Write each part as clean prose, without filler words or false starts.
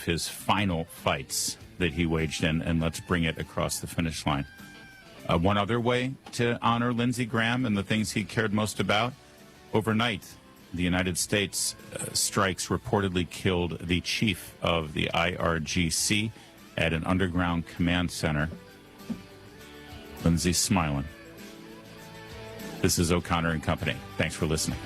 his final fights that he waged in, and let's bring it across the finish line. One other way to honor Lindsey Graham and the things he cared most about, overnight, the United States strikes reportedly killed the chief of the IRGC at an underground command center. Lindsey's smiling. This is O'Connor and Company. Thanks for listening.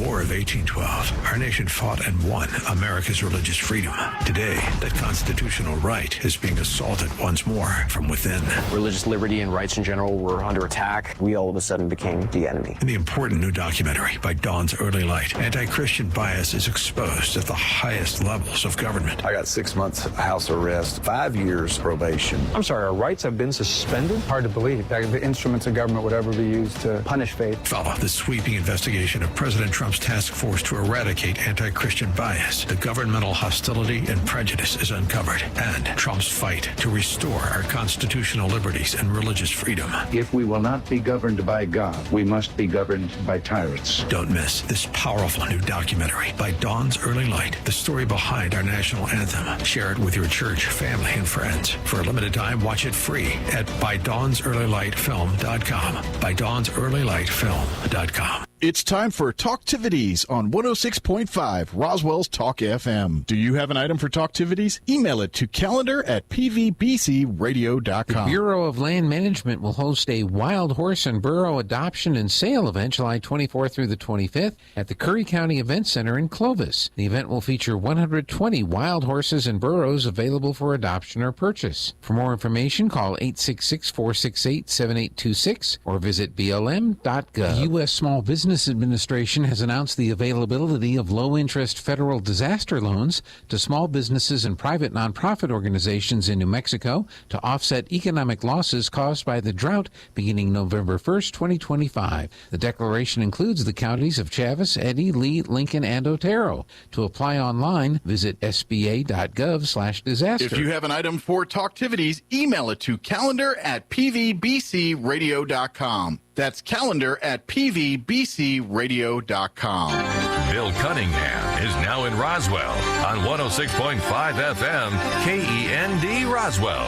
War of 1812, our nation fought and won America's religious freedom. Today, that constitutional right is being assaulted once more from within. Religious liberty and rights in general were under attack. We all of a sudden became the enemy. In the important new documentary, By Dawn's Early Light, anti-Christian bias is exposed at the highest levels of government. I got 6 months house arrest, 5 years probation. I'm sorry, our rights have been suspended? Hard to believe that the instruments of government would ever be used to punish faith. Follow the sweeping investigation of President Trump's task force to eradicate anti-Christian bias. The governmental hostility and prejudice is uncovered, and Trump's fight to restore our constitutional liberties and religious freedom. If we will not be governed by God, we must be governed by tyrants. Don't miss this powerful new documentary, By Dawn's Early Light, the story behind our national anthem. Share it with your church, family, and friends. For a limited time, watch it free at bydawnsearlylightfilm.com. bydawnsearlylightfilm.com. It's time for Talktivities on 106.5 Roswell's Talk FM. Do you have an item for Talktivities? Email it to calendar@pvbcradio.com. The Bureau of Land Management will host a wild horse and burro adoption and sale event July 24th through the 25th at the Curry County Event Center in Clovis. The event will feature 120 wild horses and burros available for adoption or purchase. For more information, call 866-468-7826 or visit blm.gov. The U.S. Small Business Administration has announced the availability of low-interest federal disaster loans to small businesses and private nonprofit organizations in New Mexico to offset economic losses caused by the drought beginning November 1st, 2025. The declaration includes the counties of Chavis, Eddy, Lee, Lincoln, and Otero. To apply online, visit sba.gov/disaster. If you have an item for Talktivities, email it to calendar@pvbcradio.com. That's calendar@pvbcradio.com. Bill Cunningham is now in Roswell on 106.5 FM, KEND Roswell.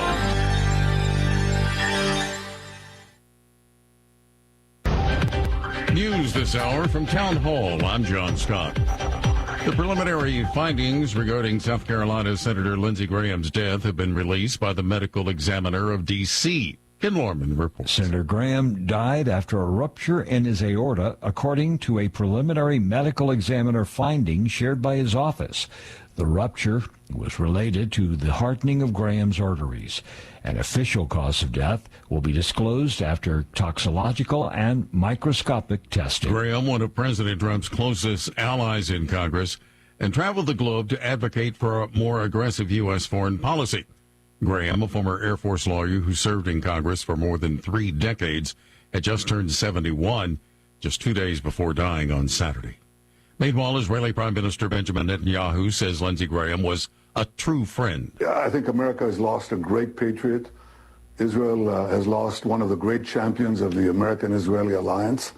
News this hour from Town Hall. I'm John Scott. The preliminary findings regarding South Carolina Senator Lindsey Graham's death have been released by the medical examiner of D.C. Ken Lorman reports. Senator Graham died after a rupture in his aorta, according to a preliminary medical examiner finding shared by his office. The rupture was related to the hardening of Graham's arteries. An official cause of death will be disclosed after toxicological and microscopic testing. Graham, one of President Trump's closest allies in Congress, and traveled the globe to advocate for a more aggressive U.S. foreign policy. Graham, a former Air Force lawyer who served in Congress for more than 3 decades, had just turned 71 just 2 days before dying on Saturday. Meanwhile, Israeli Prime Minister Benjamin Netanyahu says Lindsey Graham was a true friend. I think America has lost a great patriot. Israel has lost one of the great champions of the American-Israeli alliance.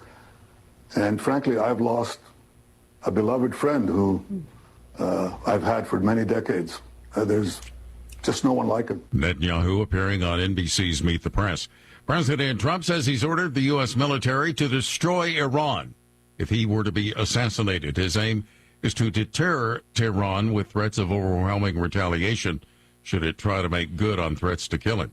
And frankly, I've lost a beloved friend who I've had for many decades. There's just no one like him. Netanyahu appearing on NBC's Meet the Press. President Trump says he's ordered the U.S. military to destroy Iran if he were to be assassinated. His aim is to deter Tehran with threats of overwhelming retaliation should it try to make good on threats to kill him.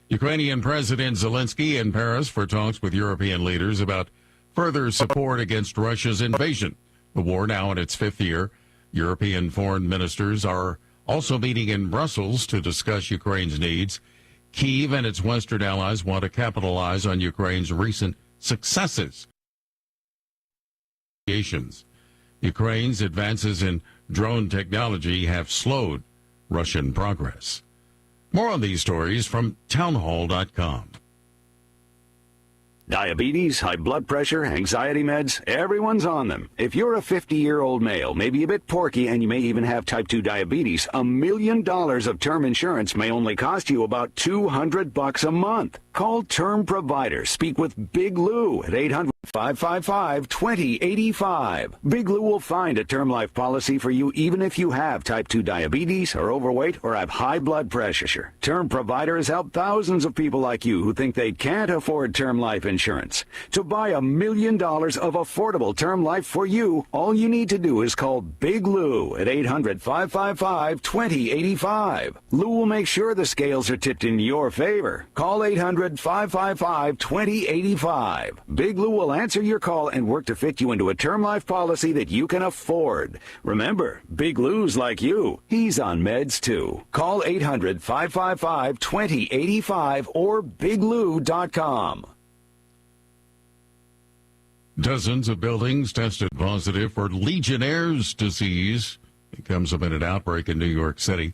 Ukrainian President Zelensky in Paris for talks with European leaders about further support against Russia's invasion. The war now in its 5th year. European foreign ministers are also meeting in Brussels to discuss Ukraine's needs. Kyiv and its Western allies want to capitalize on Ukraine's recent successes. Ukraine's advances in drone technology have slowed Russian progress. More on these stories from townhall.com. Diabetes, high blood pressure, anxiety meds, everyone's on them. If you're a 50-year-old male, maybe a bit porky, and you may even have type 2 diabetes, $1 million of term insurance may only cost you about $200 a month. Call Term Provider. Speak with Big Lou at 800-555-2085. Big Lou will find a term life policy for you even if you have type 2 diabetes, are overweight, or have high blood pressure. Term Provider has helped thousands of people like you who think they can't afford term life insurance. To buy $1 million of affordable term life for you, all you need to do is call Big Lou at 800-555-2085. Lou will make sure the scales are tipped in your favor. Call 800-555-2085. Big Lou will answer your call and work to fit you into a term life policy that you can afford. Remember, Big Lou's like you. He's on meds too. Call 800-555-2085 or biglou.com. Dozens of buildings tested positive for Legionnaire's disease. It comes amid an outbreak in New York City.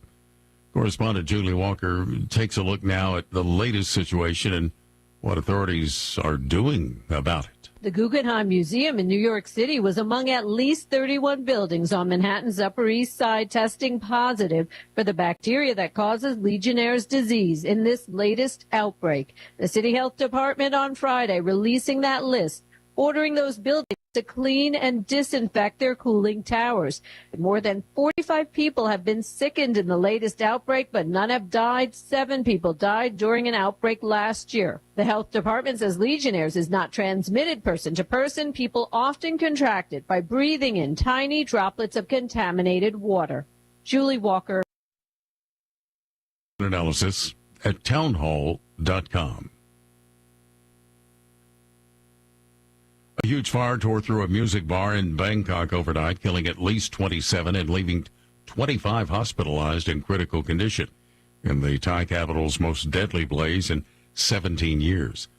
Correspondent Julie Walker takes a look now at the latest situation and what authorities are doing about it. The Guggenheim Museum in New York City was among at least 31 buildings on Manhattan's Upper East Side testing positive for the bacteria that causes Legionnaire's disease in this latest outbreak. The City Health Department on Friday releasing that list, ordering those buildings to clean and disinfect their cooling towers. More than 45 people have been sickened in the latest outbreak, but none have died. 7 people died during an outbreak last year. The health department says Legionnaire's is not transmitted person to person. People often contract it by breathing in tiny droplets of contaminated water. Julie Walker. Analysis at townhall.com. A huge fire tore through a music bar in Bangkok overnight, killing at least 27 and leaving 25 hospitalized in critical condition in the Thai capital's most deadly blaze in 17 years.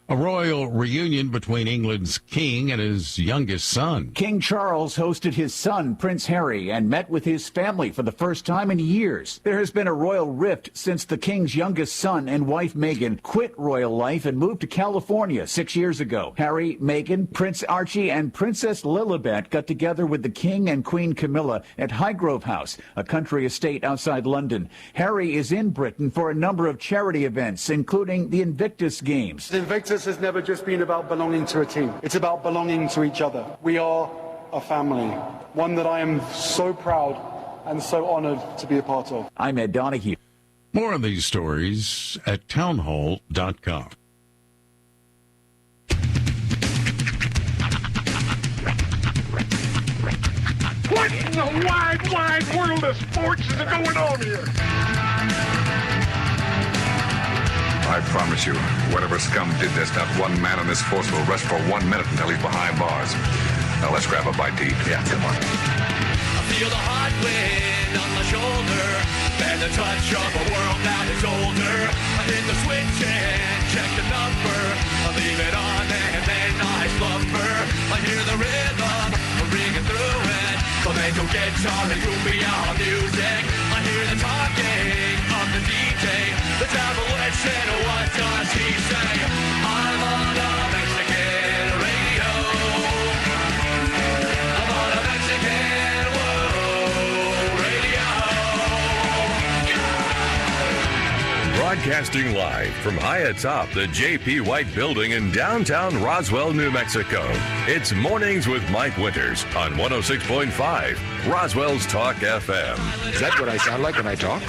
A royal reunion between England's king and his youngest son. King Charles hosted his son, Prince Harry, and met with his family for the first time in years. There has been a royal rift since the king's youngest son and wife, Meghan, quit royal life and moved to California 6 years ago. Harry, Meghan, Prince Archie, and Princess Lilibet got together with the king and Queen Camilla at Highgrove House, a country estate outside London. Harry is in Britain for a number of charity events, including the Invictus Games. The Invictus has never just been about belonging to a team. It's about belonging to each other. We are a family, one that I am so proud and so honored to be a part of. I'm Ed Donahue. More on these stories at townhall.com. What in the wide, wide world of sports is going on here? I promise you, whatever scum did this, not one man in this force will rest for 1 minute until he's behind bars. Now let's grab a bite to eat. Yeah, come on. I feel the hot wind on my shoulder and the touch of a world that is older. I hit the switch and check the number. I leave it on and then I slumber. I hear the rhythm ringing through it. Flamenco guitar and cumbia music. I hear the talking of the DJ. The demolition, what does he say? I'm on a Mexican radio. I'm on a Mexican world radio. Broadcasting live from high atop the J.P. White Building in downtown Roswell, New Mexico. It's Mornings with Mike Winters on 106.5 Roswell's Talk FM. Is that what I sound like when I talk?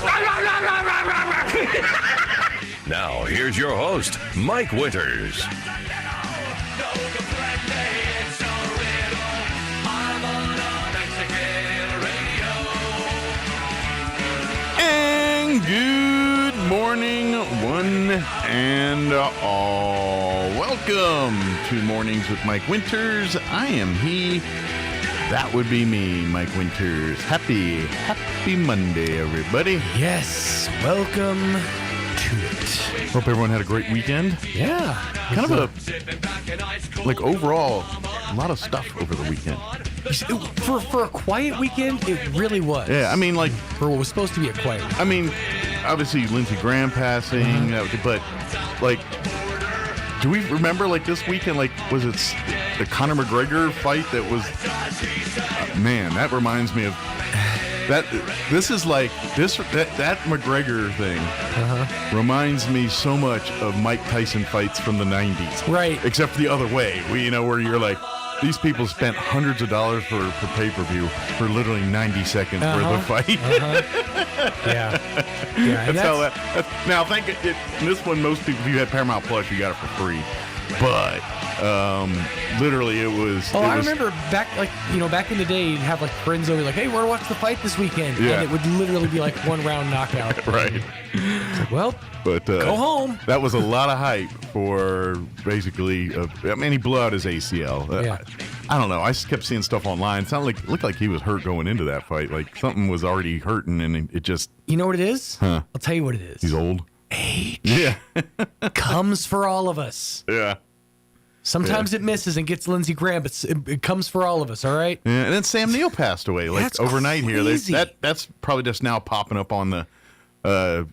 Now, here's your host, Mike Winters. And good morning, one and all. Welcome to Mornings with Mike Winters. I am he. That would be me, Mike Winters. Happy Monday, everybody. Yes, welcome to it. Hope everyone had a great weekend. Yeah. Kind of overall, a lot of stuff over the weekend. For a quiet weekend, it really was. Yeah, I mean, for what was supposed to be a quiet weekend. I mean, obviously, Lindsey Graham passing, but, do we remember, this weekend, was it the Conor McGregor fight that was... man, that reminds me of This is like that McGregor thing reminds me so much of Mike Tyson fights from the 90s. Right. Except the other way, where you're like, these people spent hundreds of dollars for pay-per-view for literally 90 seconds worth of fight. Yeah. That's how that. Now, think this one, most people, if you had Paramount Plus, you got it for free. But literally, it was. I remember back in the day, you'd have like friends over, like, "Hey, we're gonna watch the fight this weekend," Yeah. and it would literally be like one round knockout. Right. Like, well, but go home. That was a lot of hype for basically. He blew out his ACL. Yeah. I don't know. I just kept seeing stuff online. It looked like he was hurt going into that fight. Like something was already hurting, and it just. You know what it is? Huh? I'll tell you what it is. He's old. Age. Yeah. Comes for all of us. Yeah. Sometimes it misses and gets Lindsey Graham, but it comes for all of us, all right? Yeah, and then Sam Neill passed away That's overnight crazy. here. That's probably just now popping up on the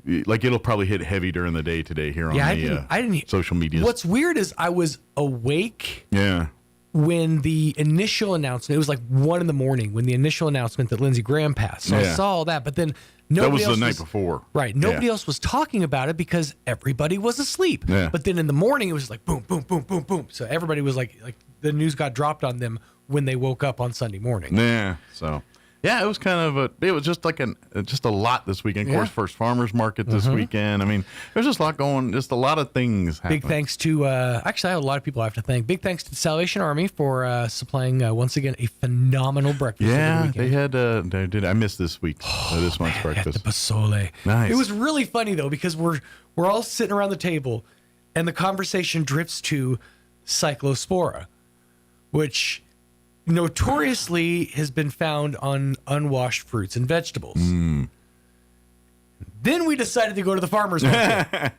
it'll probably hit heavy during the day today here on I didn't social media. What's weird is I was awake Yeah. when the initial announcement, it was like 1 a.m. when the initial announcement that Lindsey Graham passed. So I saw all that, but then nobody that was else the night before. Right. Nobody else was talking about it because everybody was asleep. Yeah. But then in the morning, it was just like boom, boom, boom, boom, boom. So everybody was like the news got dropped on them when they woke up on Sunday morning. Yeah. So, yeah, it was kind of it was just like just a lot this weekend. Of course, first farmers market this weekend. I mean, there's just a lot going, just a lot of things happening. Big thanks to, actually, I have a lot of people I have to thank. Big thanks to the Salvation Army for supplying, once again, a phenomenal breakfast. Yeah, they had, I missed this week, this month's breakfast. The pozole. Nice. It was really funny, though, because we're all sitting around the table, and the conversation drifts to cyclospora, which notoriously has been found on unwashed fruits and vegetables. Then we decided to go to the farmer's market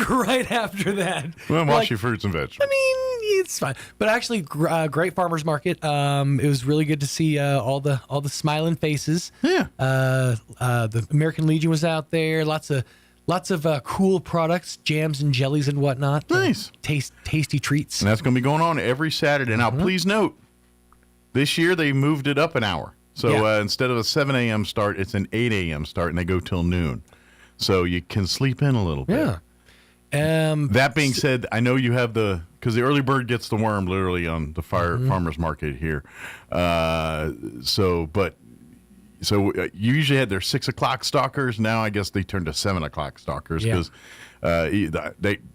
right after that. Well, wash your fruits and vegetables. I mean, it's fine. But actually, great farmer's market. It was really good to see all the smiling faces. Yeah. The American Legion was out there. Lots of cool products, jams and jellies and whatnot. Nice. Tasty treats. And that's going to be going on every Saturday. Now, please note, this year they moved it up an hour. So instead of a 7 a.m. start, it's an 8 a.m. start, and they go till noon. So you can sleep in a little bit. Yeah. That being said, I know you have because the early bird gets the worm literally on the farmer's market here. So you usually had their 6 o'clock stalkers. Now I guess they turned to 7 o'clock stalkers because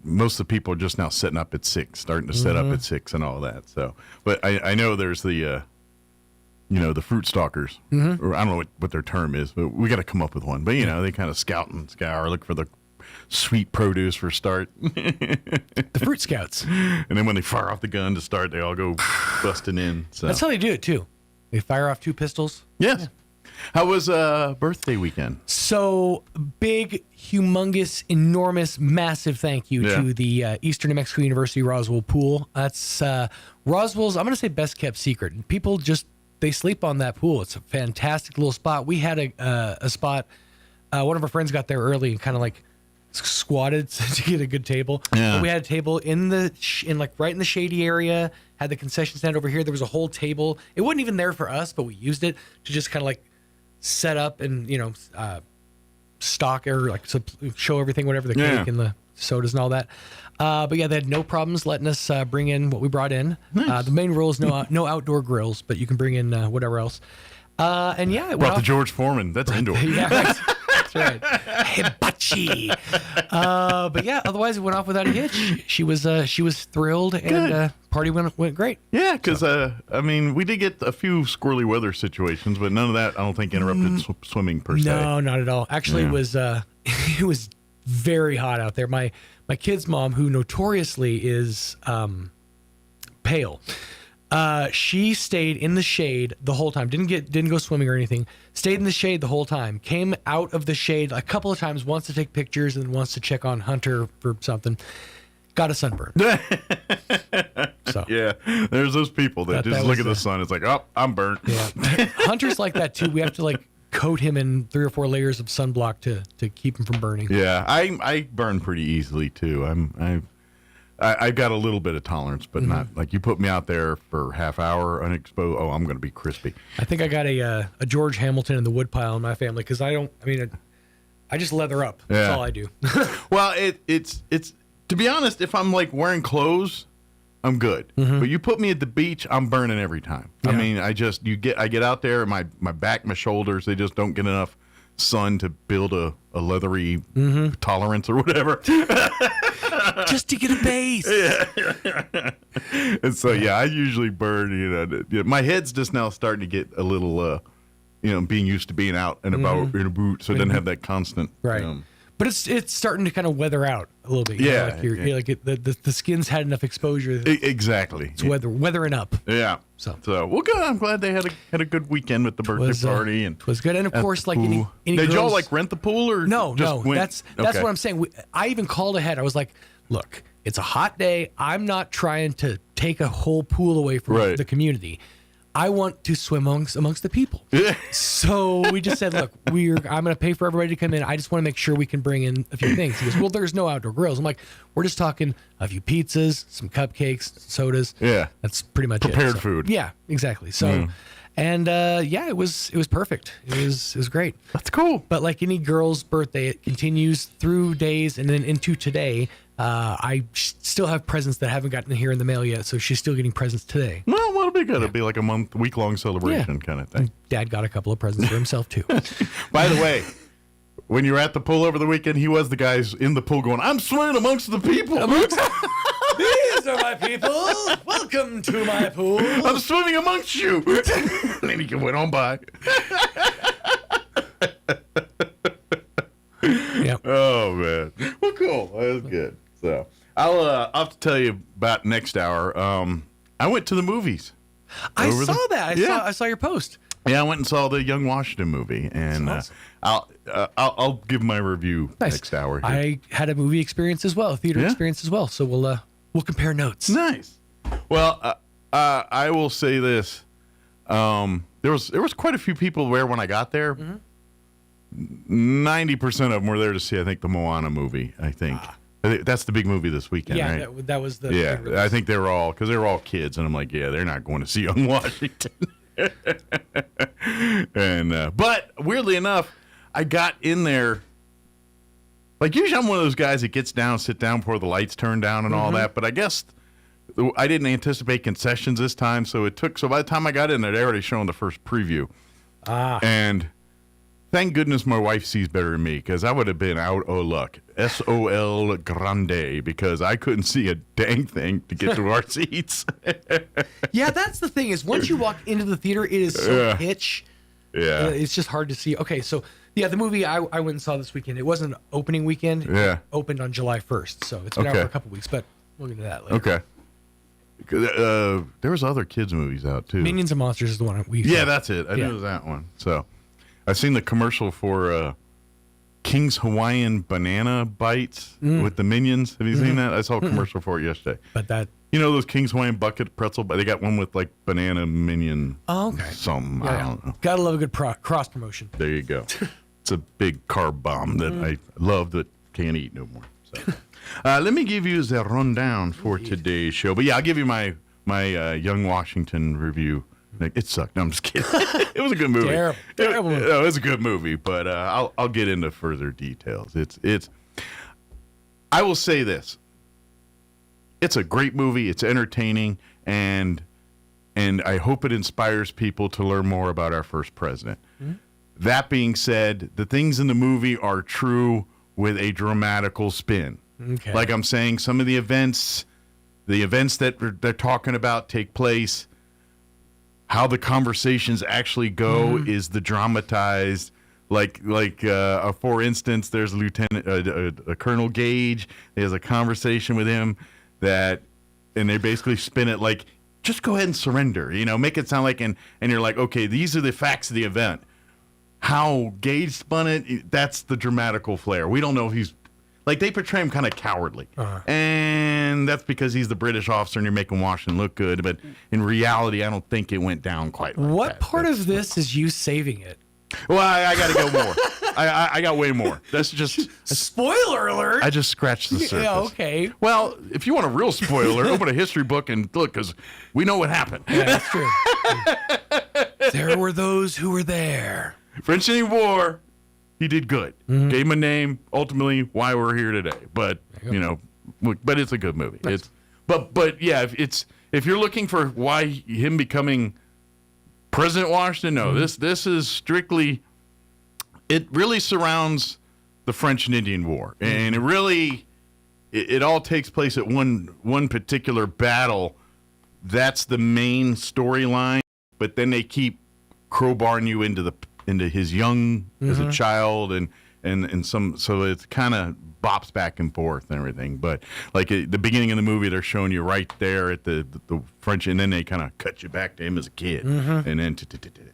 most of the people are just now setting up at 6, starting to set up at 6 and all that. So, but I know there's the the fruit stalkers, or I don't know what their term is, but we got to come up with one. But they kind of scout and scour, look for the sweet produce for start. The fruit scouts. And then when they fire off the gun to start, they all go busting in. So That's how they do it too. They fire off 2 pistols. Yes. Yeah. How was birthday weekend? So big, humongous, enormous, massive thank you to the Eastern New Mexico University Roswell pool. That's Roswell's, I'm going to say, best kept secret. People they sleep on that pool. It's a fantastic little spot. We had a spot. One of our friends got there early and kind of like squatted to get a good table. Yeah. But we had a table in right in the shady area. Had the concession stand over here. There was a whole table. It wasn't even there for us, but we used it to just kind of like set up and stock or like show everything, whatever, the cake and the sodas and all that. But yeah, they had no problems letting us bring in what we brought in. Nice. The main rule is no outdoor grills, but you can bring in whatever else. And yeah, it brought went the George Foreman. That's indoor. Yeah, right. That's right. Hibachi. But yeah, otherwise it went off without a hitch. She was thrilled, and party went great. Yeah, because we did get a few squirrely weather situations, but none of that I don't think interrupted swimming per se. No, not at all. Actually, it was very hot out there. My kid's mom, who notoriously is pale, she stayed in the shade the whole time. Didn't go swimming or anything. Stayed in the shade the whole time. Came out of the shade a couple of times, once to take pictures and then once to check on Hunter for something. Got a sunburn. So yeah, there's those people that just look at the sun. It's like, oh, I'm burnt. Yeah, Hunter's like that too. We have to coat him in 3 or 4 layers of sunblock to keep him from burning. Yeah, I burn pretty easily too. I got a little bit of tolerance, but not like you put me out there for half hour unexposed. Oh, I'm going to be crispy. I think I got a George Hamilton in the woodpile in my family because I just leather up. That's all I do. Well, it's to be honest, if I'm like wearing clothes, I'm good. But you put me at the beach, I'm burning every time. Yeah. I mean, I get out there, and my back, my shoulders, they just don't get enough sun to build a leathery tolerance or whatever. Just to get a base. Yeah. And so I usually burn. My head's just now starting to get a little, being used to being out and about in a boot, so it doesn't have that constant. Right. But it's starting to kind of weather out a little bit. The skin's had enough exposure. Exactly. It's weathering up. Yeah. So well, good. I'm glad they had a good weekend with the birthday party, and it was good. And of course, like any did girls, y'all like rent the pool or no? Went? That's what I'm saying. I even called ahead. I was like, look, it's a hot day. I'm not trying to take a whole pool away from the community. I want to swim amongst the people. Yeah. So we just said, look, I'm going to pay for everybody to come in. I just want to make sure we can bring in a few things. He goes, well, there's no outdoor grills. I'm like, we're just talking a few pizzas, some cupcakes, sodas. Yeah. That's pretty much prepared it. food. Yeah, exactly. So, and it was perfect. It was great. That's cool. But like any girl's birthday, it continues through days and then into today. I still have presents that haven't gotten here in the mail yet, so she's still getting presents today. Well, it'll be good. It'll be like a week-long celebration kind of thing. Dad got a couple of presents for himself, too. By the way, when you were at the pool over the weekend, he was the guys in the pool going, I'm swimming amongst the people. These are my people. Welcome to my pool. I'm swimming amongst you. And then he went on by. Yep. Oh, man. Well, cool. That was good. So I'll have to tell you about next hour. I went to the movies. I saw that. I saw your post. Yeah, I went and saw the Young Washington movie, and I'll give my review next hour. Here. I had a movie experience as well, a theater experience as well. So we'll compare notes. Nice. Well, I will say this: there was quite a few people there when I got there. 90% of them were there to see, I think, the Moana movie. I think that's the big movie this weekend, right? Yeah, that was the Yeah, I think they were all kids, and I'm like, yeah, they're not going to see Young Washington. And but weirdly enough, I got in there. Like usually, I'm one of those guys that gets down, sit down before the lights turn down and all that. But I guess I didn't anticipate concessions this time, so by the time I got in there, they already shown the first preview. And thank goodness my wife sees better than me, because I would have been out of luck. SOL grande, because I couldn't see a dang thing to get to our seats. Yeah, that's the thing, is once you walk into the theater, it is so pitch. Yeah. It's just hard to see. Okay, so the movie I went and saw this weekend, it wasn't an opening weekend. It opened on July 1st, so it's been out for a couple weeks, but we'll get to that later. Okay. There was other kids' movies out, too. Minions and Monsters is the one we saw. Yeah, that's it. I knew it was that one. So I've seen the commercial for King's Hawaiian Banana Bites with the Minions. Have you seen that? I saw a commercial for it yesterday. But that... You know those King's Hawaiian bucket pretzel? They got one with like banana minion. Oh, okay. Something. I don't know. Gotta love a good cross promotion. There you go. It's a big carb bomb that I love that can't eat no more. So, let me give you the rundown for today's show. But yeah, I'll give you my Young Washington review. It sucked. No, I'm just kidding. It was a good movie. Terrible movie. It was a good movie, but I'll get into further details. It's. I will say this. It's a great movie. It's entertaining, and I hope it inspires people to learn more about our first president. That being said, the things in the movie are true with a dramatical spin. Okay. Like I'm saying, some of the events that they're talking about take place. How the conversations actually go is the dramatized. Like for instance, there's a Colonel Gage. There's a conversation with him and they basically spin it like, just go ahead and surrender. Make it sound like, and you're like, okay, these are the facts of the event. How Gage spun it, that's the dramatical flair. We don't know if he's like, they portray him kind of cowardly, and that's because he's the British officer and you're making Washington look good. But in reality, I don't think it went down quite like that. What part of this is you saving it? Well, I got to go more. I got way more. That's just spoiler alert. I just scratched the surface. Yeah, okay. Well, if you want a real spoiler, open a history book and look, because we know what happened. Yeah, that's true. There were those who were there. French Indian War. He did good. Mm-hmm. Gave him a name. Ultimately, why we're here today. But but it's a good movie. Nice. But yeah, if you're looking for why him becoming President Washington, no, this is strictly. It really surrounds the French and Indian War, and it all takes place at one particular battle. That's the main storyline, but then they keep crowbarring you into his young as a child and some, so it kind of bops back and forth and everything. But like at the beginning of the movie, they're showing you right there at the French, and then they kind of cut you back to him as a kid, and then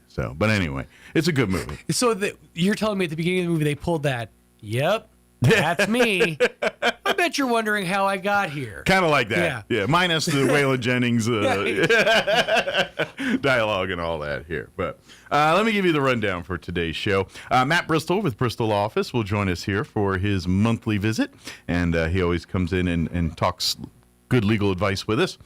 so. But anyway, it's a good movie. So you're telling me at the beginning of the movie they pulled that? Yep, that's me. I bet you're wondering how I got here. Kind of like that. Yeah. Minus the Waylon Jennings dialogue and all that here. But let me give you the rundown for today's show. Matt Bristol with Bristol Office will join us here for his monthly visit. And he always comes in and talks good legal advice with us.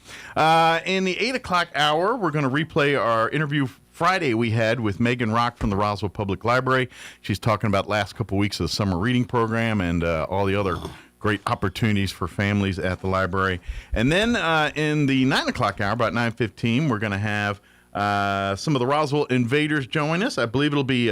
In the 8 o'clock hour, we're going to replay our interview Friday we had with Megan Rock from the Roswell Public Library. She's talking about last couple weeks of the summer reading program and all the other great opportunities for families at the library. And then in the 9 o'clock hour, about 9:15, we're going to have some of the Roswell Invaders join us. I believe it'll be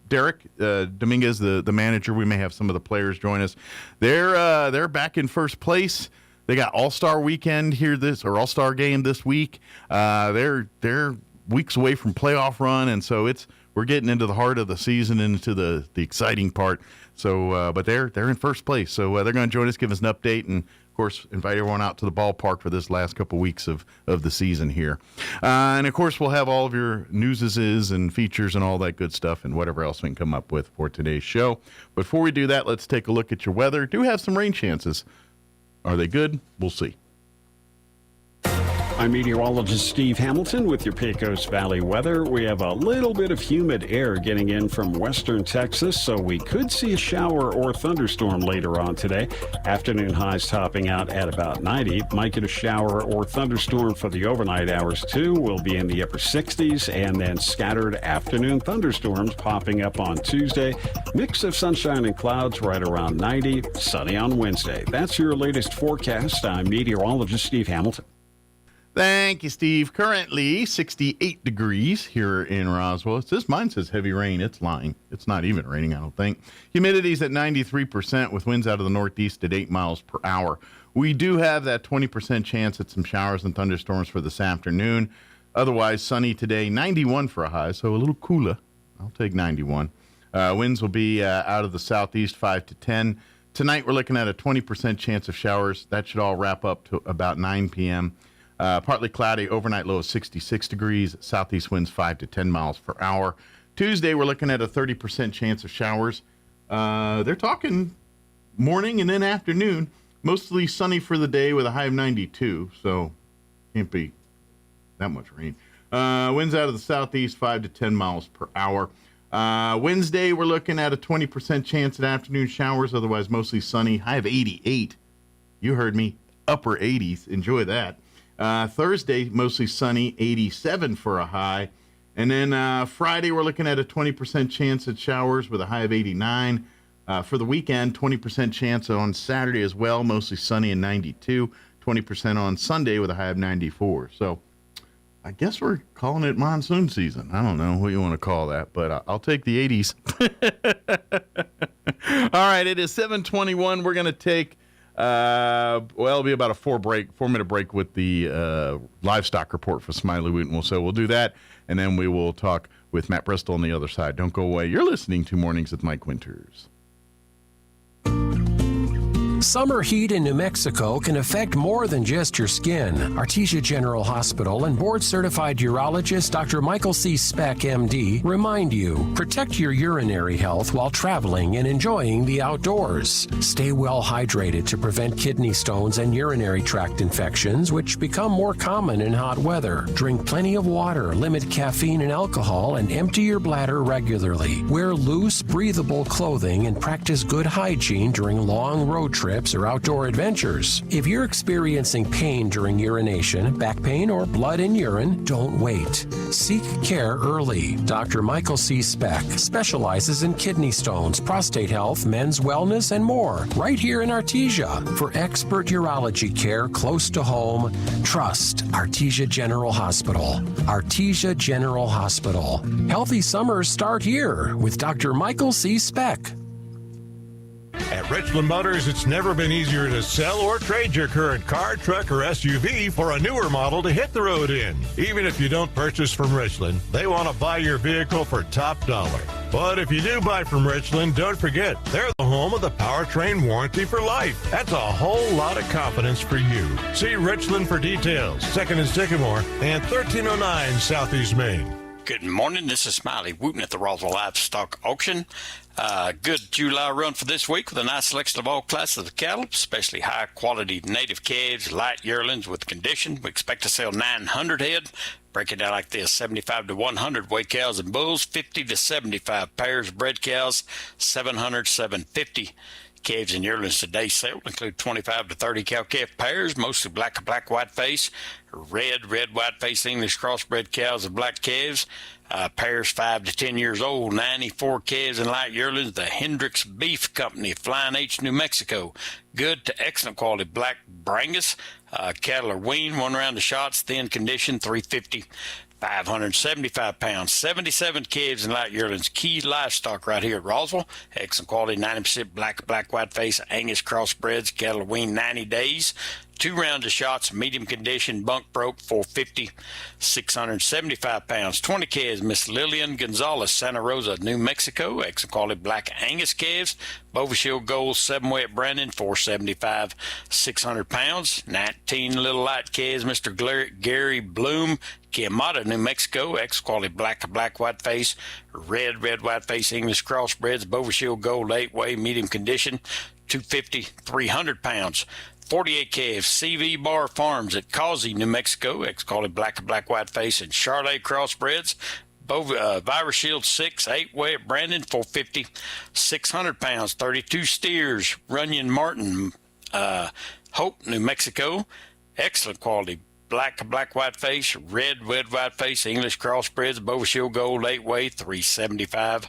Derek Dominguez, the manager. We may have some of the players join us. They're back in first place. They got All-Star Weekend here All-Star Game this week. They're weeks away from playoff run, and so we're getting into the heart of the season, into the exciting part. So, but they're in first place. So they're going to join us, give us an update, and of course invite everyone out to the ballpark for this last couple weeks of the season here. And of course we'll have all of your newses and features and all that good stuff and whatever else we can come up with for today's show. Before we do that, let's take a look at your weather. Do have some rain chances. Are they good? We'll see. I'm meteorologist Steve Hamilton with your Pecos Valley weather. We have a little bit of humid air getting in from western Texas, so we could see a shower or thunderstorm later on today. Afternoon highs topping out at about 90. Might get a shower or thunderstorm for the overnight hours too. We'll be in the upper 60s, and then scattered afternoon thunderstorms popping up on Tuesday. Mix of sunshine and clouds right around 90. Sunny on Wednesday. That's your latest forecast. I'm meteorologist Steve Hamilton. Thank you, Steve. Currently 68 degrees here in Roswell. Mine says heavy rain. It's lying. It's not even raining, I don't think. Humidity's at 93% with winds out of the northeast at 8 miles per hour. We do have that 20% chance at some showers and thunderstorms for this afternoon. Otherwise, sunny today, 91 for a high, so a little cooler. I'll take 91. Winds will be out of the southeast 5 to 10. Tonight, we're looking at a 20% chance of showers. That should all wrap up to about 9 p.m. Partly cloudy, overnight low of 66 degrees, southeast winds 5 to 10 miles per hour. Tuesday, we're looking at a 30% chance of showers. They're talking morning and then afternoon. Mostly sunny for the day with a high of 92, so can't be that much rain. Winds out of the southeast 5 to 10 miles per hour. Wednesday, we're looking at a 20% chance at afternoon showers, otherwise mostly sunny, high of 88. You heard me, upper 80s. Enjoy that. Thursday, mostly sunny, 87 for a high. And then Friday, we're looking at a 20% chance at showers with a high of 89. For the weekend, 20% chance on Saturday as well, mostly sunny and 92. 20% on Sunday with a high of 94. So I guess we're calling it monsoon season. I don't know what you want to call that, but I'll take the 80s. All right, it is 7:21. We're going to take it'll be about a 4-minute break with the livestock report for Smiley Wooten. So we'll do that, and then we will talk with Matt Bristol on the other side. Don't go away. You're listening to Mornings with Mike Winters. Summer heat in New Mexico can affect more than just your skin. Artesia General Hospital and board-certified urologist Dr. Michael C. Speck, MD, remind you, protect your urinary health while traveling and enjoying the outdoors. Stay well hydrated to prevent kidney stones and urinary tract infections, which become more common in hot weather. Drink plenty of water, limit caffeine and alcohol, and empty your bladder regularly. Wear loose, breathable clothing and practice good hygiene during long road trips or outdoor adventures. If you're experiencing pain during urination, back pain, or blood in urine, don't wait. Seek care early. Dr. Michael C. Speck specializes in kidney stones, prostate health, men's wellness, and more. Right here in Artesia. For expert urology care close to home, trust Artesia General Hospital. Artesia General Hospital. Healthy summers start here with Dr. Michael C. Speck. At Richland Motors, it's never been easier to sell or trade your current car, truck, or SUV for a newer model to hit the road in. Even if you don't purchase from Richland, they want to buy your vehicle for top dollar. But if you do buy from Richland, don't forget, they're the home of the powertrain warranty for life. That's a whole lot of confidence for you. See Richland for details. 2nd and Sycamore and 1309 Southeast Main. Good morning. This is Smiley Wooten at the Roswell Livestock Auction. Good July run for this week with a nice selection of all classes of cattle, especially high-quality native calves, light yearlings with condition. We expect to sell 900 head. Break it down like this: 75 to 100 weight cows and bulls, 50 to 75 pairs of bred cows, 700, 750. Calves and yearlings today's sale include 25 to 30 cow-calf pairs, mostly black white face, red white face English crossbred cows and black calves. Pairs 5 to 10 years old, 94 calves and light yearlings. The Hendricks Beef Company, Flying H, New Mexico. Good to excellent quality black Brangus. Cattle are weaned, 1 round of shots, thin condition, 350. 575 pounds, 77 calves and light yearlings. Key livestock right here at Roswell. Excellent quality, 90% black white face Angus crossbreds. Cattle are weaned 90 days. 2 rounds of shots, medium condition, bunk broke, 450. 675 pounds, 20 calves, Miss Lillian Gonzalez, Santa Rosa, New Mexico. Excellent quality black Angus calves. Bovishield Gold, 7-way at Brandon, 475. 600 pounds, 19 little light calves, Mr. Gary Bloom, Kiamata, New Mexico. Excellent quality black white face, red white face English crossbreds. Bovishield Gold, 8-way, medium condition, 250. 300 pounds. 48 calves, CV Bar Farms at Causey, New Mexico. Excellent quality black white face and Charolais crossbreds. Virus Shield 6, 8-way at Brandon, 450. 600 pounds, 32 steers, Runyon Martin, Hope, New Mexico. Excellent quality black white face, red white face English crossbreds. Bovishield Gold, 8-way, 375.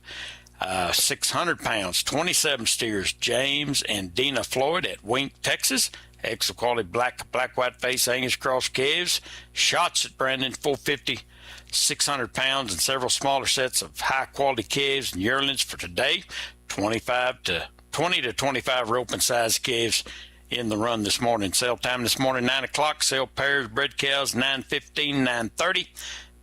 600 pounds, 27 steers, James and Dina Floyd at Wink, Texas. Excellent quality black white face Angus cross calves. Shots at Brandon, 450. 600 pounds and several smaller sets of high quality calves and yearlings for today. 20 to 25 roping size calves in the run this morning. Sale time this morning, 9 o'clock. Sale pairs, bred cows, 9:15, 9:30.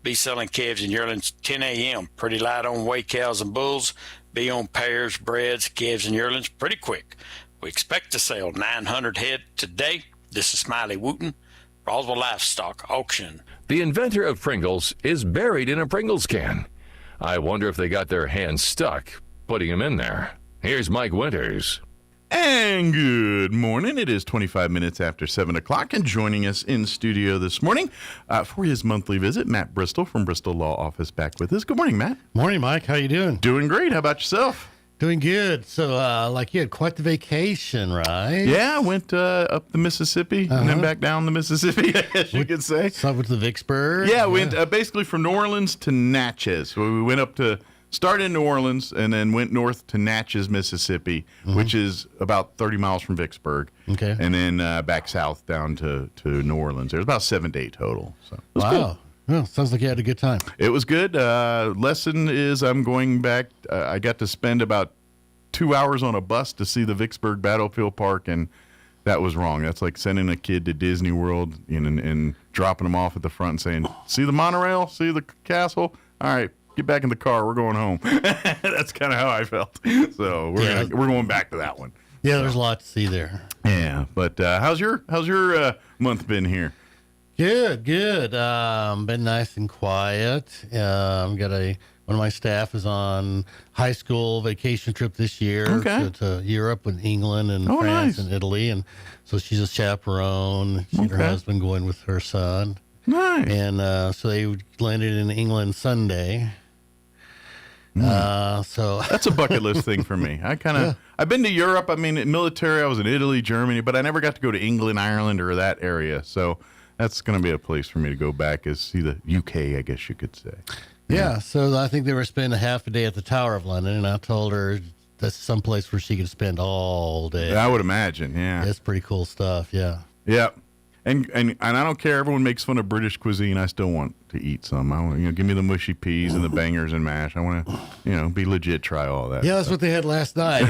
Be selling calves and yearlings 10 a.m. Pretty light on weight cows and bulls. Be on pairs, breds, calves, and yearlings pretty quick. We expect to sell 900 head today. This is Smiley Wooten, Roswell Livestock Auction. The inventor of Pringles is buried in a Pringles can. I wonder if they got their hands stuck putting him in there. Here's Mike Winters. And good morning. It is 25 minutes after 7 o'clock, and joining us in studio this morning for his monthly visit, Matt Bristol from Bristol Law Office back with us. Good morning, Matt. Morning, Mike. How you doing? Doing great. How about yourself? Doing good. So, you had quite the vacation, right? Yeah, I went up the Mississippi and then back down the Mississippi, I guess you could say. So I went to Vicksburg? Yeah, went basically from New Orleans to Natchez. So we went up to... Started in New Orleans and then went north to Natchez, Mississippi, which is about 30 miles from Vicksburg. Okay. And then back south down to New Orleans. There's about 7 days total. So it was wow. cool. Well, sounds like you had a good time. It was good. Lesson is I'm going back. I got to spend about 2 hours on a bus to see the Vicksburg Battlefield Park, and that was wrong. That's like sending a kid to Disney World and dropping them off at the front and saying, see the monorail? See the castle? All right. Get back in the car. We're going home. That's kind of how I felt. So we're going back to that one. Yeah, there's a lot to see there. Yeah, but how's your month been here? Good. Been nice and quiet. One of my staff is on high school vacation trip this year to Europe and England and France and Italy, and so she's a chaperone. She and her husband going with her son. Nice. And so they landed in England Sunday. So that's a bucket list thing for me. I've been to Europe. I mean, military, I was in Italy, Germany, but I never got to go to England, Ireland, or that area. So that's going to be a place for me to go back is see the UK, I guess you could say. Yeah, so I think they were spending half a day at the Tower of London, and I told her that's someplace where she could spend all day. I would imagine, yeah. It's pretty cool stuff, yeah. Yeah. And I don't care. Everyone makes fun of British cuisine. I still want to eat some. I want, give me the mushy peas and the bangers and mash. I want to, be legit. Try all that. Yeah, that's what they had last night.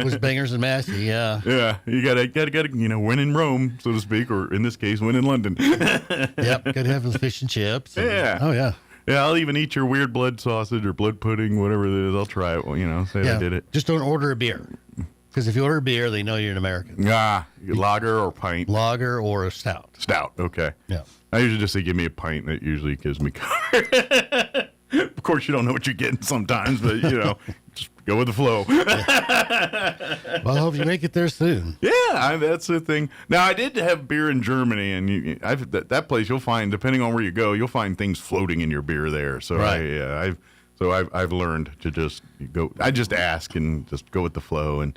Was bangers and mashy. Yeah. Yeah, you gotta win in Rome, so to speak, or in this case, win in London. Yep, gotta have the fish and chips. Oh yeah. Yeah, I'll even eat your weird blood sausage or blood pudding, whatever it is. I'll try it. I did it. Just don't order a beer. Because if you order beer, they know you're an American. Lager or pint? Lager or a stout. Stout, okay. Yeah. I usually just say, give me a pint. That usually gives me cover. Of course, you don't know what you're getting sometimes, but, just go with the flow. Well, I hope you make it there soon. Yeah, that's the thing. Now, I did have beer in Germany, and that place you'll find, depending on where you go, you'll find things floating in your beer there. So right. I've learned to just go. I just ask and just go with the flow, and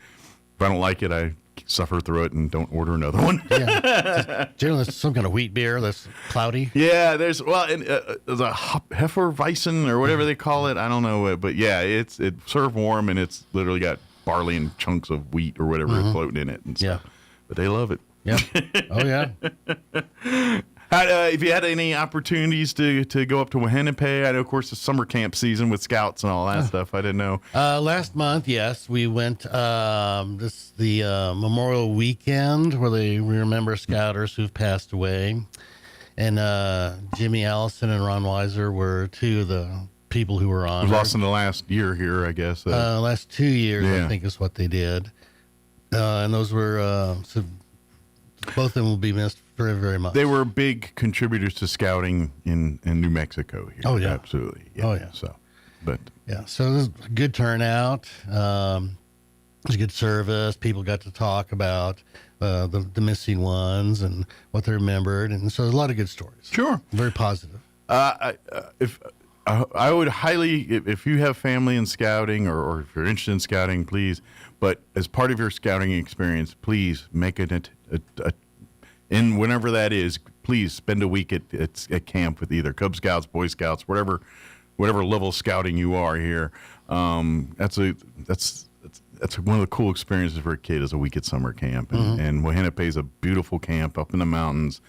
if I don't like it, I suffer through it and don't order another one. Yeah, generally it's some kind of wheat beer that's cloudy. Yeah, there's a Hefeweizen or whatever they call it. I don't know, but yeah, it's served warm and it's literally got barley and chunks of wheat or whatever is floating in it. And stuff. Yeah, but they love it. Yeah. Oh yeah. If you had any opportunities to go up to Wahenepe, I know, of course, the summer camp season with scouts and all that stuff. I didn't know. Last month, yes, we went the Memorial Weekend where we remember scouters who've passed away, and Jimmy Allison and Ron Weiser were two of the people who were on. Lost in the last year here, I guess. Last 2 years, I think, is what they did, and those were both of them will be missed very, very much. They were big contributors to scouting in New Mexico here. Oh, yeah. Absolutely. Yeah. Oh, yeah. So it was a good turnout. It was a good service. People got to talk about the missing ones and what they remembered. And so there's a lot of good stories. Sure. Very positive. If I would highly, if you have family in scouting or if you're interested in scouting, please, but as part of your scouting experience, please make it and whenever that is, please spend a week at camp with either Cub Scouts, Boy Scouts, whatever level of scouting you are here. That's one of the cool experiences for a kid is a week at summer camp, and Wahenepe is a beautiful camp up in the mountains,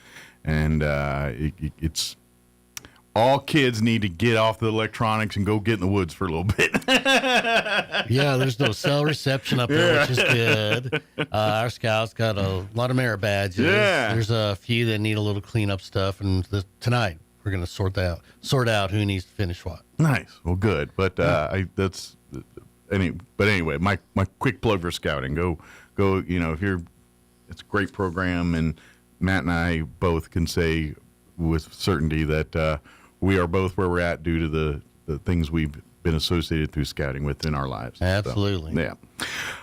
and it's. All kids need to get off the electronics and go get in the woods for a little bit. Yeah, there's no cell reception up there, which is good. Our scouts got a lot of merit badges. Yeah. There's a few that need a little cleanup stuff, and tonight we're going to sort out who needs to finish what. Nice. Well, good. But anyway, my quick plug for scouting. Go. It's a great program, and Matt and I both can say with certainty that we are both where we're at due to the things we've been associated through scouting with in our lives. Absolutely. So, yeah.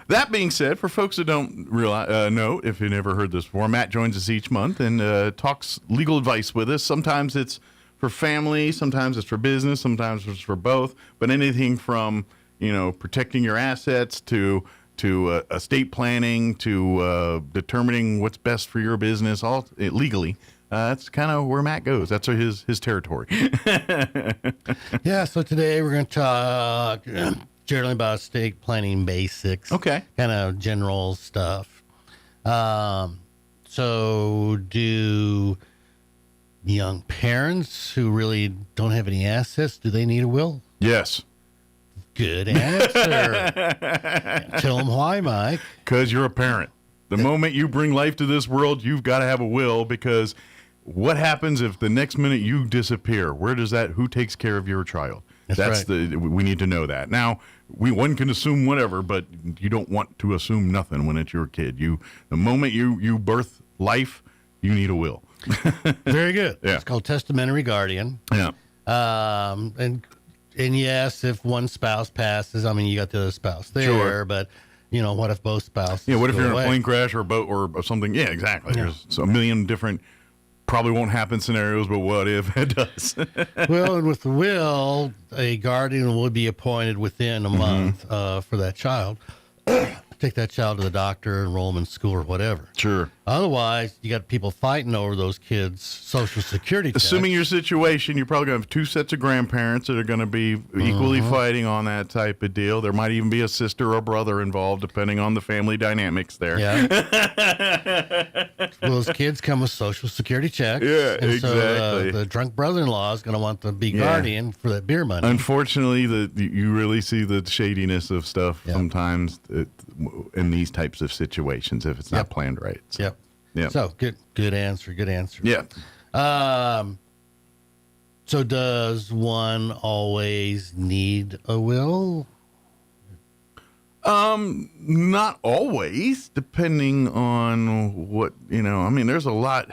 That being said, for folks that don't know, if you never heard this before, Matt joins us each month and talks legal advice with us. Sometimes it's for family, sometimes it's for business, sometimes it's for both. But anything from protecting your assets to estate planning to determining what's best for your business, all legally. That's kind of where Matt goes. That's his territory. Yeah, so today we're going to talk generally about estate planning basics. Okay. Kind of general stuff. So do young parents who really don't have any assets, do they need a will? Yes. Good answer. Tell them why, Mike. Because you're a parent. The moment you bring life to this world, you've got to have a will, because what happens if the next minute you disappear? Who takes care of your child? We need to know that. Now, one can assume whatever, but you don't want to assume nothing when it's your kid. The moment you birth life, you need a will. Very good. Yeah. It's called testamentary guardian. Yeah. And yes, if one spouse passes, I mean, you got the other spouse there, Sure. but what if both spouses? Yeah. What if go you're in away? a plane crash or a boat or something? Yeah, exactly. Yeah. There's a million different, probably won't happen scenarios, but what if it does? Well, and with the will, a guardian would be appointed within a month for that child. Take that child to the doctor, enroll them in school or whatever. Sure. Otherwise, you got people fighting over those kids' Social Security checks. Assuming your situation, you're probably going to have two sets of grandparents that are going to be equally fighting on that type of deal. There might even be a sister or brother involved, depending on the family dynamics there. Yeah. Well, those kids come with Social Security checks. Yeah, and exactly. So the drunk brother-in-law is going to want to be guardian for that beer money. Unfortunately, you really see the shadiness of stuff sometimes in these types of situations if it's not planned right. So. Yep. Yeah. So good answer. Good answer. Yeah. So does one always need a will? Not always, depending on what, I mean, there's a lot.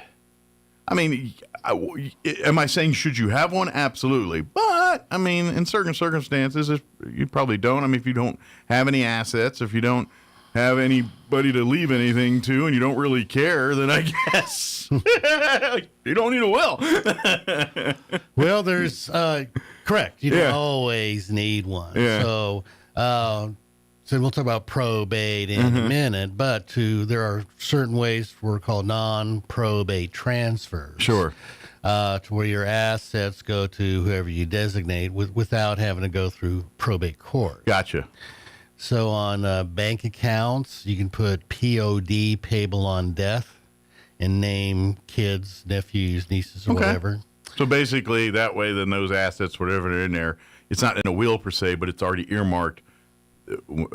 I mean, am I saying should you have one? Absolutely. But, I mean, in certain circumstances, you probably don't. I mean, if you don't have any assets, if you don't have anybody to leave anything to, and you don't really care, then I guess you don't need a will. Well, there's correct. You don't always need one. Yeah. So we'll talk about probate in a minute, but there are certain ways we're called non-probate transfers. Sure. To where your assets go to whoever you designate without having to go through probate court. Gotcha. So on bank accounts, you can put POD, payable on death, and name kids, nephews, nieces, or whatever. So basically, that way, then those assets, whatever are in there, it's not in a will per se, but it's already earmarked.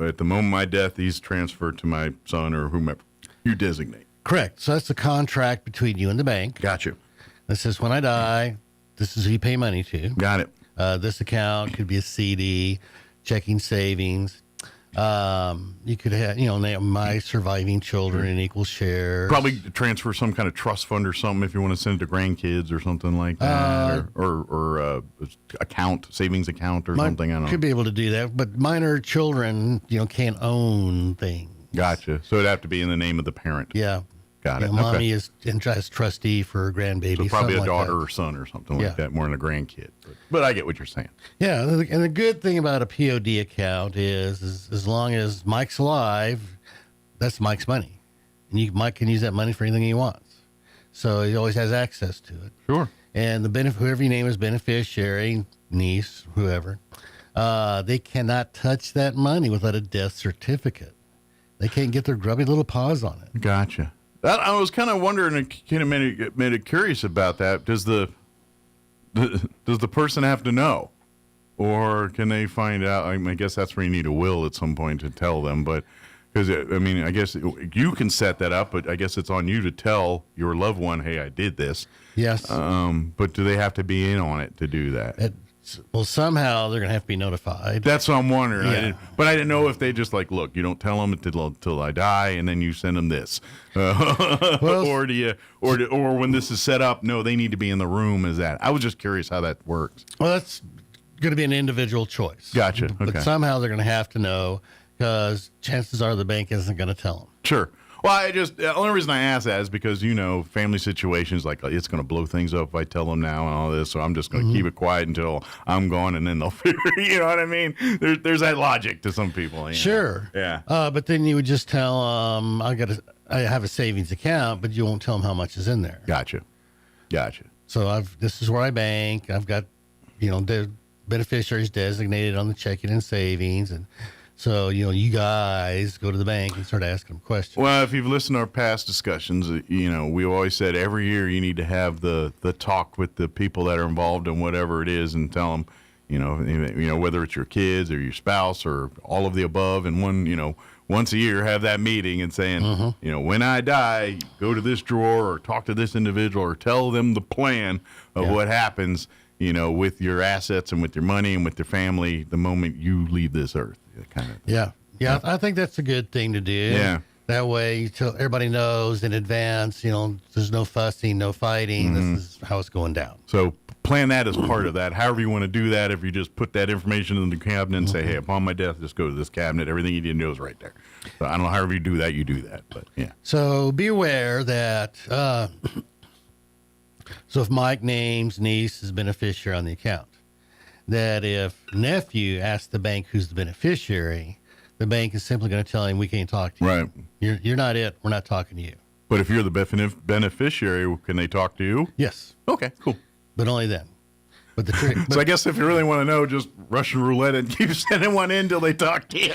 At the moment of my death, these transferred to my son or whomever you designate. Correct. So that's the contract between you and the bank. Gotcha. That says when I die, this is who you pay money to. Got it. This account could be a CD, checking savings. You could have, my surviving children in equal shares. Probably transfer some kind of trust fund or something if you want to send it to grandkids or something like that, or savings account or something. I don't know. Could be able to do that, but minor children, can't own things. Gotcha. So it'd have to be in the name of the parent. Yeah. Got it. Mommy is as trustee for her grandbaby. So probably a like daughter that. or son or something like that, more than a grandkid. But I get what you're saying. Yeah, and the good thing about a POD account is as long as Mike's alive, that's Mike's money. And Mike can use that money for anything he wants. So he always has access to it. Sure. And whoever you name as beneficiary, niece, whoever, they cannot touch that money without a death certificate. They can't get their grubby little paws on it. Gotcha. I was kind of wondering, and kind of made it curious about that. Does the person have to know, or can they find out? I guess that's where you need a will at some point to tell them. But because I guess you can set that up, but I guess it's on you to tell your loved one, "Hey, I did this." Yes. But do they have to be in on it to do that? Well, somehow they're going to have to be notified. That's what I'm wondering. Yeah. I didn't know if they just look, you don't tell them until I die, and then you send them this, or when this is set up, no, they need to be in the room. Is that? I was just curious how that works. Well, that's going to be an individual choice. Gotcha. Okay. But somehow they're going to have to know, because chances are the bank isn't going to tell them. Sure. Well, the only reason I ask that is because, family situations, it's going to blow things up if I tell them now and all this, so I'm just going to keep it quiet until I'm gone, and then they'll figure, you know what I mean? There's that logic to some people. Sure. Yeah. But then you would just tell them, I have a savings account, but you won't tell them how much is in there. Gotcha. So this is where I bank. I've got, the beneficiaries designated on the checking and savings, and so, you guys go to the bank and start asking them questions. Well, if you've listened to our past discussions, we've always said every year you need to have the talk with the people that are involved in whatever it is and tell them, whether it's your kids or your spouse or all of the above, and once a year have that meeting and saying, when I die, go to this drawer or talk to this individual or tell them the plan of what happens. with your assets and with your money and with your family the moment you leave this earth. Kind of. Yeah. I think that's a good thing to do. Yeah. That way, everybody knows in advance, there's no fussing, no fighting. Mm-hmm. This is how it's going down. So plan that as part of that. However you want to do that, if you just put that information in the cabinet and say, hey, upon my death, just go to this cabinet. Everything you need to know is right there. So I don't know, however you do that, but yeah. So be aware that, so if Mike names niece as beneficiary on the account, that if nephew asks the bank who's the beneficiary, the bank is simply going to tell him, we can't talk to you. Right. You're not it. We're not talking to you. But if you're the beneficiary, can they talk to you? Yes. Okay, cool. But only then. But the trick. So I guess if you really want to know, just Russian roulette and keep sending one in till they talk to you.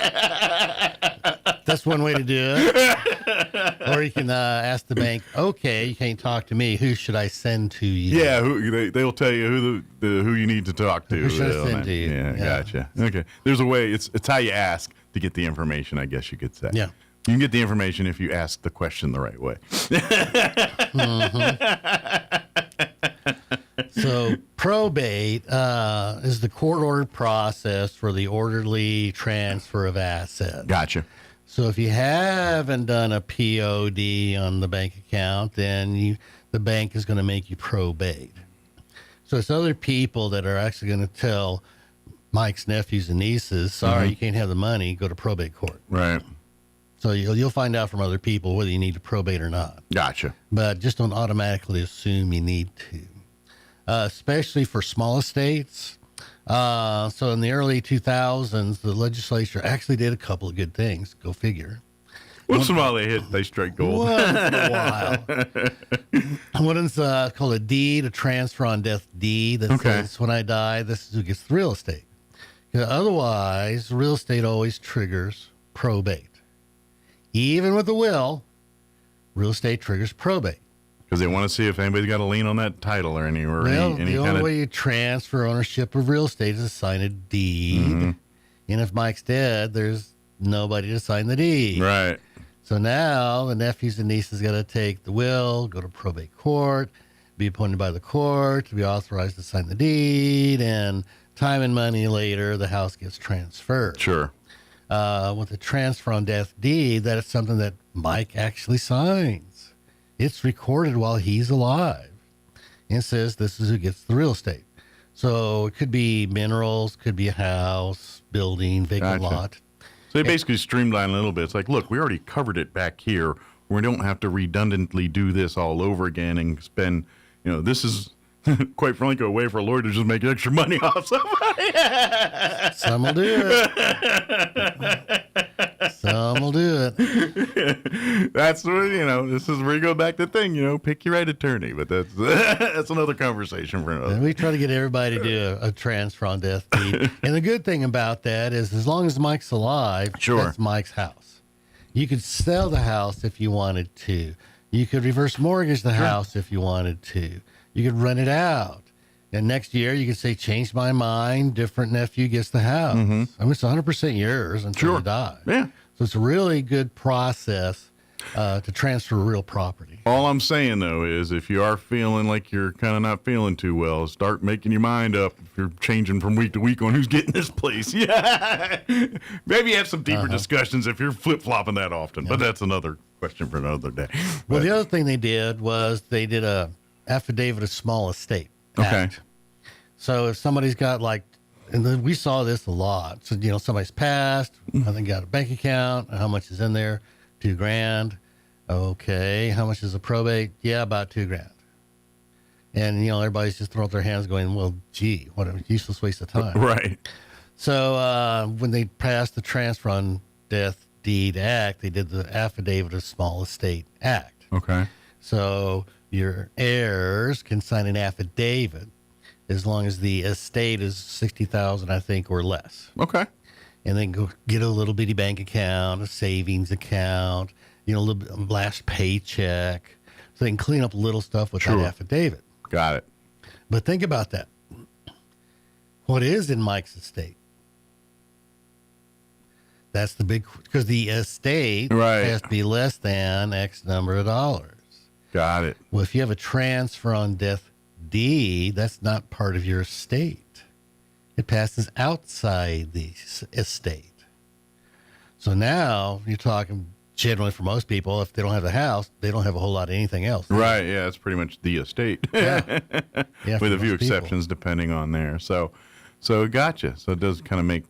That's one way to do it. Or you can ask the bank, okay, you can't talk to me. Who should I send to you? Yeah, they'll tell you who you need to talk to. Who should I send to you? Yeah, gotcha. Okay. There's a way. It's how you ask to get the information, I guess you could say. Yeah. You can get the information if you ask the question the right way. So probate is the court-ordered process for the orderly transfer of assets. Gotcha. So if you haven't done a POD on the bank account, then the bank is going to make you probate. So it's other people that are actually going to tell Mike's nephews and nieces, sorry, you can't have the money, go to probate court. Right. So you'll find out from other people whether you need to probate or not. Gotcha. But just don't automatically assume you need to, especially for small estates. So in the early 2000s, the legislature actually did a couple of good things. Go figure. Once in a while they strike gold. Once in a while. One is called a deed, a transfer on death deed. That says, when I die, this is who gets the real estate. Otherwise, real estate always triggers probate. Even with a will, real estate triggers probate. Because they want to see if anybody's got a lien on that title or any the only way you transfer ownership of real estate is to sign a deed. Mm-hmm. And if Mike's dead, there's nobody to sign the deed. Right. So now the nephews and nieces got to take the will, go to probate court, be appointed by the court to be authorized to sign the deed, and time and money later, the house gets transferred. Sure. With the transfer on death deed, that is something that Mike actually signs. It's recorded while he's alive. And it says this is who gets the real estate. So it could be minerals, could be a house, building, vacant lot. So they basically streamline a little bit. It's like, look, we already covered it back here. We don't have to redundantly do this all over again and spend, this is, quite frankly, a way for a lawyer to just make extra money off somebody. Some will do it. Some will do it. That's where, this is where you go back to the thing, pick your right attorney. But that's another conversation for another. And we try to get everybody to do a transfer on death deed. And the good thing about that is as long as Mike's alive, that's Mike's house. You could sell the house if you wanted to. You could reverse mortgage the house if you wanted to. You could rent it out. And next year you could say, change my mind, different nephew gets the house. Mm-hmm. I mean, it's 100% yours until you die. Yeah. So it's a really good process to transfer real property. All I'm saying, though, is if you are feeling like you're kind of not feeling too well, start making your mind up if you're changing from week to week on who's getting this place. Yeah. Maybe have some deeper discussions if you're flip-flopping that often. But that's another question for another day. Well, the other thing they did was they did a affidavit of small estate act. So if somebody's got and then we saw this a lot. So, somebody's passed, I think got a bank account, how much is in there? $2,000. Okay. How much is a probate? Yeah, about $2,000. And, everybody's just throwing up their hands going, well, gee, what a useless waste of time. Right. So when they passed the Transfer on Death Deed Act, they did the Affidavit of Small Estate Act. Okay. So your heirs can sign an affidavit as long as the estate is $60,000, I think, or less. Okay. And then go get a little bitty bank account, a savings account, a little bit, last paycheck. So they can clean up little stuff with that affidavit. Got it. But think about that. What is in Mike's estate? That's the big, because the estate has to be less than X number of dollars. Got it. Well, if you have a transfer on death deed, that's not part of your estate. It passes outside the estate. So now you're talking generally for most people, if they don't have the house, they don't have a whole lot of anything else. Right, yeah, it's pretty much the estate. Yeah. With a few exceptions depending on there. So gotcha. So it does kind of make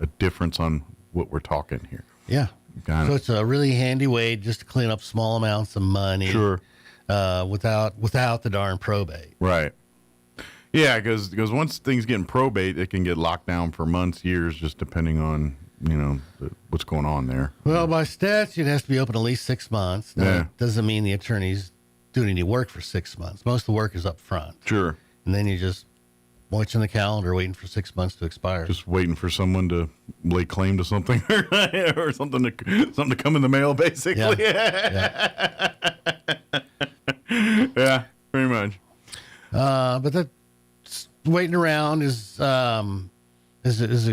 a difference on what we're talking here. Yeah. Got So it. it's a really handy way just to clean up small amounts of money. Sure. Without the darn probate. Right. Yeah, because once things get in probate, it can get locked down for months, years, just depending on, what's going on there. Well, by statute, it has to be open at least 6 months. Now, it doesn't mean the attorney's doing any work for 6 months. Most of the work is up front. Sure. And then you just watching the calendar, waiting for 6 months to expire. Just waiting for someone to lay claim to something or something to come in the mail, basically. Yeah. Yeah, pretty much. But that waiting around is a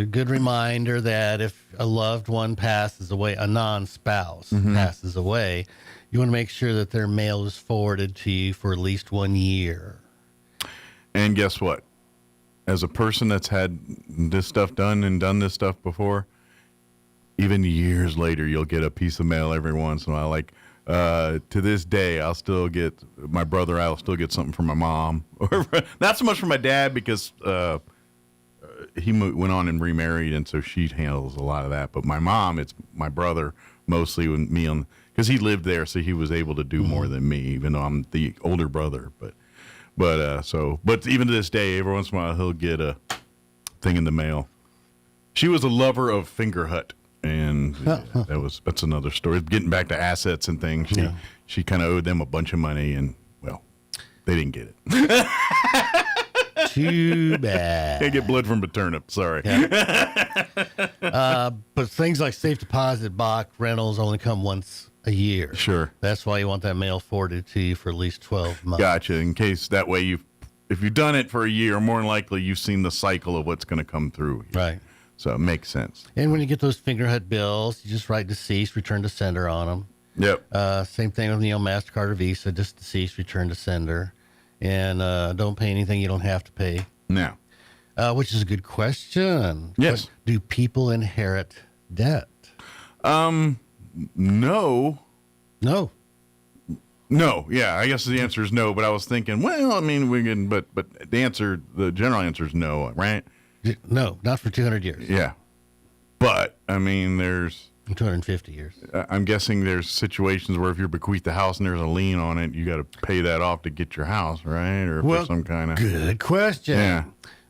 good reminder that if a loved one passes away, a non-spouse passes away, you want to make sure that their mail is forwarded to you for at least 1 year. And guess what? As a person that's had this stuff done and done this stuff before, even years later, you'll get a piece of mail every once in a while. Like, to this day, I'll still get something from my mom. Or not so much from my dad because he went on and remarried, and so she handles a lot of that. But my mom, it's my brother mostly with me because he lived there, so he was able to do more than me, even though I'm the older brother. But even to this day, every once in a while, he'll get a thing in the mail. She was a lover of Finger Hut, and that's another story. Getting back to assets and things, she kind of owed them a bunch of money, and well, they didn't get it. Too bad. Can't get blood from a turnip. Sorry. Yeah. But things like safe deposit box rentals only come once a year. Sure. That's why you want that mail forwarded to you for at least 12 months. Gotcha. In case that way if you've done it for a year, more than likely you've seen the cycle of what's going to come through. Right. So it makes sense. And when you get those Finger Hut bills, you just write deceased, return to sender on them. Yep. Same thing with MasterCard or Visa, just deceased, return to sender. And don't pay anything you don't have to pay. No. Which is a good question. Yes. But do people inherit debt? No. No. No. Yeah, I guess the answer is no. But I was thinking, well, I mean, we can, but the general answer is no, right? No, not for 200 years. Yeah. But, I mean, there's 250 years. I'm guessing there's situations where if you bequeath the house and there's a lien on it, you got to pay that off to get your house, right? Or for some kind of... Good question. Yeah.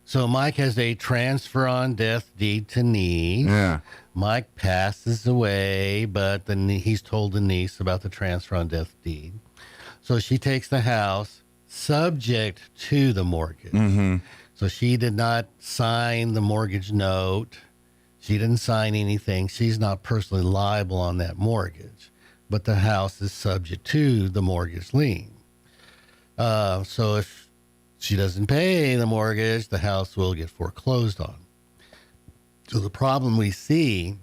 So Mike has a transfer on death deed to niece. Yeah. Mike passes away, but he's told the niece about the transfer on death deed. So she takes the house subject to the mortgage. Mm-hmm. So she did not sign the mortgage note. She didn't sign anything. She's not personally liable on that mortgage, but the house is subject to the mortgage lien. So if she doesn't pay the mortgage, the house will get foreclosed on. So the problem we see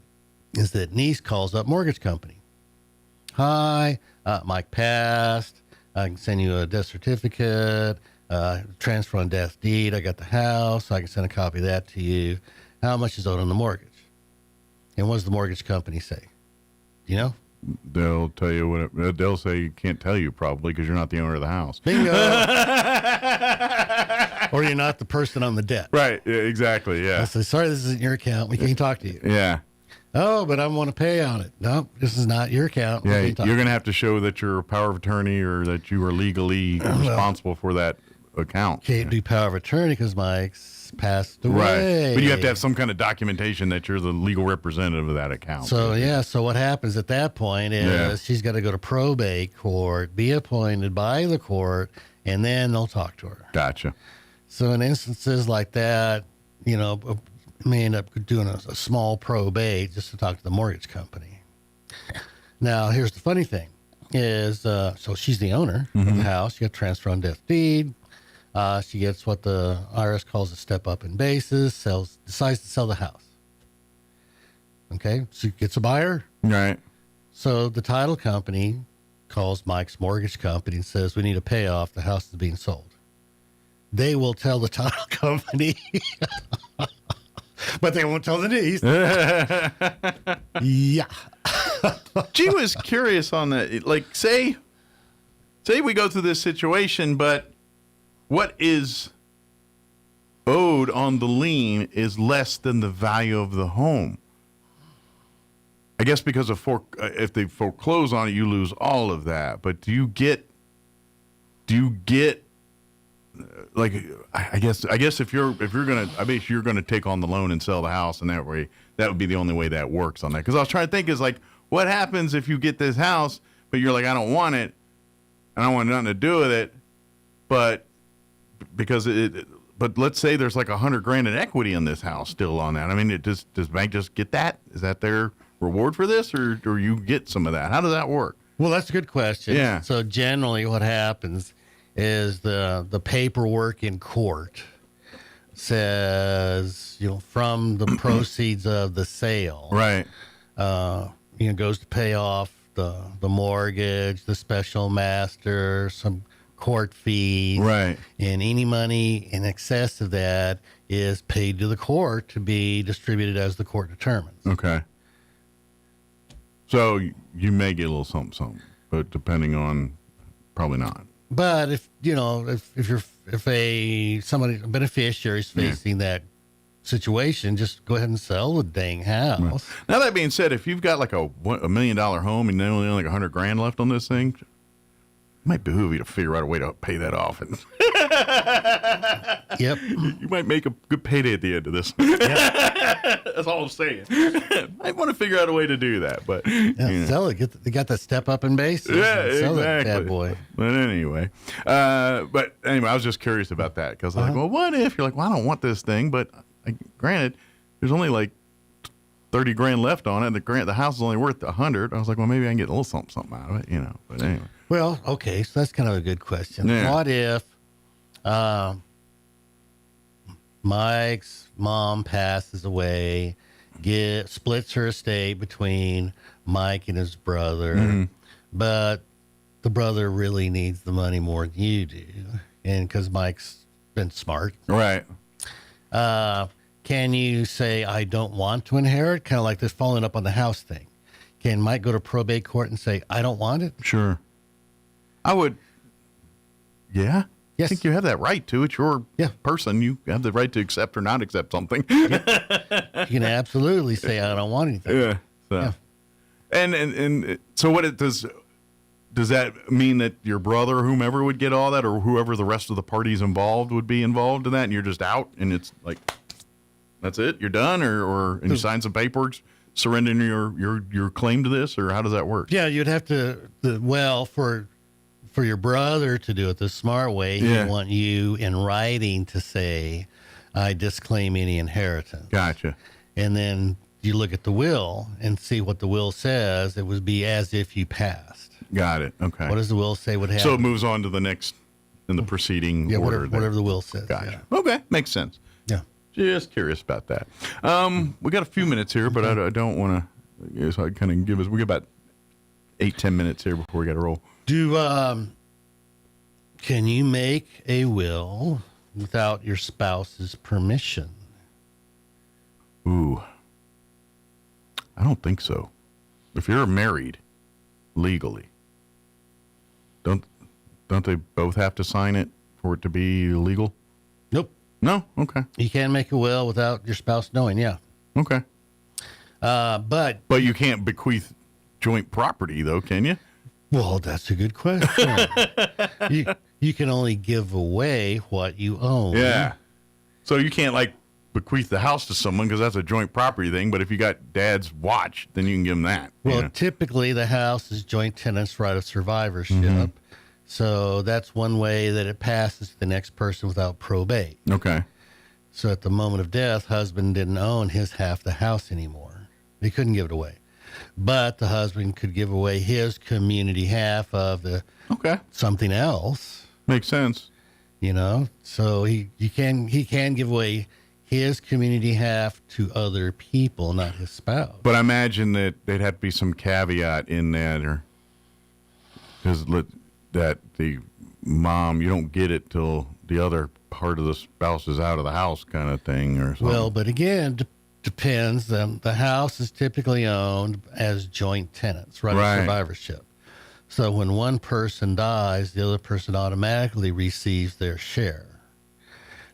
is that niece calls up mortgage company. Hi, Mike passed. I can send you a death certificate, transfer on death deed. I got the house. I can send a copy of that to you. How much is owed on the mortgage? And what does the mortgage company say? Do you know? They'll tell you what. They'll say you can't tell you probably because you're not the owner of the house. Bingo. Or you're not the person on the debt. Right. Yeah, exactly. Yeah. I say, sorry, this isn't your account. We can't talk to you. Yeah. Oh, but I want to pay on it. No, this is not your account. Yeah. You're going to have to show that you're a power of attorney or that you are legally responsible for that account. Can't do power of attorney because Mike's passed away. Right. But you have to have some kind of documentation that you're the legal representative of that account. So, so what happens at that point is she's got to go to probate court, be appointed by the court, and then they'll talk to her. Gotcha. So in instances like that, may end up doing a small probate just to talk to the mortgage company. Now, here's the funny thing is, so she's the owner of the house. She got transfer on death deed. She gets what the IRS calls a step up in basis, decides to sell the house. Okay, she gets a buyer. Right. So the title company calls Mike's mortgage company and says, we need a payoff. The house is being sold. they will tell the title company, but they won't tell the niece. Yeah. Gee, was curious on that. Like, say we go through this situation, but what is owed on the lien is less than the value of the home. I guess because of if they foreclose on it, you lose all of that. But do you get like, I guess if you're gonna take on the loan and sell the house, and that would be the only way that works on that. Because I was trying to think is like, what happens if you get this house, but you're like, I don't want it, and I don't want nothing to do with it, but but let's say there's like $100,000 in equity in this house still on that. I mean, does bank just get that? Is that their reward for this, or you get some of that? How does that work? Well, that's a good question. Yeah. So generally what happens is the paperwork in court says, from the proceeds of the sale. Right. Goes to pay off the mortgage, the special master, some court fees. Right. And any money in excess of that is paid to the court to be distributed as the court determines. Okay. So you may get a little something, but depending on, probably not. But if a beneficiary is facing that situation, just go ahead and sell the dang house. Right. Now that being said, if you've got like a $1 million home and then only like $100,000 left on this thing, it might behoove you to figure out a way to pay that off. And yep, you might make a good payday at the end of this. Yep. That's all I'm saying. I want to figure out a way to do that, but sell it. They got that step up in basis. Yeah, sell exactly. That bad boy. But anyway, I was just curious about that because like, well, what if you're like, well, I don't want this thing, but granted, there's only like $30,000 left on it. The house is only worth $100,000. I was like, well, maybe I can get a little something out of it, But anyway. Well, okay, so that's kind of a good question. Yeah. What if Mike's mom passes away, splits her estate between Mike and his brother, but the brother really needs the money more than you do, and because Mike's been smart, right? Can you say, I don't want to inherit? Kind of like this following up on the house thing. Can Mike go to probate court and say, I don't want it? Sure. I would. Yeah. Yes. I think you have that right to. It's your person. You have the right to accept or not accept something. You can absolutely say, I don't want anything. Yeah. So. Yeah. And so what does that mean that your brother or whomever would get all that, or whoever the rest of the parties involved would be involved in that, and you're just out and it's like, that's it, you're done, or you sign some paperwork surrendering your claim to this, or how does that work? Yeah, you'd have to, for your brother to do it the smart way, he'd want you in writing to say, I disclaim any inheritance. Gotcha. And then you look at the will and see what the will says. It would be as if you passed. Got it. Okay. What does the will say would happen? So it moves on to the next in the proceeding order. Whatever the will says. Gotcha. Yeah. Okay. Makes sense. Yeah. Just curious about that. We got a few minutes here, but I don't want to. So I kind of give us. We got about 8-10 minutes here before we got to roll. Can you make a will without your spouse's permission? Ooh, I don't think so. If you're married legally, don't they both have to sign it for it to be legal? Nope. No? Okay. You can make a will without your spouse knowing, yeah. Okay. But you can't bequeath joint property, though, can you? Well, that's a good question. You can only give away what you own. Yeah. So you can't, bequeath the house to someone because that's a joint property thing, but if you got dad's watch, then you can give him that. Well, typically the house is joint tenants' right of survivorship. Mm-hmm. So that's one way that it passes to the next person without probate. Okay. So at the moment of death, husband didn't own his half the house anymore. He couldn't give it away. But the husband could give away his community half of the something else. Makes sense. So he can give away his community half to other people, not his spouse. But I imagine that there'd have to be some caveat in that, or because that the mom, you don't get it till the other part of the spouse is out of the house kind of thing or something. Well, but again, depends. The house is typically owned as joint tenants, right? Right. Survivorship. So when one person dies, the other person automatically receives their share.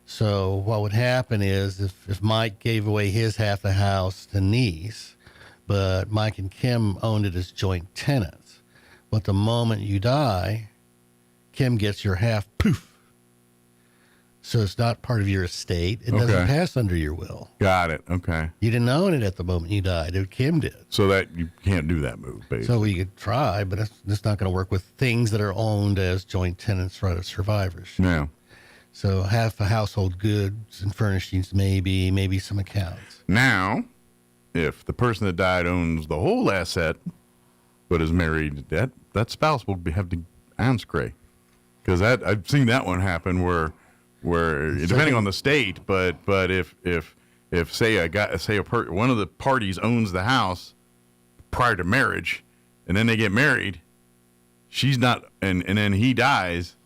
So what would happen is if Mike gave away his half the house to niece, but Mike and Kim owned it as joint tenants, but the moment you die, Kim gets your half, poof. So it's not part of your estate. It doesn't pass under your will. Got it. Okay. You didn't own it at the moment you died. Kim did. So that you can't do that move, basically. So we could try, but it's not going to work with things that are owned as joint tenants, right, of survivors. Yeah. So half the household goods and furnishings, maybe some accounts. Now, if the person that died owns the whole asset, but is married, that spouse will have to answer. Because I've seen that one happen where depending on the state, but if one of the parties owns the house prior to marriage, and then they get married, she's not, and then he dies,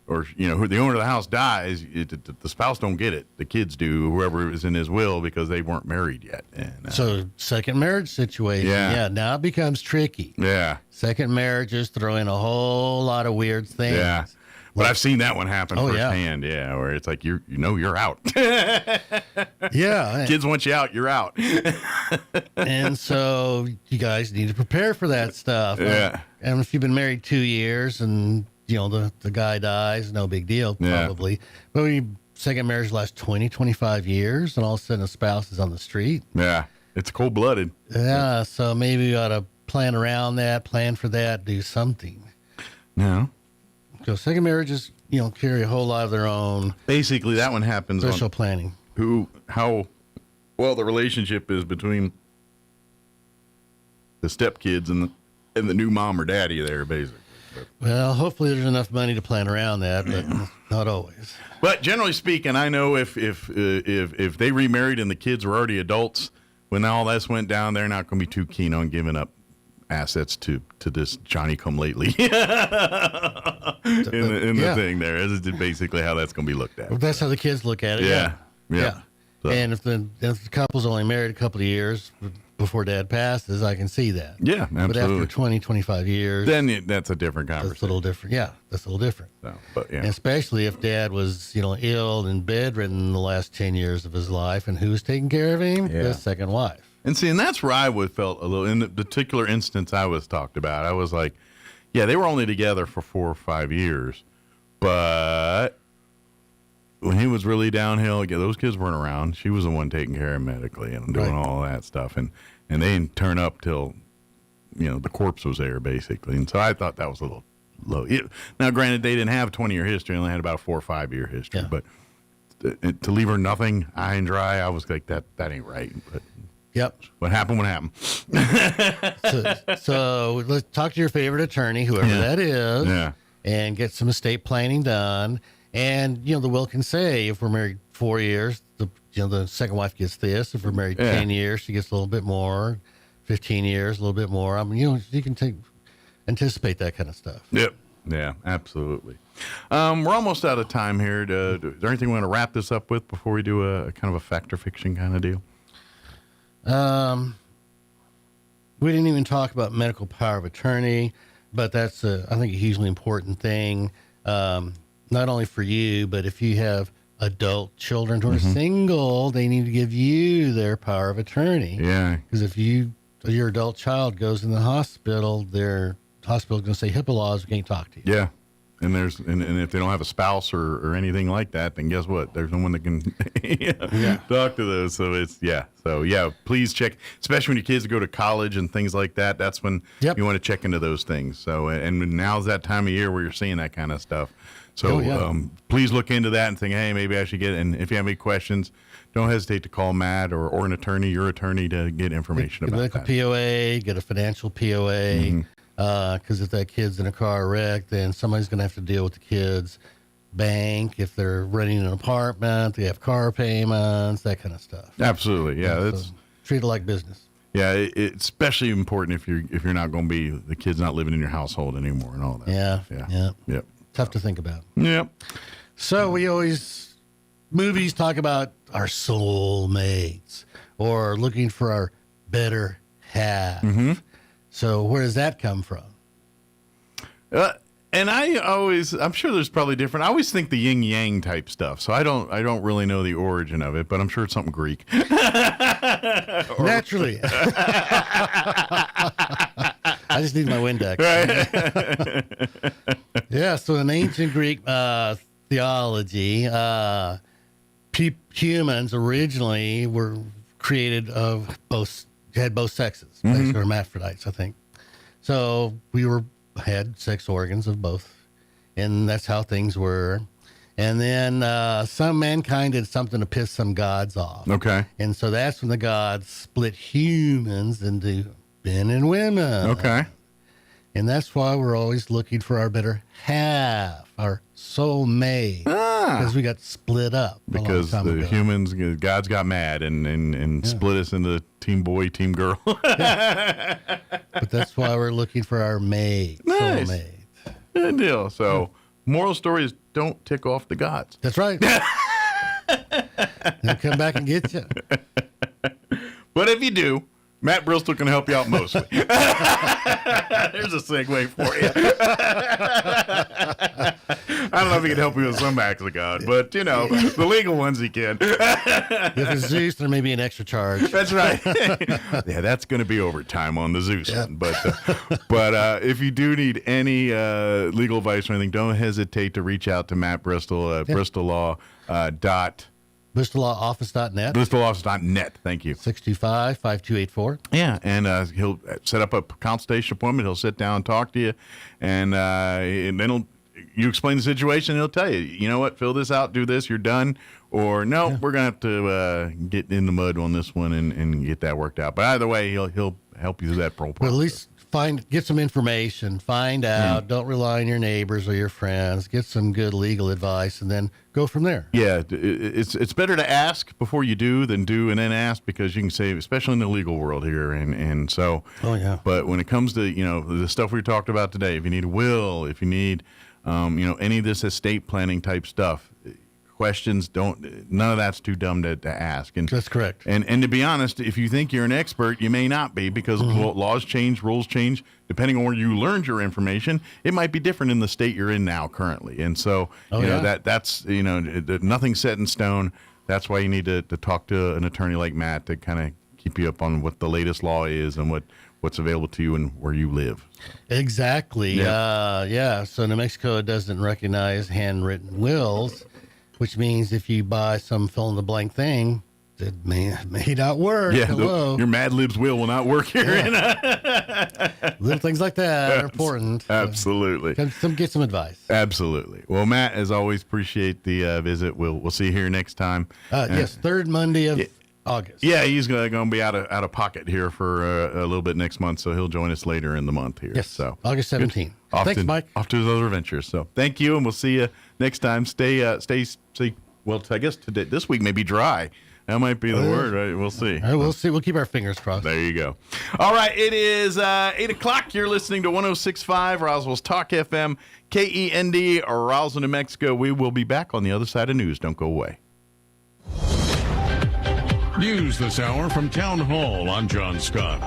or the owner of the house dies, the spouse don't get it. The kids do, whoever is in his will, because they weren't married yet. And, so second marriage situation, now it becomes tricky. Yeah, second marriages throw in a whole lot of weird things. Yeah. But I've seen that one happen firsthand, where it's like you're out. Yeah. Kids want you out, you're out. And so you guys need to prepare for that stuff. Yeah. And if you've been married 2 years and, the guy dies, no big deal, probably. Yeah. But when your second marriage lasts 20, 25 years, and all of a sudden a spouse is on the street. Yeah. It's cold-blooded. Yeah. So maybe you ought to plan around that, plan for that, do something. No. So second marriages, carry a whole lot of their own. Basically, that one happens special planning. How well the relationship is between the stepkids and the new mom or daddy there, basically. Well, hopefully there's enough money to plan around that, but not always. But generally speaking, I know if they remarried and the kids were already adults, when all this went down, they're not going to be too keen on giving up assets to this Johnny come lately in the thing there. Is basically how that's going to be looked at. Well, that's how the kids look at it. Yeah. So. And if the couple's only married a couple of years before dad passes, I can see that. Yeah, absolutely. But after 20, 25 years, then that's a different conversation. That's a little different. Yeah, that's a little different. So, but and especially if dad was, ill and bedridden the last 10 years of his life, and who was taking care of him? Yeah. His second wife. And see, and that's where I felt a little, in the particular instance I was talked about, I was like, yeah, they were only together for 4 or 5 years, but when he was really downhill, those kids weren't around. She was the one taking care of him medically and doing all that stuff. And they didn't turn up till, the corpse was there, basically. And so I thought that was a little low. Now, granted, they didn't have a 20-year history. They only had about a 4 or 5 year history. Yeah. But to leave her nothing high and dry, I was like, that ain't right. But yep. What happened, so let's talk to your favorite attorney, whoever that is, and get some estate planning done. And, the will can say, if we're married 4 years, the second wife gets this. If we're married 10 years, she gets a little bit more. 15 years, a little bit more. I mean, you can anticipate that kind of stuff. Yep. Yeah, absolutely. We're almost out of time here. Is there anything we want to wrap this up with before we do a kind of a fact or fiction kind of deal? We didn't even talk about medical power of attorney, but that's I think a hugely important thing. Not only for you, but if you have adult children who are single, they need to give you their power of attorney. Yeah. Because if your adult child goes in the hospital, their hospital's going to say HIPAA laws, we can't talk to you. Yeah. And and if they don't have a spouse or anything like that, then guess what? There's no one that can talk to those. So please check, especially when your kids go to college and things like that. That's when you want to check into those things. So, and now's that time of year where you're seeing that kind of stuff. So please look into that and think, hey, maybe I should get it. And if you have any questions, don't hesitate to call Matt or an attorney, your attorney, to get information about that. Get a POA, get a financial POA. Because if that kid's in a car wreck, then somebody's going to have to deal with the kid's bank. If they're renting an apartment, they have car payments, that kind of stuff. Absolutely, yeah. So treat it like business. Yeah, it's especially important if you're not going to be, the kid's not living in your household anymore and all that. Yeah. Tough to think about. Yep. So we always, movies talk about our soulmates or looking for our better half. Mm-hmm. So where does that come from? And I'm sure there's probably different. I always think the yin yang type stuff. So I don't really know the origin of it, but I'm sure it's something Greek. Naturally. I just need my Windex. Right. Yeah. So in ancient Greek theology, humans originally were created had both sexes, Mm-hmm. hermaphrodites, I think. So we had sex organs of both, and that's how things were. And then some mankind did something to piss some gods off. Okay. And so that's when the gods split humans into men and women. Okay. And that's why we're always looking for our better half, our soulmate, because we got split up. Because the humans, gods got mad and split us into team boy, team girl. But that's why we're looking for our mate, Nice. soulmate. Good deal. So, moral story is don't tick off the gods. That's right. They'll come back and get you. But if you do, Matt Bristol can help you out mostly. There's a segue for you. I don't know if he can help you with some acts of God, but, the legal ones he can. If it's Zeus, there may be an extra charge. That's right. Yeah, that's going to be overtime on the Zeus one. But if you do need any legal advice or anything, don't hesitate to reach out to Matt Bristol at BristolLawOffice.net. BristolOffice.net. Thank you. 625-5284. Yeah, and he'll set up a consultation appointment. He'll sit down and talk to you, and then you explain the situation. He'll tell you, you know what, fill this out, do this, you're done. Or, no, we're going to have to get in the mud on this one and get that worked out. But either way, he'll help you through that process. But at least get some information, find out. Don't rely on your neighbors or your friends. Get some good legal advice, and then go from there. Yeah, it's better to ask before you do than do and then ask, because you can save, especially in the legal world here, and so. Oh yeah. But when it comes to the stuff we talked about today, if you need a will, if you need any of this estate planning type stuff, questions, none of that's too dumb to ask. And that's correct. And to be honest, if you think you're an expert, you may not be, because laws change, rules change. Depending on where you learned your information, it might be different in the state you're in now currently. And so, that's nothing's set in stone. That's why you need to talk to an attorney like Matt to kind of keep you up on what the latest law is and what's available to you and where you live. Exactly. Yeah. So New Mexico doesn't recognize handwritten wills, which means if you buy some fill-in-the-blank thing, it may not work. Yeah, your Mad Libs will not work here. Little things like that are important. Absolutely. Get some advice. Absolutely. Well, Matt, as always, appreciate the visit. We'll see you here next time. Yes, third Monday of August. Yeah, he's going to be out of pocket here for a little bit next month, so he'll join us later in the month here. Yes, so August 17th. Thanks, Mike. Off to his other adventures. So thank you, and we'll see you next time. Stay. Well, I guess this week may be dry. That might be the word, right? We'll see. All right, we'll see. We'll keep our fingers crossed. There you go. All right, it is 8 o'clock. You're listening to 106.5 Roswell's Talk FM, KEND, Roswell, New Mexico. We will be back on the other side of news. Don't go away. News this hour from Town Hall. I'm John Scott.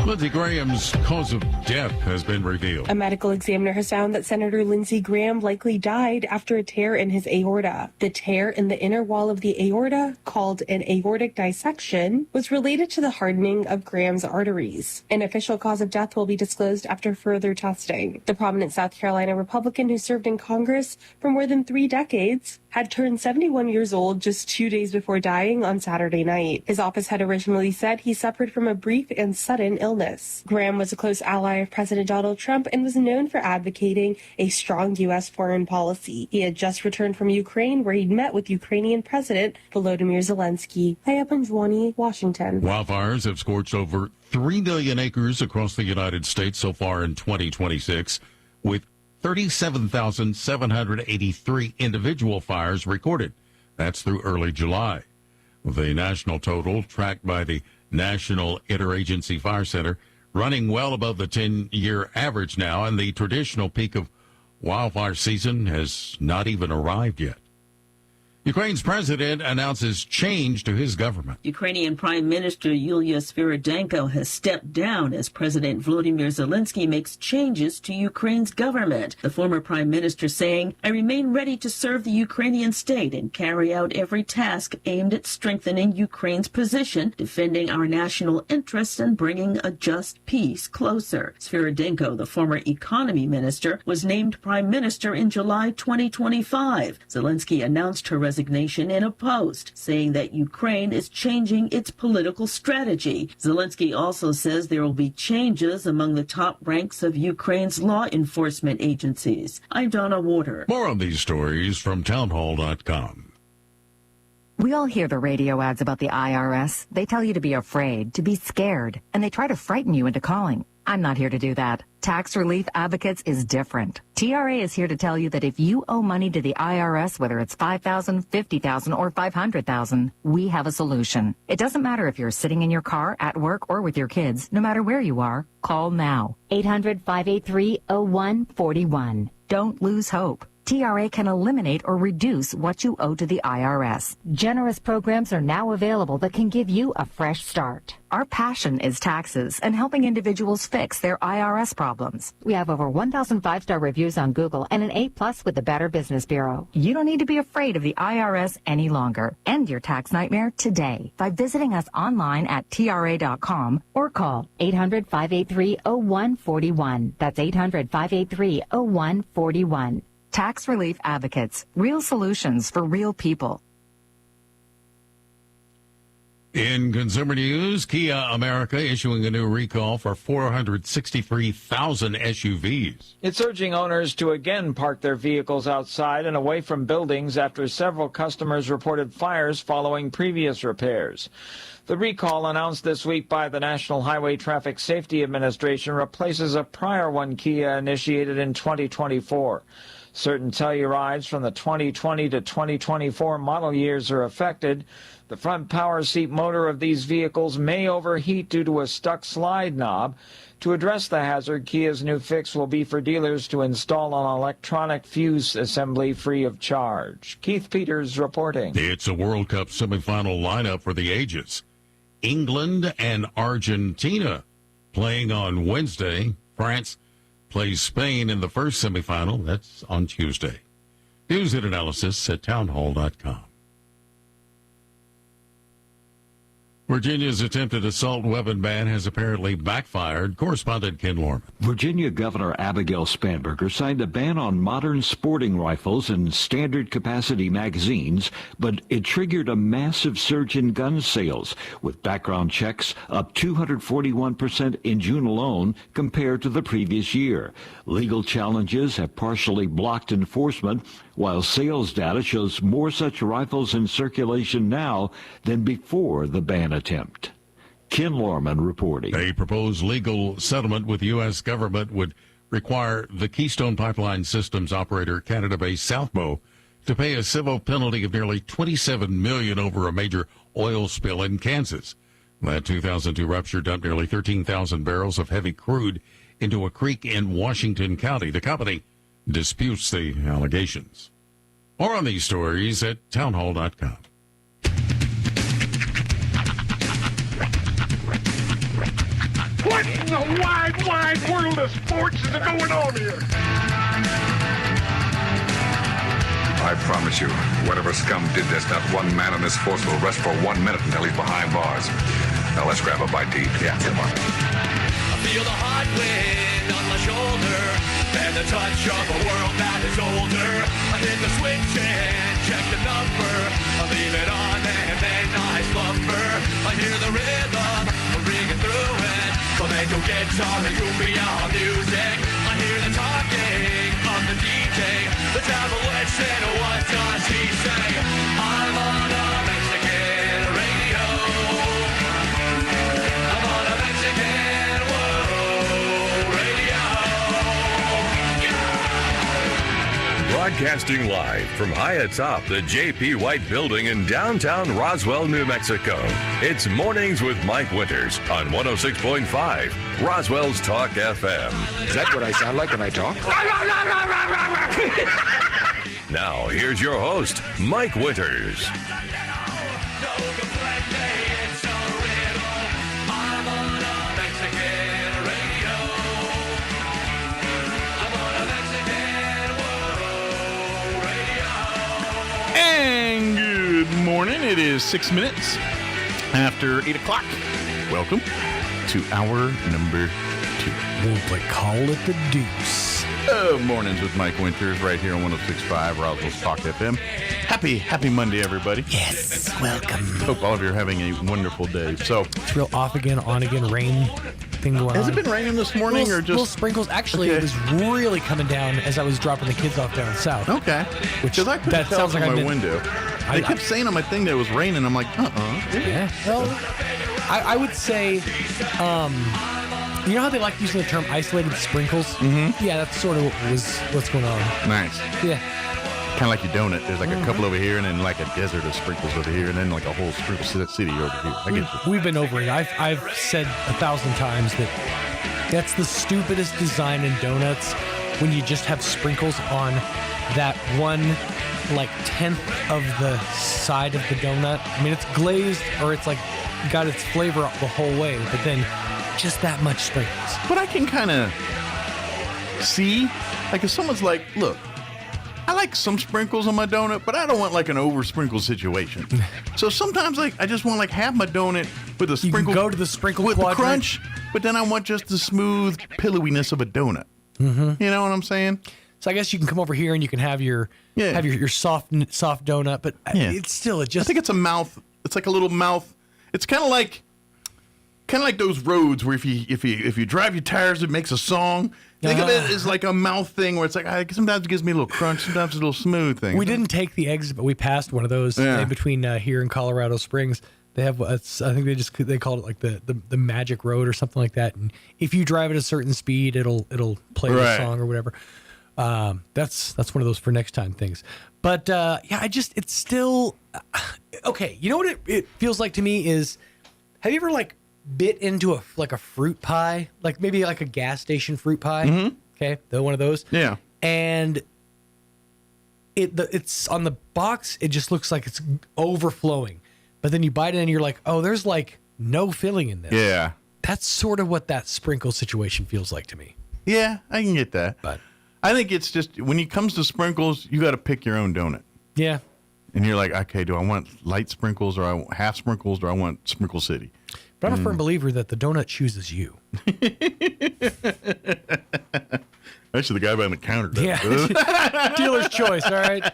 Lindsey Graham's cause of death has been revealed. A medical examiner has found that Senator Lindsey Graham likely died after a tear in his aorta. The tear in the inner wall of the aorta, called an aortic dissection, was related to the hardening of Graham's arteries. An official cause of death will be disclosed after further testing. The prominent South Carolina Republican who served in Congress for more than 3 decades had turned 71 years old just 2 days before dying on Saturday night. His office had originally said he suffered from a brief and sudden illness. Graham was a close ally of President Donald Trump and was known for advocating a strong U.S. foreign policy. He had just returned from Ukraine, where he'd met with Ukrainian President Volodymyr Zelensky. Hi, Punjwani, Washington. Wildfires have scorched over 3 million acres across the United States so far in 2026, with 37,783 individual fires recorded. That's through early July. The national total, tracked by the National Interagency Fire Center, running well above the 10-year average now, and the traditional peak of Wildfire season has not even arrived yet. Ukraine's president announces change to his government. Ukrainian Prime Minister Yulia Sviridenko has stepped down as President Volodymyr Zelensky makes changes to Ukraine's government. The former prime minister saying, "I remain ready to serve the Ukrainian state and carry out every task aimed at strengthening Ukraine's position, defending our national interests and bringing a just peace closer." Sviridenko, the former economy minister, was named prime minister in July 2025. Zelensky announced her resignation in a post, saying that Ukraine is changing its political strategy. Zelensky also says there will be changes among the top ranks of Ukraine's law enforcement agencies. I'm Donna Warder. More on these stories from townhall.com. We all hear the radio ads about the IRS. They tell you to be afraid, to be scared, and they try to frighten you into calling. I'm not here to do that. Tax Relief Advocates is different. TRA is here to tell you that if you owe money to the IRS, whether it's $5,000, $50,000, or $500,000, we have a solution. It doesn't matter if you're sitting in your car, at work, or with your kids. No matter where you are, call now. 800-583-0141. Don't lose hope. TRA can eliminate or reduce what you owe to the IRS. Generous programs are now available that can give you a fresh start. Our passion is taxes and helping individuals fix their IRS problems. We have over 1,000 five-star reviews on Google and an A+ with the Better Business Bureau. You don't need to be afraid of the IRS any longer. End your tax nightmare today by visiting us online at TRA.com or call 800-583-0141. That's 800-583-0141. Tax Relief Advocates, real solutions for real people. In consumer news, Kia America issuing a new recall for 463,000 SUVs. It's urging owners to again park their vehicles outside and away from buildings after several customers reported fires following previous repairs. The recall announced this week by the National Highway Traffic Safety Administration replaces a prior one Kia initiated in 2024. Certain Tellurides from the 2020 to 2024 model years are affected. The front power seat motor of these vehicles may overheat due to a stuck slide knob. To address the hazard, Kia's new fix will be for dealers to install an electronic fuse assembly free of charge. Keith Peters reporting. It's a World Cup semifinal lineup for the ages. England and Argentina playing on Wednesday. France plays Spain in the first semifinal. That's on Tuesday. News and analysis at townhall.com. Virginia's attempted assault weapon ban has apparently backfired. Correspondent Ken Lorman. Virginia Governor Abigail Spanberger signed a ban on modern sporting rifles and standard capacity magazines, but it triggered a massive surge in gun sales, with background checks up 241% in June alone compared to the previous year. Legal challenges have partially blocked enforcement, while sales data shows more such rifles in circulation now than before the ban attempt. Ken Lorman reporting. A proposed legal settlement with the U.S. government would require the Keystone Pipeline Systems operator, Canada-based Southbow, to pay a civil penalty of nearly $27 million over a major oil spill in Kansas. That 2002 rupture dumped nearly 13,000 barrels of heavy crude into a creek in Washington County. The company disputes the allegations. More on these stories at townhall.com. What in the wide, wide world of sports is going on here? I promise you, whatever scum did this, not one man in this force will rest for 1 minute until he's behind bars. Now let's grab a bite to eat. Yeah, come on. I feel the hot wind on my shoulder and the touch of a world that is older. I hit the switch and check the number. I leave it on and then I slumber. I hear the rhythm ringing through it. Flamenco guitar and cumbia music. I hear the talking of the DJ. The travel witch said, what does he say? I'm on a Mexican radio. I'm on a Mexican radio. Broadcasting live from high atop the J.P. White Building in downtown Roswell, New Mexico. It's Mornings with Mike Winters on 106.5 Roswell's Talk FM. Is that what I sound like when I talk? Now, here's your host, Mike Winters. And good morning. It is 6 minutes after 8 o'clock. Welcome to hour number 2. We'll call it the deuce. Mornings with Mike Winters right here on 106.5 Roswell Talk FM. Happy Monday, everybody. Yes, welcome. Hope all of you are having a wonderful day. So it's real off again, on again, rain thing going on. Has it been raining this morning or just little sprinkles? Actually, It was really coming down as I was dropping the kids off down south. Okay. Because I couldn't tell from my window. They kept saying on my thing that it was raining. I'm like, Yeah. Well, I would say, you know how they like using the term isolated sprinkles? Mm-hmm. Yeah, that's sort of what's going on. Nice. Yeah. Kind of like your donut. There's like a couple over here and then like a desert of sprinkles over here and then like a whole sprinkle city over here. I get you. We've been over it. I've said 1,000 times that that's the stupidest design in donuts when you just have sprinkles on that one like 10th of the side of the donut. I mean, it's glazed or it's like got its flavor the whole way, but then just that much sprinkles. But I can kind of see, like if someone's like, look, I like some sprinkles on my donut, but I don't want like an over sprinkle situation. So sometimes like I just want like half my donut with a sprinkle. You can go to the sprinkle with quadrant. the crunch, but then I want just the smooth pillowiness of a donut. Mm-hmm. You know what I'm saying? So I guess you can come over here and you can have your soft donut, but it's still I think it's a mouth. It's like a little mouth. It's kind of like those roads where if you drive your tires, it makes a song. Think of it as like a mouth thing where it's like sometimes it gives me a little crunch, sometimes it's a little smooth thing. We didn't take the exit, but we passed one of those in between here and Colorado Springs. They have, I think they called it like the Magic Road or something like that. And if you drive at a certain speed, it'll play the song or whatever. That's one of those for next time things. But it's still okay. You know what it feels like to me is, have you ever like bit into a fruit pie, like maybe like a gas station fruit pie? Mm-hmm. Okay, one of those. Yeah. And it's on the box. It just looks like it's overflowing, but then you bite it and you're like, oh, there's like no filling in this. Yeah. That's sort of what that sprinkle situation feels like to me. Yeah, I can get that. But I think it's just when it comes to sprinkles, you got to pick your own donut. Yeah. And you're like, okay, do I want light sprinkles or I want half sprinkles or I want Sprinkle City? But I'm a firm believer that the donut chooses you. Actually, the guy behind the counter does. Yeah. Dealer's choice, all right?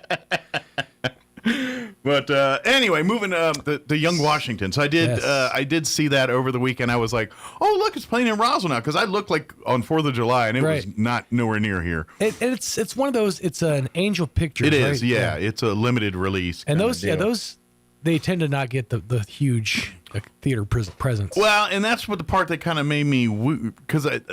But anyway, moving to Young Washington. So I did see that over the weekend. I was like, oh, look, it's playing in Roswell now. Because I looked like on 4th of July, and it was not nowhere near here. It's one of those, it's an Angel Pictures, It is, right? yeah. It's a limited release. And those, they tend to not get the huge theater presence. Well, and that's what the part that kind of made me, because it's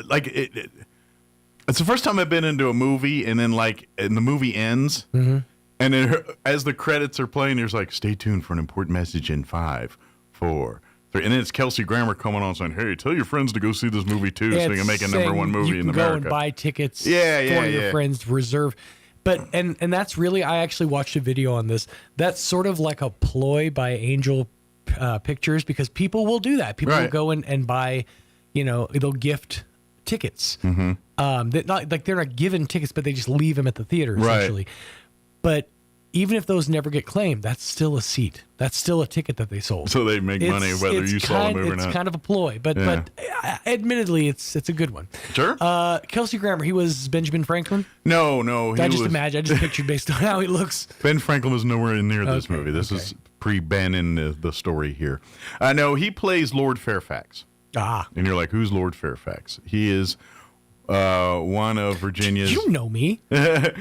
the first time I've been into a movie, and then and the movie ends. Mm-hmm. And then as the credits are playing, there's like, stay tuned for an important message in 5, 4, 3. And then it's Kelsey Grammer coming on saying, hey, tell your friends to go see this movie too, so you can make a number one movie in America. You can go and buy tickets for your friends, reserve. But, and that's really, I actually watched a video on this. That's sort of like a ploy by Angel Pictures, because people will do that. People will go and buy, they'll gift tickets. Mm-hmm. They're not given tickets, but they just leave them at the theater, essentially. Right. But even if those never get claimed, that's still a seat. That's still a ticket that they sold. So they make money whether you saw the movie or not. It's kind of a ploy, but admittedly, it's a good one. Sure. Kelsey Grammer, he was Benjamin Franklin? No. I just pictured based on how he looks. Ben Franklin was nowhere near this movie. This is pre-Ben in the story here. No, he plays Lord Fairfax. Ah. And you're like, who's Lord Fairfax? He is one of Virginia's... You know me.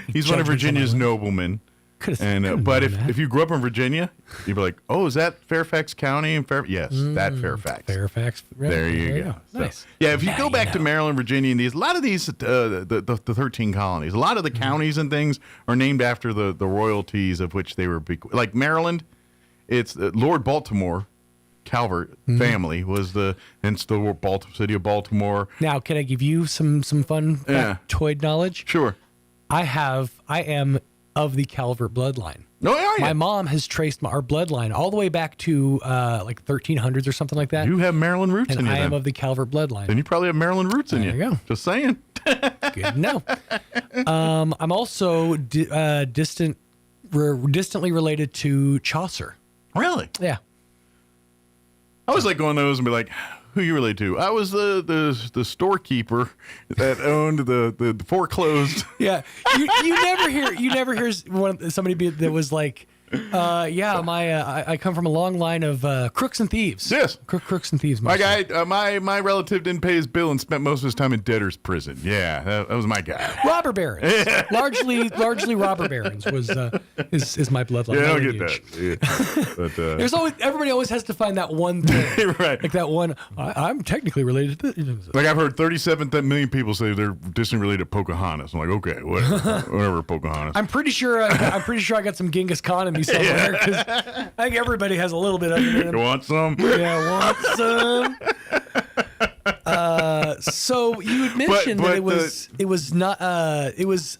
He's one of Virginia's noblemen But if you grew up in Virginia, you'd be like, oh, is that Fairfax County? Yes, that Fairfax. Fairfax. There you go. Nice. So, yeah, if you go back to Maryland, Virginia, and a lot of these, the 13 colonies, a lot of the counties and things are named after the royalties of which they were, like Maryland, it's Lord Baltimore. Calvert family was hence the city of Baltimore. Now, can I give you some fun factoid knowledge? Sure. I am of the Calvert bloodline. Oh, are you? My mom has traced our bloodline all the way back to like 1300s or something like that. You have Maryland roots in you. I am then. of the Calvert bloodline. Then you probably have Maryland roots in you. There you go. Just saying. Good to know. I'm also distantly related to Chaucer. Really? Yeah. I always like going to those and be like, who you related to? I was the storekeeper that owned the foreclosed. Yeah, you never hear somebody that was like, I come from a long line of crooks and thieves. Yes, crooks and thieves. My guy, my relative didn't pay his bill and spent most of his time in debtor's prison. Yeah, that was my guy. Robber barons, largely robber barons is my bloodline. Yeah, I don't get that. Yeah. But everybody always has to find that one thing, right? Like that one. I'm technically related to this. Like I've heard 37 million people say they're distant related to Pocahontas. I'm like, okay, whatever, Pocahontas. I'm pretty sure I got some Genghis Khan in me somewhere because I think everybody has a little bit of it. You want some? Yeah, want some. So you had mentioned that it was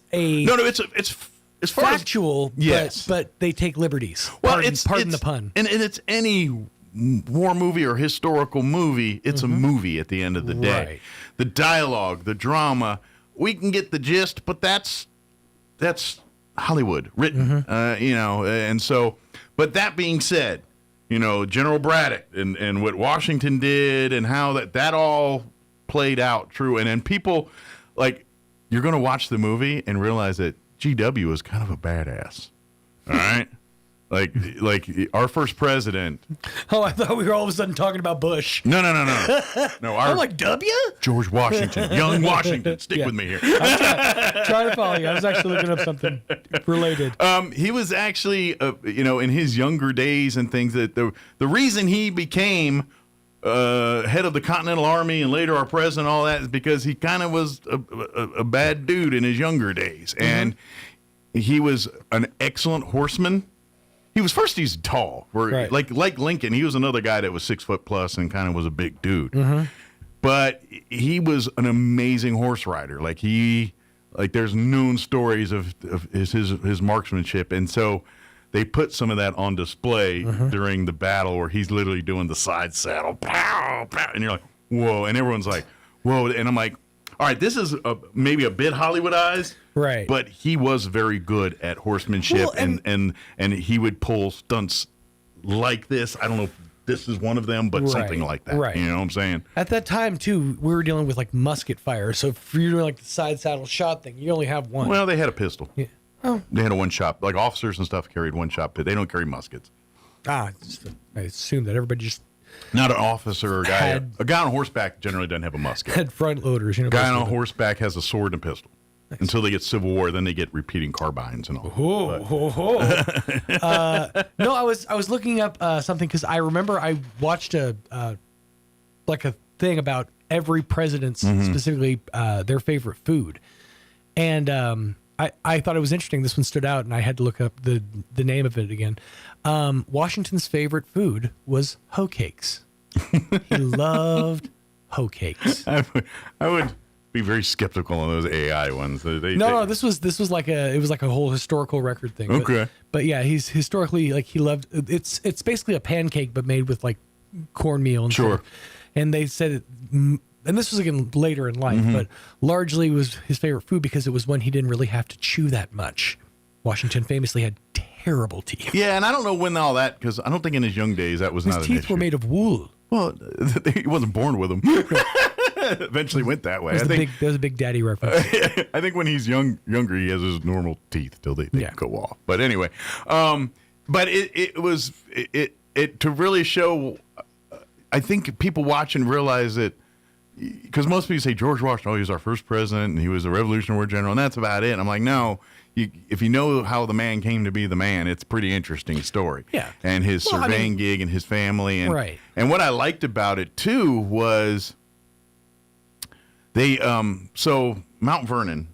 it's factual, yes, but they take liberties. Well, pardon the pun. And it's any war movie or historical movie. It's a movie at the end of the day. Right. The dialogue, the drama, we can get the gist, but that's Hollywood written, and so. But that being said, General Braddock and what Washington did and how that all played out true. And then people, like, you're going to watch the movie and realize that GW is kind of a badass. All right? Like our first president. Oh, I thought we were all of a sudden talking about Bush. No. I'm like, W? George Washington. Young Washington. Stick with me here. I'm trying to follow you. I was actually looking up something related. He was actually, in his younger days and things, that the reason he became head of the Continental Army and later our president, all that, is because he kind of was a bad dude in his younger days. And he was an excellent horseman. He's tall. Right. Like Lincoln, he was another guy that was 6 foot plus and kind of was a big dude. But he was an amazing horse rider. There's known stories of his marksmanship, and so they put some of that on display during the battle where he's literally doing the side saddle, pow, pow, and you're like, whoa, and everyone's like, whoa, and I'm like, all right, this is maybe a bit Hollywoodized. Right. But he was very good at horsemanship, and he would pull stunts like this. I don't know if this is one of them, but something like that. Right. You know what I'm saying? At that time, too, we were dealing with, like, musket fire. So if you're doing, like, the side saddle shot thing, you only have one. Well, they had a pistol. Yeah. Oh. They had a one-shot. Like, officers and stuff carried one-shot. They don't carry muskets. I assume that everybody just... Not an officer or a guy. A guy on horseback generally doesn't have a musket. Had front loaders. A guy on horseback has a sword and a pistol. Nice. Until they get Civil War, then they get repeating carbines and all. No, I was looking up something because I remember I watched a thing about every president's specifically their favorite food, and I thought it was interesting. This one stood out, and I had to look up the name of it again. Washington's favorite food was hoe cakes. He loved hoe cakes. I would be very skeptical on those AI ones. This was like a whole historical record thing. Okay. But yeah, he's historically, like, he loved it's basically a pancake but made with, like, cornmeal and sure. stuff. And they said it, and this was again later in life, but largely was his favorite food because it was one he didn't really have to chew that much. Washington famously had terrible teeth. Yeah, and I don't know when all that, because I don't think in his young days that was not an issue. His teeth were made of wool. Well, he wasn't born with them. Eventually went that way. That was a big daddy reference. I think when he's younger, he has his normal teeth till they go off. But anyway, but it was to really show. I think people watch and realize that because most people say George Washington, he was our first president, and he was a Revolutionary War general, and that's about it. And I'm like, no. If you know how the man came to be the man, it's a pretty interesting story. Yeah. And his surveying gig and his family. And, right. And what I liked about it, too, was they, so Mount Vernon,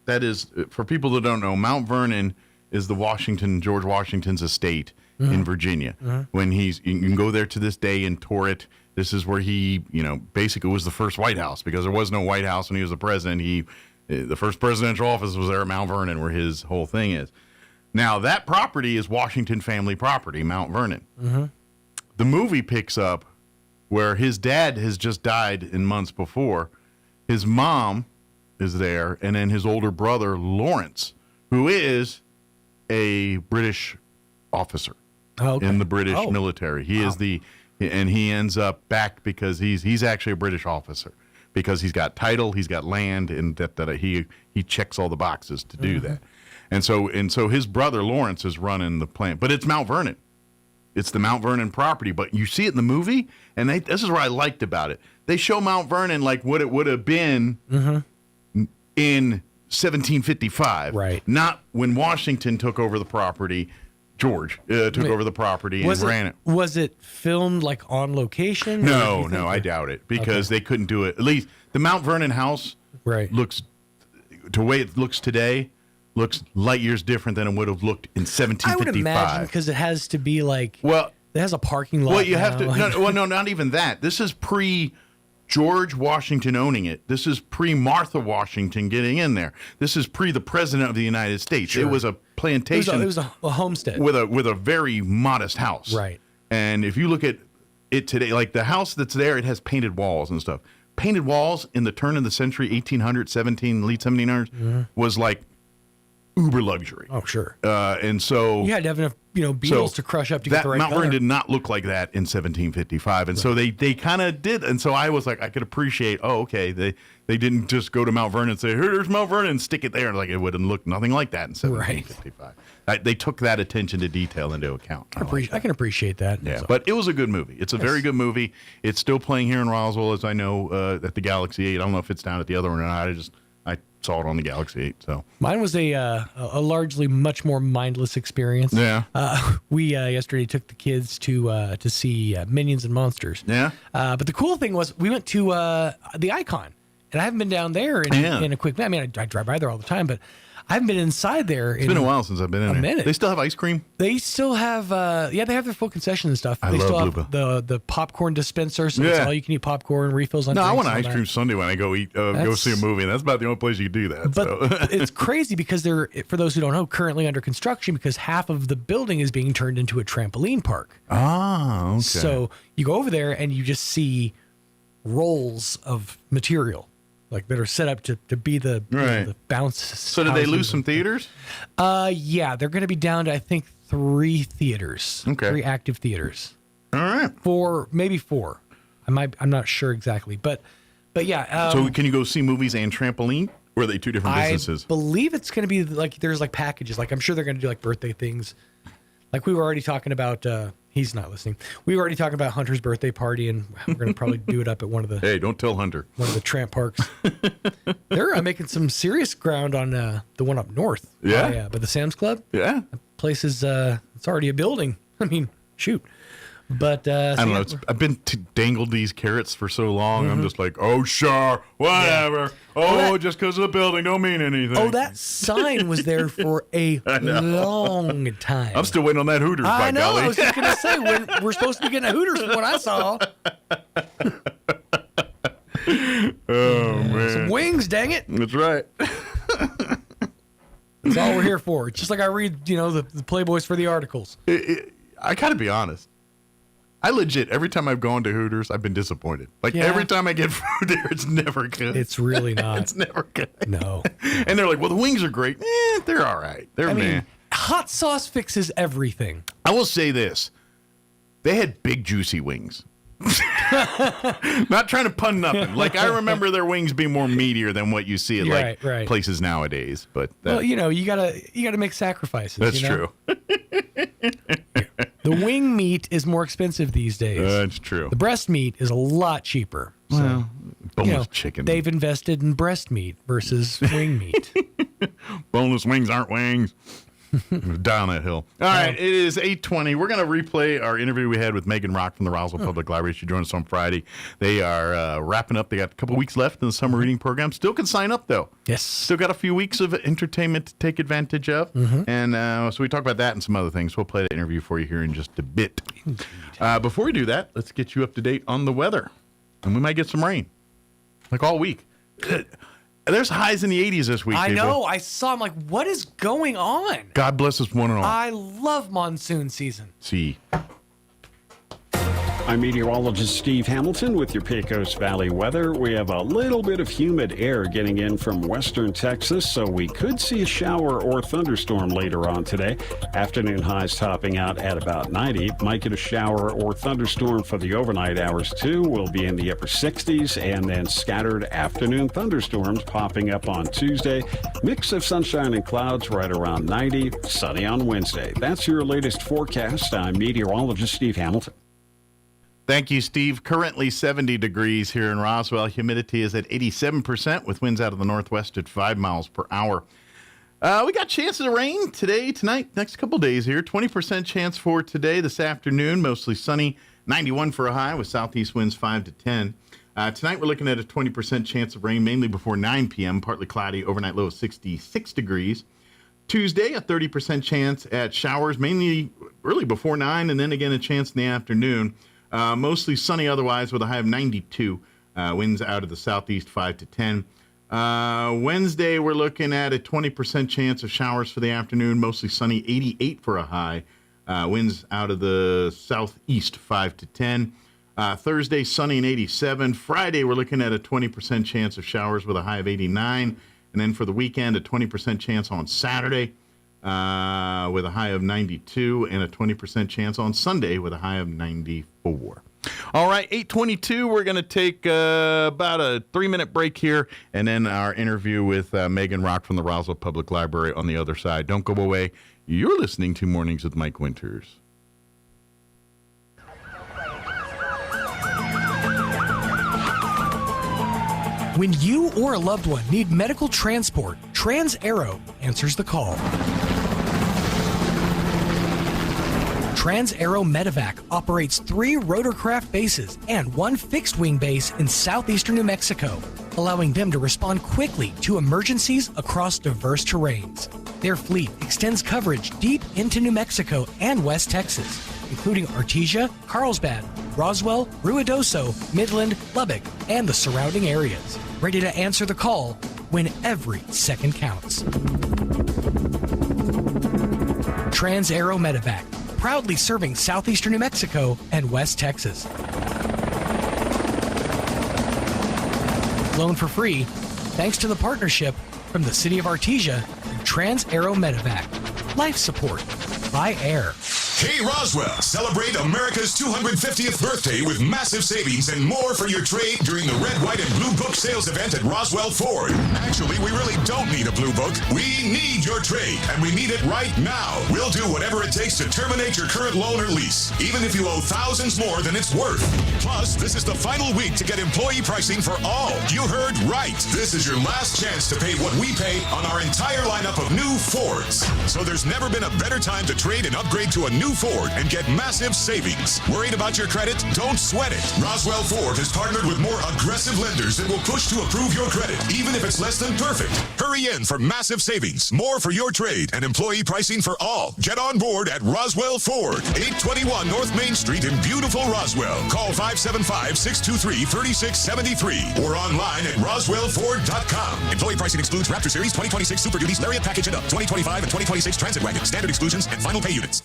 that is, for people that don't know, Mount Vernon is George Washington's estate in Virginia. When you can go there to this day and tour it. This is where he, basically was the first White House, because there was no White House when he was the president. The first presidential office was there at Mount Vernon, where his whole thing is. Now, that property is Washington family property, Mount Vernon. The movie picks up where his dad has just died in months before. His mom is there, and then his older brother, Lawrence, who is a British officer in the British military. He is and he ends up back because he's actually a British officer. Because he's got title, he's got land, and that he checks all the boxes to do that. And so his brother Lawrence is running the plant, but it's Mount Vernon. It's the Mount Vernon property, but you see it in the movie, and this is what I liked about it. They show Mount Vernon like what it would have been in 1755, right? Not when Washington took over the property. George took over the property and ran it. Was it filmed like on location? No, I doubt it, because they couldn't do it. At least the Mount Vernon house looks, the way it looks today, looks light years different than it would have looked in 1755. I would imagine, because it has to be like, it has a parking lot. Well, you have to, no, not even that. This is George Washington owning it. This is pre-Martha Washington getting in there. This is pre the President of the United States. Sure. It was a plantation. It was a homestead with a very modest house. Right. And if you look at it today, like the house that's there, it has painted walls and stuff. Painted walls in the turn of the century, 1800s, late 1700s, was like uber luxury. Oh, sure. And so you had to have enough, beetles to crush up to get the right Mount color. Vernon did not look like that in 1755, and so they kind of did. And so I was like, I could appreciate. Oh, okay. They didn't just go to Mount Vernon and say, "Here's Mount Vernon," and stick it there. Like it wouldn't look nothing like that in 1755. Right. They took that attention to detail into account. I can appreciate that. Yeah, but it was a good movie. It's a very good movie. It's still playing here in Roswell, as I know, at the Galaxy 8. I don't know if it's down at the other one or not. I saw it on the Galaxy 8. So mine was a largely much more mindless experience. Yeah. We yesterday took the kids to see Minions and Monsters. Yeah. But the cool thing was we went to the Icon, and I haven't been down there in a quick. I mean, I drive by there all the time, but I haven't been inside there. It's been a while since I've been in there. A minute. They still have ice cream? They still have, they have their full concession and stuff. They still have the popcorn dispenser, so it's all you can eat popcorn, refills on drinks. I want an ice cream sundae when I go see a movie, and that's about the only place you can do that. But it's crazy because they're, for those who don't know, currently under construction because half of the building is being turned into a trampoline park. Ah, okay. So you go over there and you just see rolls of material. Like that are set up to be the bounce. So did they lose some theaters? Yeah, they're going to be down to I think 3 theaters. Okay, 3 active theaters. All right, 4, maybe 4. I'm not sure exactly, but yeah. So can you go see movies and trampoline, or are they 2 different businesses? I believe it's going to be like there's like packages. Like I'm sure they're going to do like birthday things. Like we were already talking about. He's not listening. We were already talking about Hunter's birthday party, and we're going to probably do it up at one of the. Hey, don't tell Hunter. One of the tramp parks. They're making some serious ground on the one up north. Yeah, by the Sam's Club. Yeah, the place is it's already a building. I mean, shoot. But I don't know. I've been dangled these carrots for so long. I'm just like, oh sure, whatever. Yeah. Just because of the building don't mean anything. Oh, that sign was there for a long time. I'm still waiting on that Hooters. I know. Golly. I was just gonna say when we're supposed to be getting a Hooters from what I saw. Oh man, some wings, dang it. That's right. That's all we're here for. It's just like I read, the Playboys for the articles. I gotta be honest. I legit, every time I've gone to Hooters, I've been disappointed. Like, every time I get food there, it's never good. It's really not. It's never good. No. And they're like, well, the wings are great. They're all right. They're meh. Hot sauce fixes everything. I will say this. They had big, juicy wings. Not trying to pun nothing. Like, I remember their wings being more meatier than what you see at, places nowadays. But well, you gotta make sacrifices. That's true. The wing meat is more expensive these days. That's true. The breast meat is a lot cheaper. So. Well, Boneless chicken. They've invested in breast meat versus wing meat. Boneless wings aren't wings. Down that hill. All right, it is 8:20. We're going to replay our interview we had with Megan Rock from the Roswell Public Library. She joined us on Friday. They are wrapping up. They got a couple weeks left in the summer reading program. Still can sign up, though. Yes. Still got a few weeks of entertainment to take advantage of. And so we talk about that and some other things. We'll play the interview for you here in just a bit. Before we do that, let's get you up to date on the weather. And we might get some rain, like all week. There's highs in the 80s this week. I know. I saw. I'm like, what is going on? God bless us one and all. I love monsoon season. See. I'm meteorologist Steve Hamilton with your Pecos Valley weather. We have a little bit of humid air getting in from western Texas, so we could see a shower or thunderstorm later on today. Afternoon highs topping out at about 90. Might get a shower or thunderstorm for the overnight hours, too. We'll be in the upper 60s, and then scattered afternoon thunderstorms popping up on Tuesday. Mix of sunshine and clouds right around 90. Sunny on Wednesday. That's your latest forecast. I'm meteorologist Steve Hamilton. Thank you, Steve. Currently 70 degrees here in Roswell. Humidity is at 87% with winds out of the northwest at 5 miles per hour. We got chances of rain today, tonight, next couple days here. 20% chance for today, this afternoon. Mostly sunny. 91 for a high with southeast winds 5 to 10. Tonight we're looking at a 20% chance of rain, mainly before 9 p.m. Partly cloudy, overnight low of 66 degrees. Tuesday, a 30% chance at showers, mainly early before 9, and then again a chance in the afternoon. Mostly sunny otherwise with a high of 92. Winds out of the southeast 5 to 10. Wednesday, we're looking at a 20% chance of showers for the afternoon. Mostly sunny, 88 for a high. Winds out of the southeast 5 to 10. Thursday, sunny and 87. Friday, we're looking at a 20% chance of showers with a high of 89. And then for the weekend, a 20% chance on Saturday with a high of 92 and a 20% chance on Sunday with a high of 94. All right, 8:22. We're going to take about a 3-minute break here, and then our interview with Megan Rock from the Roswell Public Library on the other side. Don't go away. You're listening to Mornings with Mike Winters. When you or a loved one need medical transport, Trans-Aero answers the call. Trans-Aero Medevac operates 3 rotorcraft bases and 1 fixed-wing base in southeastern New Mexico, allowing them to respond quickly to emergencies across diverse terrains. Their fleet extends coverage deep into New Mexico and West Texas, including Artesia, Carlsbad, Roswell, Ruidoso, Midland, Lubbock, and the surrounding areas. Ready to answer the call when every second counts. Trans-Aero Medevac, proudly serving southeastern New Mexico and West Texas. Flown for free, thanks to the partnership from the City of Artesia and Trans-Aero Medevac. Life support by air. Hey Roswell, celebrate America's 250th birthday with massive savings and more for your trade during the Red, White, and Blue Book sales event at Roswell Ford. Actually, we really don't need a Blue Book. We need your trade, and we need it right now. We'll do whatever it takes to terminate your current loan or lease, even if you owe thousands more than it's worth. Plus, this is the final week to get employee pricing for all. You heard right. This is your last chance to pay what we pay on our entire lineup of new Fords. So there's never been a better time to trade and upgrade to a new Ford and get massive savings. Worried about your credit? Don't sweat it. Roswell Ford has partnered with more aggressive lenders that will push to approve your credit, even if it's less than perfect. Hurry in for massive savings, more for your trade, and employee pricing for all. Get on board at Roswell Ford, 821 North Main Street in beautiful Roswell. Call 575-623-3673 or online at roswellford.com. Employee pricing excludes Raptor Series 2026 Super Duties, Lariat Package and Up, 2025 and 2026 Transit Wagon, standard exclusions, and final pay units.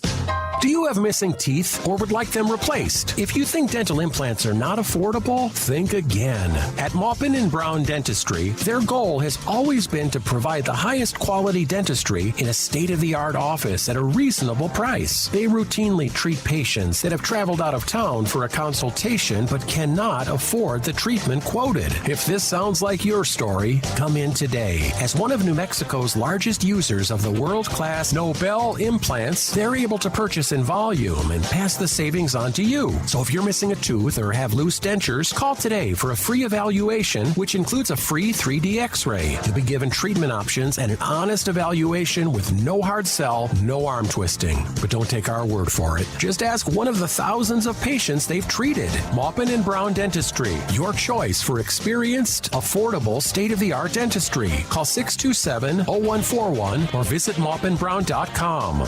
Do you have missing teeth or would like them replaced? If you think dental implants are not affordable, think again. At Maupin and Brown Dentistry, their goal has always been to provide the highest quality dentistry in a state-of-the-art office at a reasonable price. They routinely treat patients that have traveled out of town for a consultation but cannot afford the treatment quoted. If this sounds like your story, come in today. As one of New Mexico's largest users of the world-class Nobel implants, they're able to purchase in volume and pass the savings on to you. So if you're missing a tooth or have loose dentures, call today for a free evaluation, which includes a free 3D x-ray. You'll be given treatment options and an honest evaluation with no hard sell, no arm twisting. But don't take our word for it. Just ask one of the thousands of patients they've treated. Maupin and Brown Dentistry, your choice for experienced, affordable, state-of-the-art dentistry. Call 627-0141 or visit maupinbrown.com.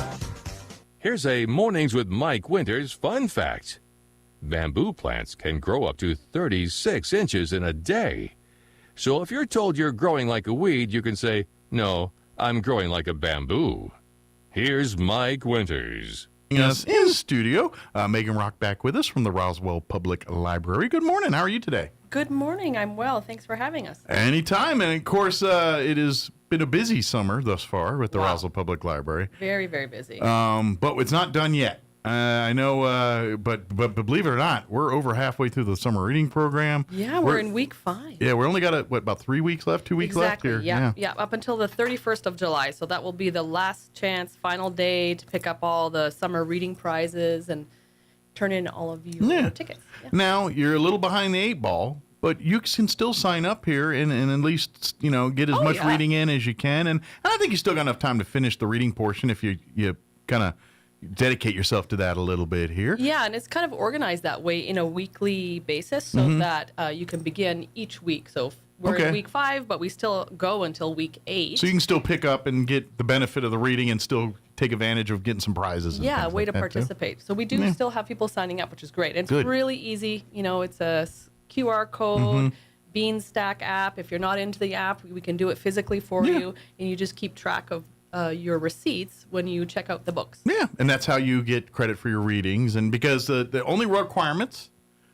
Here's a Mornings with Mike Winters fun fact. Bamboo plants can grow up to 36 inches in a day. So if you're told you're growing like a weed, you can say, no, I'm growing like a bamboo. Here's Mike Winters. Us in studio, Megan Rock back with us from the Roswell Public Library. Good morning. How are you today? Good morning. I'm well. Thanks for having us. Anytime. And of course, it has been a busy summer thus far with the Roswell Public Library. Very, very busy. But it's not done yet. I know, but believe it or not, we're over halfway through the summer reading program. Yeah, we're in week 5. Yeah, we're only got about 3 weeks left, 2 weeks left here. Yeah, up until the 31st of July. So that will be the last chance, final day to pick up all the summer reading prizes and turn in all of your tickets. Yeah. Now, you're a little behind the 8 ball, but you can still sign up here and at least, get as much reading in as you can. And I think you still got enough time to finish the reading portion if you kind of dedicate yourself to that a little bit here. Yeah, and it's kind of organized that way in a weekly basis so that you can begin each week. So we're in week 5, but we still go until week 8. So you can still pick up and get the benefit of the reading and still take advantage of getting some prizes. Yeah, way to participate. So we do still have people signing up, which is great. And it's really easy. It's a QR code, Beanstack app. If you're not into the app, we can do it physically for you, and you just keep track of your receipts when you check out the books. Yeah, and that's how you get credit for your readings. And because the only requirements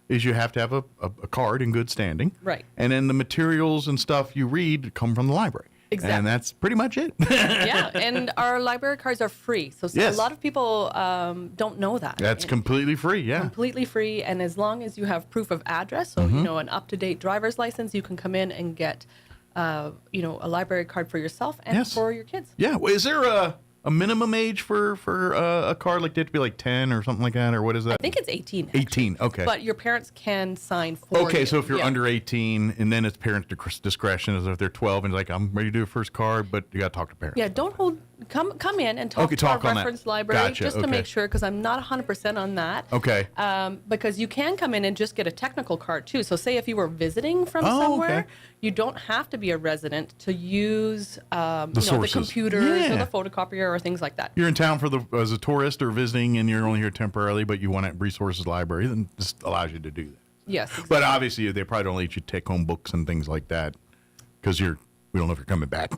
is you have to have a card in good standing. Right. And then the materials and stuff you read come from the library. Exactly. And that's pretty much it. Yeah, and our library cards are free. So a lot of people don't know that. That's completely free, yeah. Completely free, and as long as you have proof of address, so an up-to-date driver's license, you can come in and get a library card for yourself and for your kids. Yeah. Well, is there a minimum age for a card? Like, they have to be like 10 or something like that, or what is that? I think it's 18. 18, okay. But your parents can sign for you. Okay, so if you're under 18, and then it's parents' discretion, as if they're 12 and like, I'm ready to do a first card, but you got to talk to parents. Yeah, come in and talk to our reference library just to make sure, because I'm not 100% on that. Okay. Because you can come in and just get a technical card too. So say if you were visiting from somewhere, you don't have to be a resident to use the computers or the photocopier or things like that. You're in town as a tourist or visiting, and you're only here temporarily, but you want a resources library, then this allows you to do that. Yes, exactly. But obviously, they probably don't let you take home books and things like that because we don't know if you're coming back.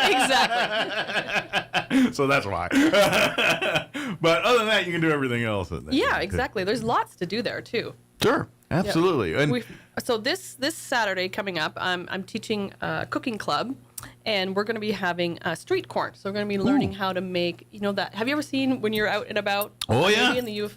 Exactly. So that's why. But other than that, you can do everything else. Yeah, exactly. There's lots to do there too. Sure, absolutely. Yeah. And so this Saturday coming up, I'm teaching a cooking club, and we're going to be having street corn. So we're going to be learning how to make, that. Have you ever seen when you're out and about? Oh, yeah. In the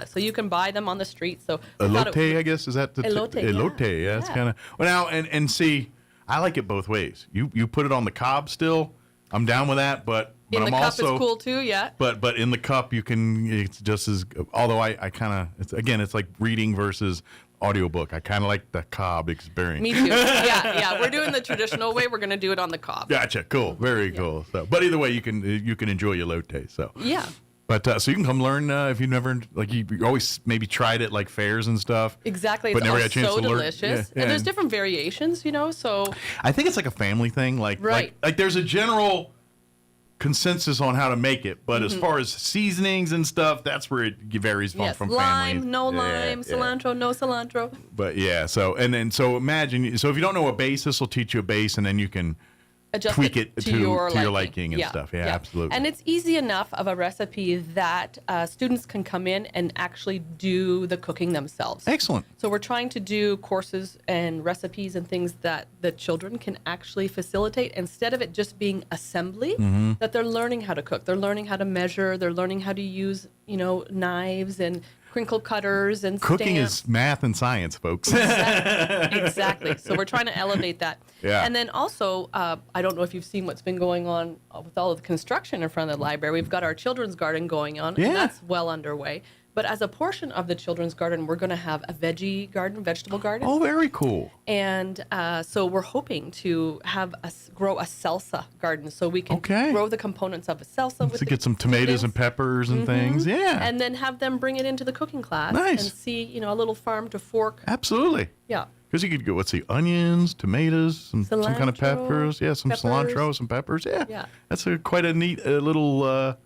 so you can buy them on the street. So elote, I guess, is that the elote? Elote, yeah. It's kind of now and see. I like it both ways. You put it on the cob still. I'm down with that, but in I'm the cup also is cool too, yeah. But in the cup it's just as. Although I kind of it's like reading versus audiobook. I kind of like the cob experience. Me too. Yeah. We're doing the traditional way. We're going to do it on the cob. Gotcha. Cool. Very cool. So, but either way, you can enjoy elote. So yeah. But so you can come learn if you've never you always maybe tried it like fairs and stuff. Exactly. But it's never had a chance so to learn. Delicious. Yeah. And there's different variations, So I think it's like a family thing. Like there's a general consensus on how to make it, but as far as seasonings and stuff, that's where it varies from families. Lime, no lime, cilantro, no cilantro. But so imagine if you don't know a base, this will teach you a base, and then you can adjust tweak it to your liking and yeah. stuff. Yeah, absolutely. And it's easy enough of a recipe that students can come in and actually do the cooking themselves. Excellent. So we're trying to do courses and recipes and things that the children can actually facilitate instead of it just being assembly, that they're learning how to cook. They're learning how to measure. They're learning how to use, knives and crinkle cutters and Cooking stamps. is math and science, folks. Exactly. So we're trying to elevate that. Yeah. And then also, I don't know if you've seen what's been going on with all of the construction in front of the library. We've got our children's garden going on, Yeah. and that's well underway. But as a portion of the children's garden, we're going to have a veggie garden, vegetable garden. Oh, very cool. And so we're hoping to have grow a salsa garden, so we can grow the components of a salsa. To get some tomatoes and peppers and things. Yeah. And then have them bring it into the cooking class. Nice. And see, a little farm to fork. Absolutely. Yeah. Because you could go, onions, tomatoes, some kind of peppers. Yeah, some peppers. cilantro, some peppers. Yeah. Yeah. That's quite a neat little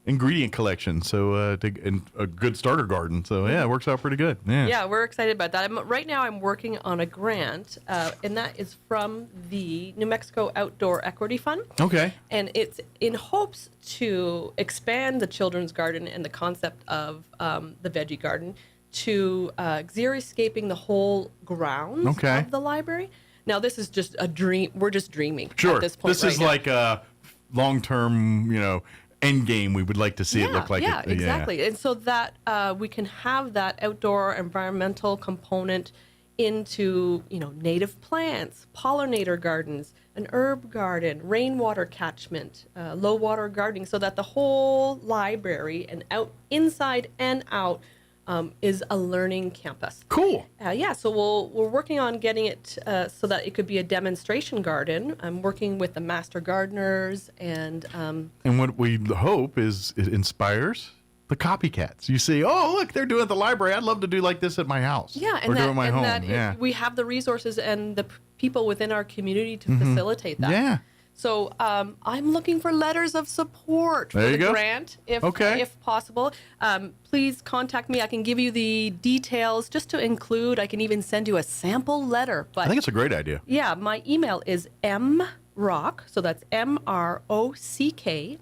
ingredient collection. So, and a good starter garden. So, yeah, it works out pretty good. Yeah. Yeah, we're excited about that. Right now, I'm working on a grant, and that is from the New Mexico Outdoor Equity Fund. Okay. And it's in hopes to expand the children's garden and the concept of the veggie garden to xeriscaping the whole grounds of the library. Now, this is just a dream. We're just dreaming at this point. This is like a long-term, end game. We would like to see it look like it. Exactly. Yeah. And so that we can have that outdoor environmental component into, native plants, pollinator gardens, an herb garden, rainwater catchment, low water gardening, so that the whole library and inside and out is a learning campus. Cool. So we're working on getting it so that it could be a demonstration garden. I'm working with the master gardeners and what we hope is it inspires the copycats. You see, oh, look, they're doing it at the library. I'd love to do like this at my house. Yeah, and or do it at my home. We have the resources and the people within our community to facilitate that. Yeah. So I'm looking for letters of support for the grant, if possible. Please contact me. I can give you the details just to include. I can even send you a sample letter. But I think it's a great idea. Yeah, my email is mrock, so that's MROCK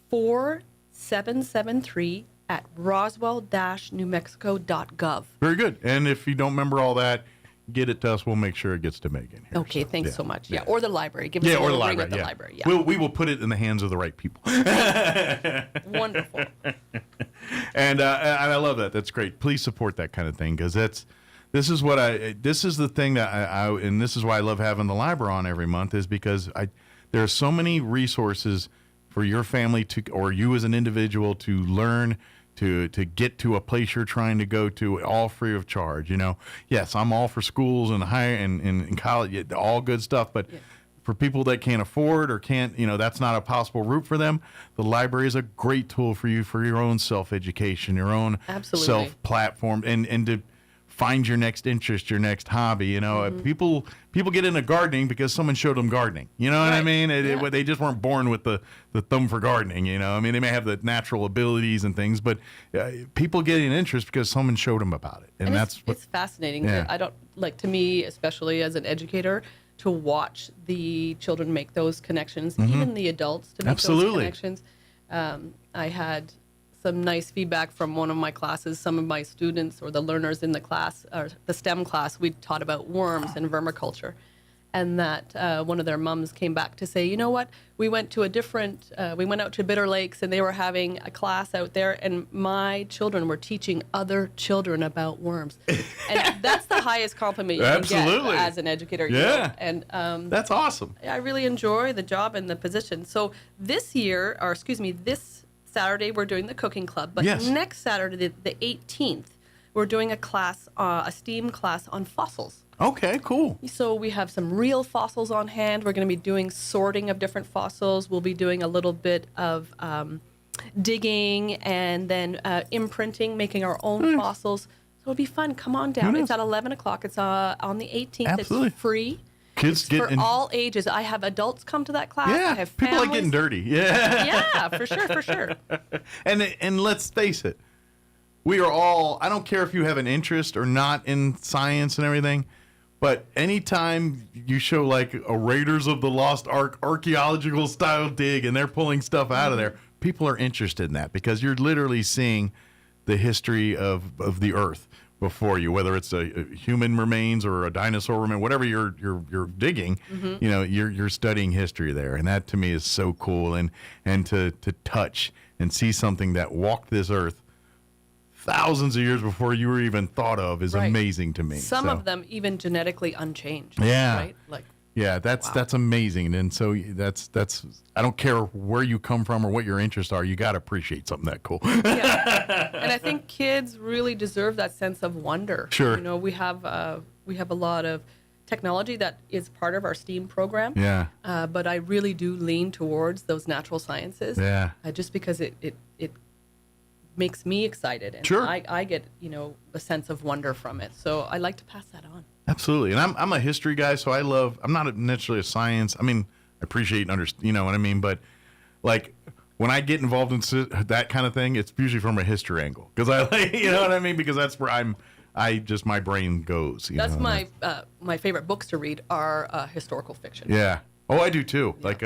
4773 at roswell-newmexico.gov. Very good. And if you don't remember all that, get it to us. We'll make sure it gets to Megan here. Okay, thanks so much. Yeah, or the library. Give us a little ring at the library. Yeah. We will put it in the hands of the right people. Wonderful. And I love that. That's great. Please support that kind of thing because this is the thing that I and this is why I love having the library on every month is because there are so many resources for your family or you as an individual to learn. To get to a place you're trying to go to, all free of charge. Yes, I'm all for schools and higher and college, all good stuff. But for people that can't afford or can't, that's not a possible route for them. The library is a great tool for you for your own self-education, your own self-platform, and to find your next interest, your next hobby. People get into gardening because someone showed them gardening. You know what I mean? They just weren't born with the thumb for gardening. They may have the natural abilities and things, but people get an interest because someone showed them about it, and it's fascinating. Yeah. I don't to me, especially as an educator, to watch the children make those connections, even the adults to make those connections. I had some nice feedback from one of my classes. Some of my students or the learners in the class, or the STEM class, we taught about worms and vermiculture. And that one of their mums came back to say, you know what, we went out to Bitter Lakes and they were having a class out there and my children were teaching other children about worms. And that's the highest compliment you can get as an educator. Yeah. And that's awesome. I really enjoy the job and the position. So this Saturday, we're doing the cooking club, but next Saturday, the 18th, we're doing a class, a STEAM class on fossils. Okay, cool. So we have some real fossils on hand. We're going to be doing sorting of different fossils. We'll be doing a little bit of digging and then imprinting, making our own fossils. So it'll be fun. Come on down. It's at 11 o'clock. It's on the 18th. Absolutely. It's free. Kids for all ages. I have adults come to that class. Yeah, I have families. people like getting dirty. Yeah. Yeah, for sure. And let's face it, we are all, I don't care if you have an interest or not in science and everything, but anytime you show like a Raiders of the Lost Ark archaeological style dig and they're pulling stuff out of there, people are interested in that because you're literally seeing the history of the Earth before you, whether it's a human remains or a dinosaur remain, whatever you're digging, you're studying history there, and that to me is so cool. And to touch and see something that walked this earth thousands of years before you were even thought of is Right. amazing to me. Some So, of them even genetically unchanged. Yeah. Right? Like, yeah, that's amazing. And so that's I don't care where you come from or what your interests are, you got to appreciate something that cool. and I think kids really deserve that sense of wonder. Sure. You know, we have a lot of technology that is part of our STEAM program. Yeah. But I really do lean towards those natural sciences. Yeah. Just because it makes me excited, and Sure. I get a sense of wonder from it. So I like to pass that on. Absolutely. And I'm a history guy, so I'm not necessarily a science. I mean, I appreciate and you know what I mean? But like when I get involved in that kind of thing, it's usually from a history angle. Because you know what I mean? Because that's where my brain goes. That's my favorite books to read are historical fiction. Yeah. Oh, I do too. Yeah. Like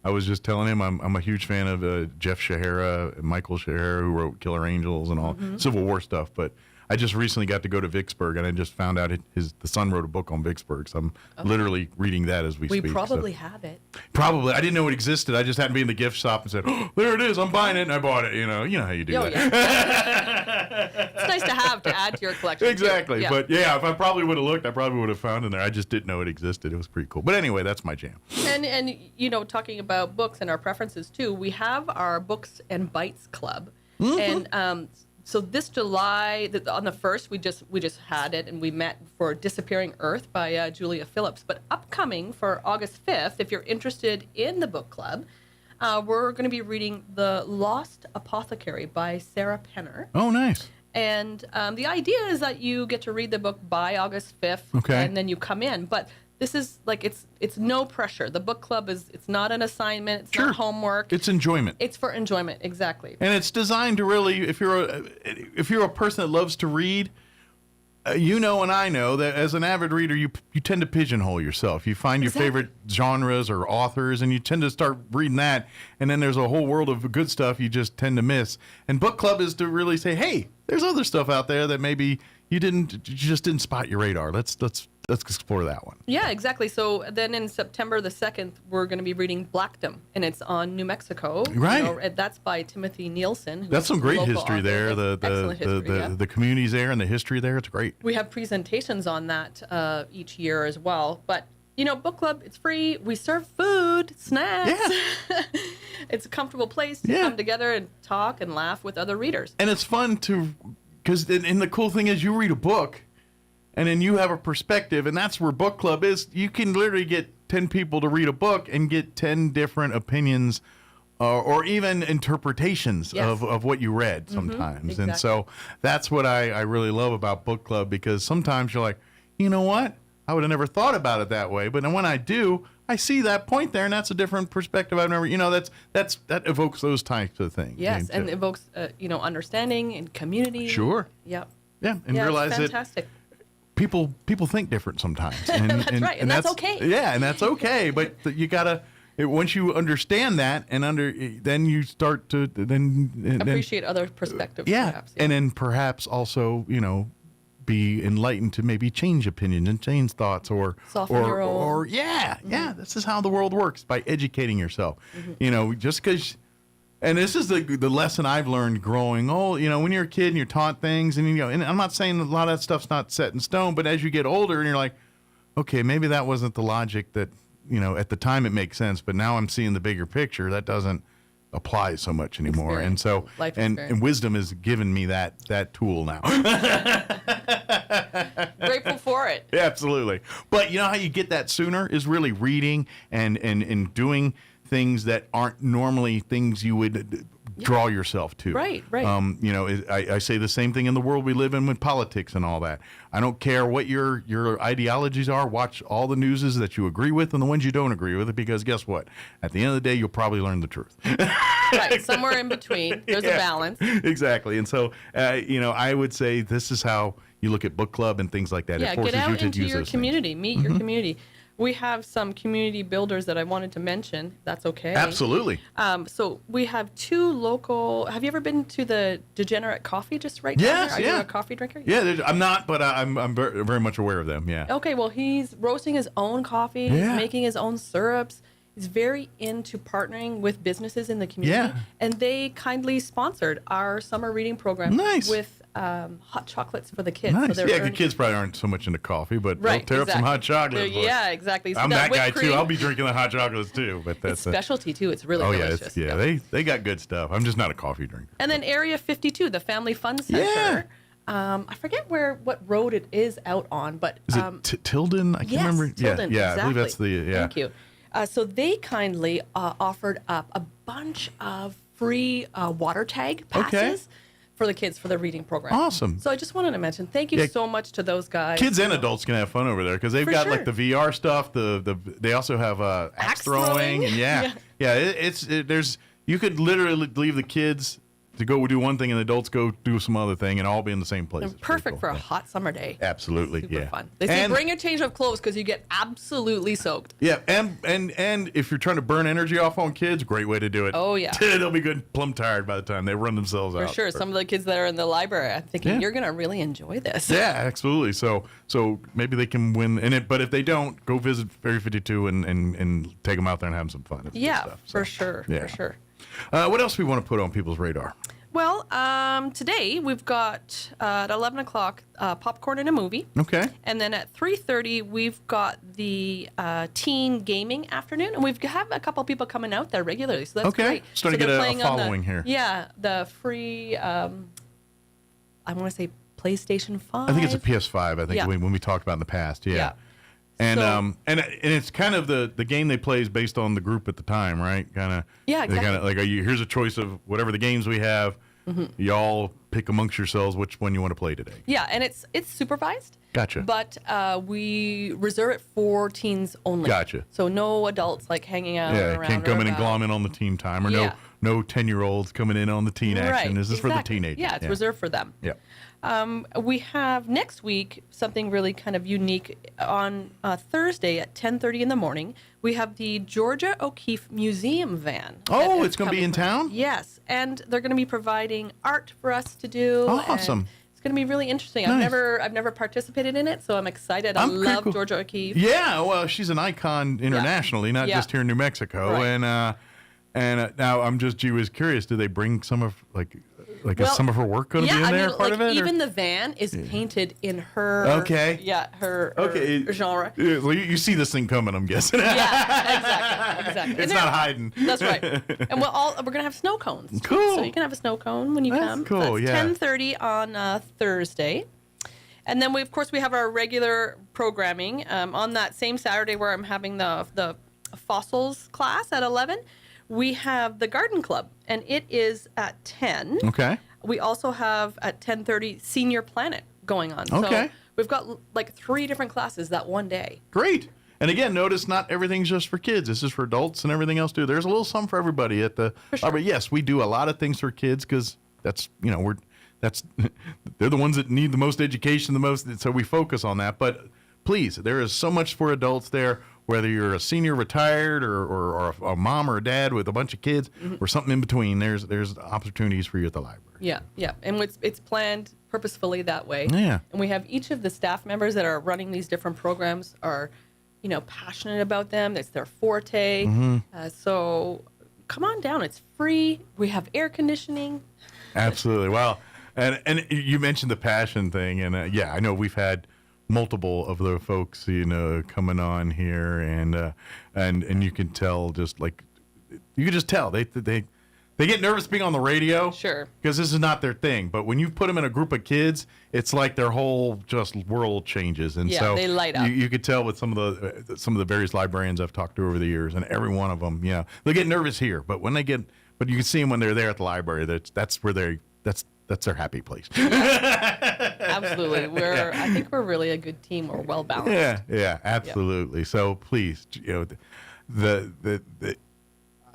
I was just telling him I'm a huge fan of Jeff Shahara, Michael Shahara, who wrote Killer Angels and all Civil War stuff. But I just recently got to go to Vicksburg, and I just found out the son wrote a book on Vicksburg. So I'm literally reading that as we speak. We probably have it. Probably. I didn't know it existed. I just happened to be in the gift shop and said, "Oh, there it is. I'm buying it," and I bought it. You know how you do that. Yeah. It's nice to add to your collection. Exactly. Yeah. But yeah, if I probably would have looked, I probably would have found it there. I just didn't know it existed. It was pretty cool. But anyway, that's my jam. And talking about books and our preferences too, we have our Books and Bites Club, and so this July on the 1st, we just had it, and we met for Disappearing Earth by Julia Phillips. But upcoming for August 5th, if you're interested in the book club, we're going to be reading The Lost Apothecary by Sarah Penner. Oh, nice. And the idea is that you get to read the book by August 5th, and then you come in. But this is like it's no pressure. The book club it's not an assignment. It's not homework. It's enjoyment. It's for enjoyment, exactly. And it's designed to really, if you're a person that loves to read, and I know that as an avid reader, you tend to pigeonhole yourself. You find your favorite genres or authors, and you tend to start reading that. And then there's a whole world of good stuff you just tend to miss. And book club is to really say, hey, there's other stuff out there that maybe you just didn't spot your radar. Let's explore that one. Yeah, exactly. So then in September the 2nd, we're going to be reading Blackdom, and it's on New Mexico. Right. That's by Timothy Nielsen. That's some great history there. Excellent history, the communities there and the history there. It's great. We have presentations on that each year as well. But, book club, it's free. We serve food, snacks. Yeah. It's a comfortable place to come together and talk and laugh with other readers. And it's fun because the cool thing is you read a book, and then you have a perspective, and that's where book club is. You can literally get 10 people to read a book and get 10 different opinions or even interpretations of what you read sometimes. Exactly. And so that's what I really love about book club, because sometimes you're like, you know what? I would have never thought about it that way. But then when I do, I see that point there, and that's a different perspective I've never, that evokes those types of things. Yes, and evokes, understanding and community. Sure. Yep. Yeah, and realize it's fantastic. People think different sometimes. And, that's right, and that's okay. Yeah, and that's okay. But you gotta once you understand that then you start to appreciate other perspectives. Yeah, perhaps, and then perhaps also be enlightened to maybe change opinions and change thoughts or your own. Or this is how the world works, by educating yourself. Just because. And this is the lesson I've learned growing old. When you're a kid and you're taught things, and and I'm not saying a lot of that stuff's not set in stone, but as you get older and you're like, okay, maybe that wasn't the logic that at the time it makes sense, but now I'm seeing the bigger picture. That doesn't apply so much anymore. And so and wisdom has given me that tool now. Grateful for it. Yeah, absolutely. But how you get that sooner is really reading and doing things that aren't normally things you would draw yourself to. Right. I say the same thing in the world we live in with politics and all that. I don't care what your ideologies are. Watch all the newses that you agree with and the ones you don't agree with, because guess what? At the end of the day, you'll probably learn the truth. Right, somewhere in between. There's a balance. Exactly. And so, I would say this is how you look at book club and things like that. Yeah, it forces get out you to into use your those community, things. meet your community. We have some community builders that I wanted to mention. That's okay. Absolutely. So we have two local. Have you ever been to the Degenerate Coffee just right Yes, down here? Are you a coffee drinker? Yeah, I'm not, but I'm very, very much aware of them. Yeah. Okay, well, he's roasting his own coffee. Yeah. He's making his own syrups. He's very into partnering with businesses in the community. Yeah. And they kindly sponsored our summer reading program with hot chocolates for the kids. Nice. So Yeah, the kids probably aren't so much into coffee, but they'll tear up some hot chocolate. Yeah, exactly. So I'm that guy cream, too. I'll be drinking the hot chocolates too. But that's it's specialty too. It's really delicious. They got good stuff. I'm just not a coffee drinker. And then Area 52, the Family Fun Center. I forget what road it is out on, but is it Tilden? I can't remember. Tilden, yeah, exactly. I believe that's the Thank you. So they kindly offered up a bunch of free water tag passes for the kids for their reading program. Awesome. So I just wanted to mention thank you so much to those guys. Kids and adults can have fun over there because they've got like the VR stuff. They also have axe throwing and there's you could literally leave the kids to go do one thing and the adults go do some other thing and all be in the same place. And perfect for a hot summer day. Absolutely, Super fun. They say bring your change of clothes because you get absolutely soaked. Yeah, and if you're trying to burn energy off on kids, great way to do it. Oh yeah, they'll be good, plumb tired by the time they run themselves out. For sure, some of the kids that are in the library, I'm thinking you're gonna really enjoy this. Yeah, absolutely. So maybe they can win in it, but if they don't, go visit Area 52 and take them out there and have some fun. Yeah, stuff, for sure. What else we want to put on people's radar? Well, today we've got at 11 o'clock popcorn and a movie. Okay. And then at 3:30 we've got the teen gaming afternoon, and we've have a couple people coming out there regularly. So that's great. Starting to get a following here. Yeah, the free. I want to say PlayStation 5. I think it's a PS5. I think when we talked about in the past. Yeah. And and it's kind of the game they play is based on the group at the time, right? Kind of. Yeah, exactly. Kind of like here's a choice of whatever the games we have. Mm-hmm. Y'all pick amongst yourselves which one you want to play today. Yeah, and it's supervised. Gotcha. But we reserve it for teens only. Gotcha. So no adults like hanging out. Yeah, around can't come in and glom in on the team time, or no 10-year-olds coming in on the teen action. This is for the teenagers. Yeah, it's reserved for them. Yeah. We have next week something really kind of unique on Thursday at 10:30 in the morning. We have the Georgia O'Keeffe Museum van. Oh, it's going to be in town? Yes, and they're going to be providing art for us to do. Awesome. It's going to be really interesting. Nice. I've never participated in it, so I'm excited. I love Georgia O'Keeffe. Yeah, well, she's an icon internationally, not just here in New Mexico. Right. And now I'm just curious. Do they bring some of some of her work going to be in there? Part of it, even the van is painted in her. Okay. Yeah, her genre. Well, you see this thing coming, I'm guessing. Yeah, exactly. It's not hiding. That's right. And we're gonna have snow cones. Cool. So you can have a snow cone when you come. Cool. That's 10:30 on Thursday. And then we have our regular programming on that same Saturday where I'm having the fossils class at 11. We have the garden club, and it is at 10. Okay. We also have at 10:30 Senior Planet going on. Okay. So we've got like 3 different classes that one day. Great. And again, notice not everyth's just for kids. This is for adults and everything else too. There's a little something for everybody at the. But yes, we do a lot of things for kids because that's they're the ones that need the most education the most. So we focus on that. But please, there is so much for adults there. Whether you're a senior retired or a mom or a dad with a bunch of kids or something in between, there's opportunities for you at the library. Yeah. And it's planned purposefully that way. Yeah. And we have each of the staff members that are running these different programs are, passionate about them. It's their forte. Mm-hmm. So come on down. It's free. We have air conditioning. Absolutely. Well, and you mentioned the passion thing. And I know we've had multiple of the folks, coming on here, and you can tell they get nervous being on the radio. Sure. Because this is not their thing. But when you put them in a group of kids, it's like their whole just world changes. And so they light up. You could tell with some of the various librarians I've talked to over the years, and every one of them, they get nervous here. But you can see them when they're there at the library. That's where that's their happy place. Absolutely. I think we're really a good team. We're well balanced. Yeah, absolutely. So please,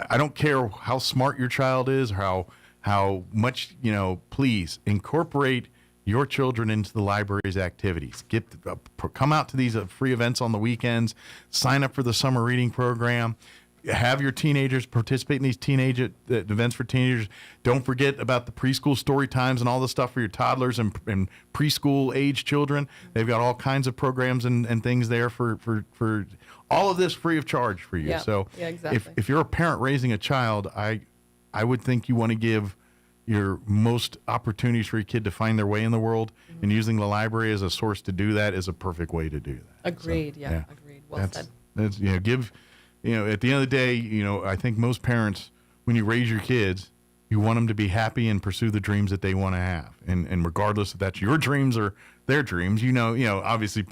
I don't care how smart your child is, or how much, please incorporate your children into the library's activities. Come out to these free events on the weekends, sign up for the summer reading program. Have your teenagers participate in these events for teenagers. Don't forget about the preschool story times and all the stuff for your toddlers and preschool age children. They've got all kinds of programs and things there for all of this free of charge for you. Yeah. So exactly. if you're a parent raising a child, I would think you want to give your most opportunities for your kid to find their way in the world, and using the library as a source to do that is a perfect way to do that. Agreed. So, Agreed. Well said. That's, at the end of the day, I think most parents, when you raise your kids, you want them to be happy and pursue the dreams that they want to have. And regardless if that's your dreams or their dreams, obviously,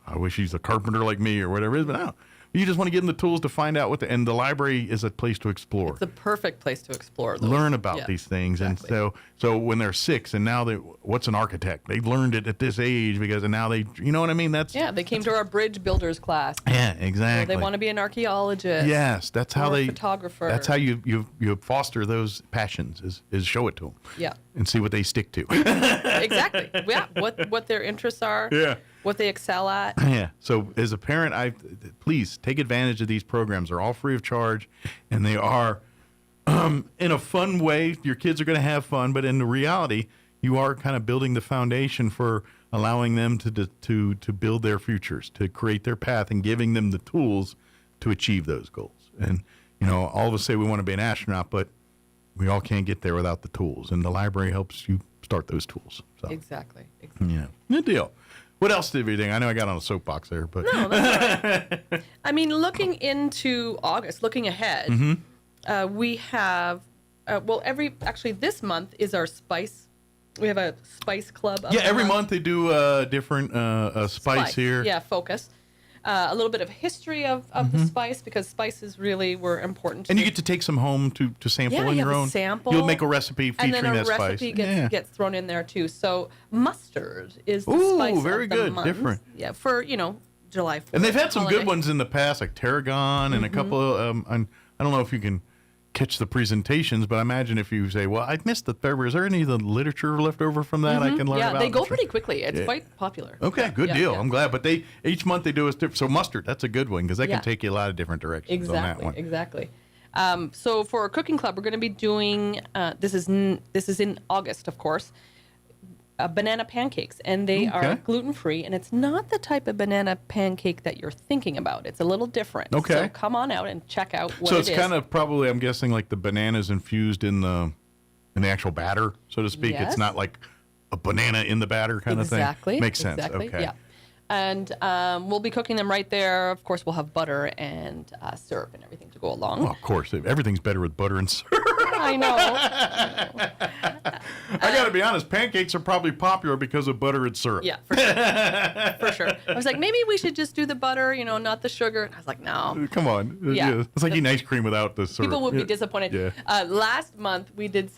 I wish he's a carpenter like me or whatever it is, but no. You just want to give them the tools to find out and the library is a place to explore. It's the perfect place to explore those. Learn about these things. Exactly. And so when they're 6 and now what's an architect? They learned it at this age and now they, you know what I mean? They came to our bridge builders class. Yeah, exactly. They want to be an archeologist. Yes, that's how a photographer. That's how you foster those passions is show it to them. Yeah. And see what they stick to. Exactly. Yeah. What their interests are. Yeah. What they excel at. Yeah. So as a parent, please take advantage of these programs. They're all free of charge, and they are in a fun way. Your kids are going to have fun, but in the reality, you are kind of building the foundation for allowing them to build their futures, to create their path, and giving them the tools to achieve those goals. And all of us say we want to be an astronaut, but we all can't get there without the tools, and the library helps you start those tools. So. Exactly. Yeah. Good deal. What else did we do? I know I got on a soapbox there, but no, that's all right. I mean, looking into August, looking ahead, we have this month is our spice. We have a spice club. Every month they do a different spice here. Yeah, focus. A little bit of history of the spice, because spices really were important. And you get to take some home to sample on your own. Sample. You'll make a recipe featuring that spice. And then a recipe gets thrown in there too. So mustard is the spice very of the good. month. Different. Yeah, for July 4th. And they've had some good ones in the past, like tarragon and a couple of. I don't know if you can catch the presentations, but I imagine if you say, well, I missed the flavor, is there any of the literature left over from that I can learn about? Yeah, they go pretty quickly. It's quite popular. Okay, good deal. I'm glad. But each month they do a different. So mustard, that's a good one, because that can take you a lot of different directions on that one. Exactly. So for our cooking club, we're going to be doing, this is in August, of course, banana pancakes, and they are gluten-free, and it's not the type of banana pancake that you're thinking about. It's a little different. Okay. So come on out and check out what So it it's is. kind of probably, I'm guessing, like the bananas infused in the actual batter, so to speak. Yes. It's not like a banana in the batter kind of thing. Exactly. Makes sense. Exactly. Okay. Yeah. And we'll be cooking them right there. Of course, we'll have butter and syrup and everything to go along. Well, of course. Everything's better with butter and syrup. I know. I got to be honest, pancakes are probably popular because of butter and syrup. Yeah, for sure. For sure. I was like, maybe we should just do the butter, not the sugar. And I was like, no. Come on. Yeah. It's like eating ice cream without the syrup. People would be disappointed. Yeah. Last month, I did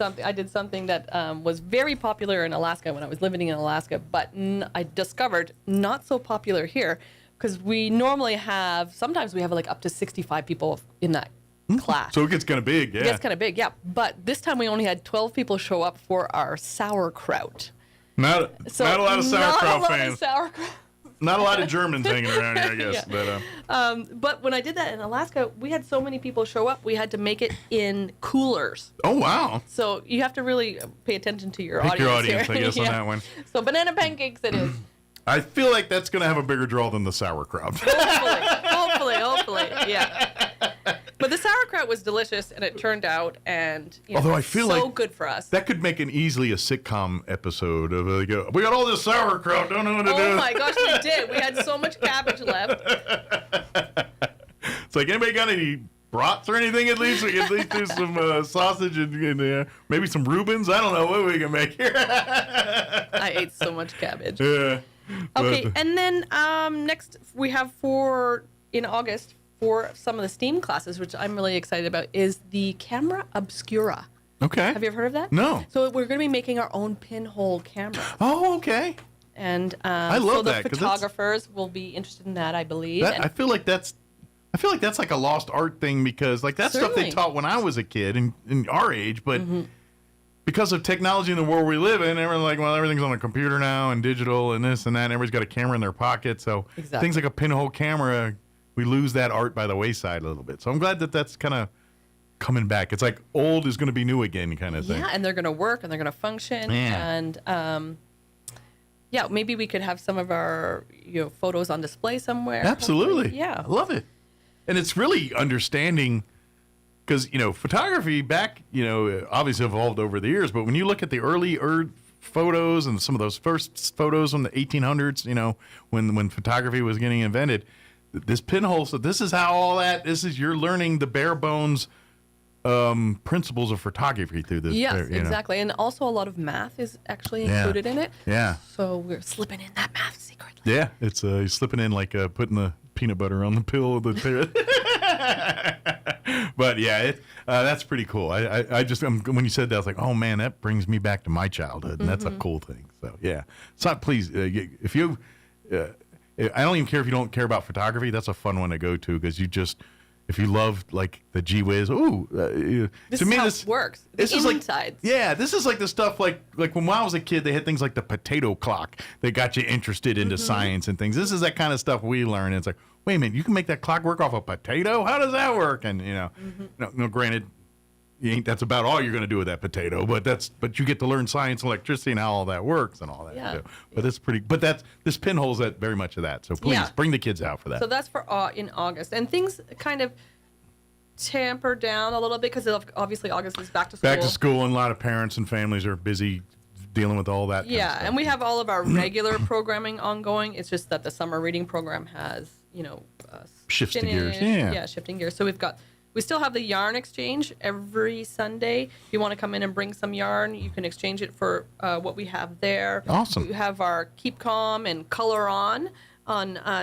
something that was very popular in Alaska when I was living in Alaska, but I discovered not so popular here, because we normally sometimes we have like up to 65 people in that class. So it gets kind of big, yeah. It gets kind of big, yeah. But this time we only had 12 people show up for our sauerkraut. Not a lot of sauerkraut fans. Sauerkraut. Not a lot of Germans hanging around here, I guess. Yeah. But when I did that in Alaska, we had so many people show up, we had to make it in coolers. Oh, wow. So you have to really pay attention to your Pick audience. your audience, here. I guess, on that one. So banana pancakes it is. I feel like that's going to have a bigger draw than the sauerkraut. Hopefully, yeah. But the sauerkraut was delicious, and it turned out, and although I feel so like good for us. That could make easily a sitcom episode of we got all this sauerkraut, don't know what to do. Oh my gosh, we did. We had so much cabbage left. It's like, anybody got any brats or anything? At least we can at least do some sausage and maybe some Reubens. I don't know what we can make here. I ate so much cabbage. Yeah. Okay, and then next we have in August for some of the STEAM classes, which I'm really excited about, is the camera obscura. Okay. Have you ever heard of that? No. So we're going to be making our own pinhole camera. Oh, okay. And I love so that, the photographers will be interested in that, I believe. I feel like that's like a lost art thing, because like that's stuff they taught when I was a kid and in our age, but because of technology in the world we live in, everyone's like, well, everything's on a computer now and digital and this and that, and everybody's got a camera in their pocket. So things like a pinhole camera, we lose that art by the wayside a little bit. So I'm glad that that's kind of coming back. It's like old is going to be new again kind of thing. Yeah, and they're going to work and they're going to function. Yeah. And maybe we could have some of our photos on display somewhere. Absolutely. Hopefully. Yeah. I love it. And it's really understanding because, photography back, obviously evolved over the years, but when you look at the early photos and some of those first photos from the 1800s, when photography was getting invented, this pinhole, so this is how you're learning the bare bones principles of photography through this. Yes, exactly. And also a lot of math is actually included in it. Yeah. So we're slipping in that math secretly. Yeah, it's you're slipping in like putting the peanut butter on the pill of the But yeah, that's pretty cool. I just when you said that, I was like, oh man, that brings me back to my childhood, and that's a cool thing. So yeah, so please, if you, I don't even care if you don't care about photography. That's a fun one to go to because if you love like the gee whiz, this to me this works. This is like this is like the stuff like when I was a kid, they had things like the potato clock that got you interested into science and things. This is that kind of stuff we learn. It's like, wait a minute, you can make that clock work off a potato? How does that work? And no, granted, that's about all you're going to do with that potato, but you get to learn science, electricity, and how all that works and all that. Yeah. Too. But it's pretty. But this pinhole's at very much of that. So please bring the kids out for that. So that's for in August, and things kind of tamper down a little bit because obviously August is back to school. Back to school, and a lot of parents and families are busy dealing with all that. Yeah, kind of stuff. and we have all of our regular programming ongoing. It's just that the summer reading program has shifts to gears. Shifting gears. So we still have the yarn exchange every Sunday. If you want to come in and bring some yarn, you can exchange it for what we have there. Awesome. We have our Keep Calm and Color On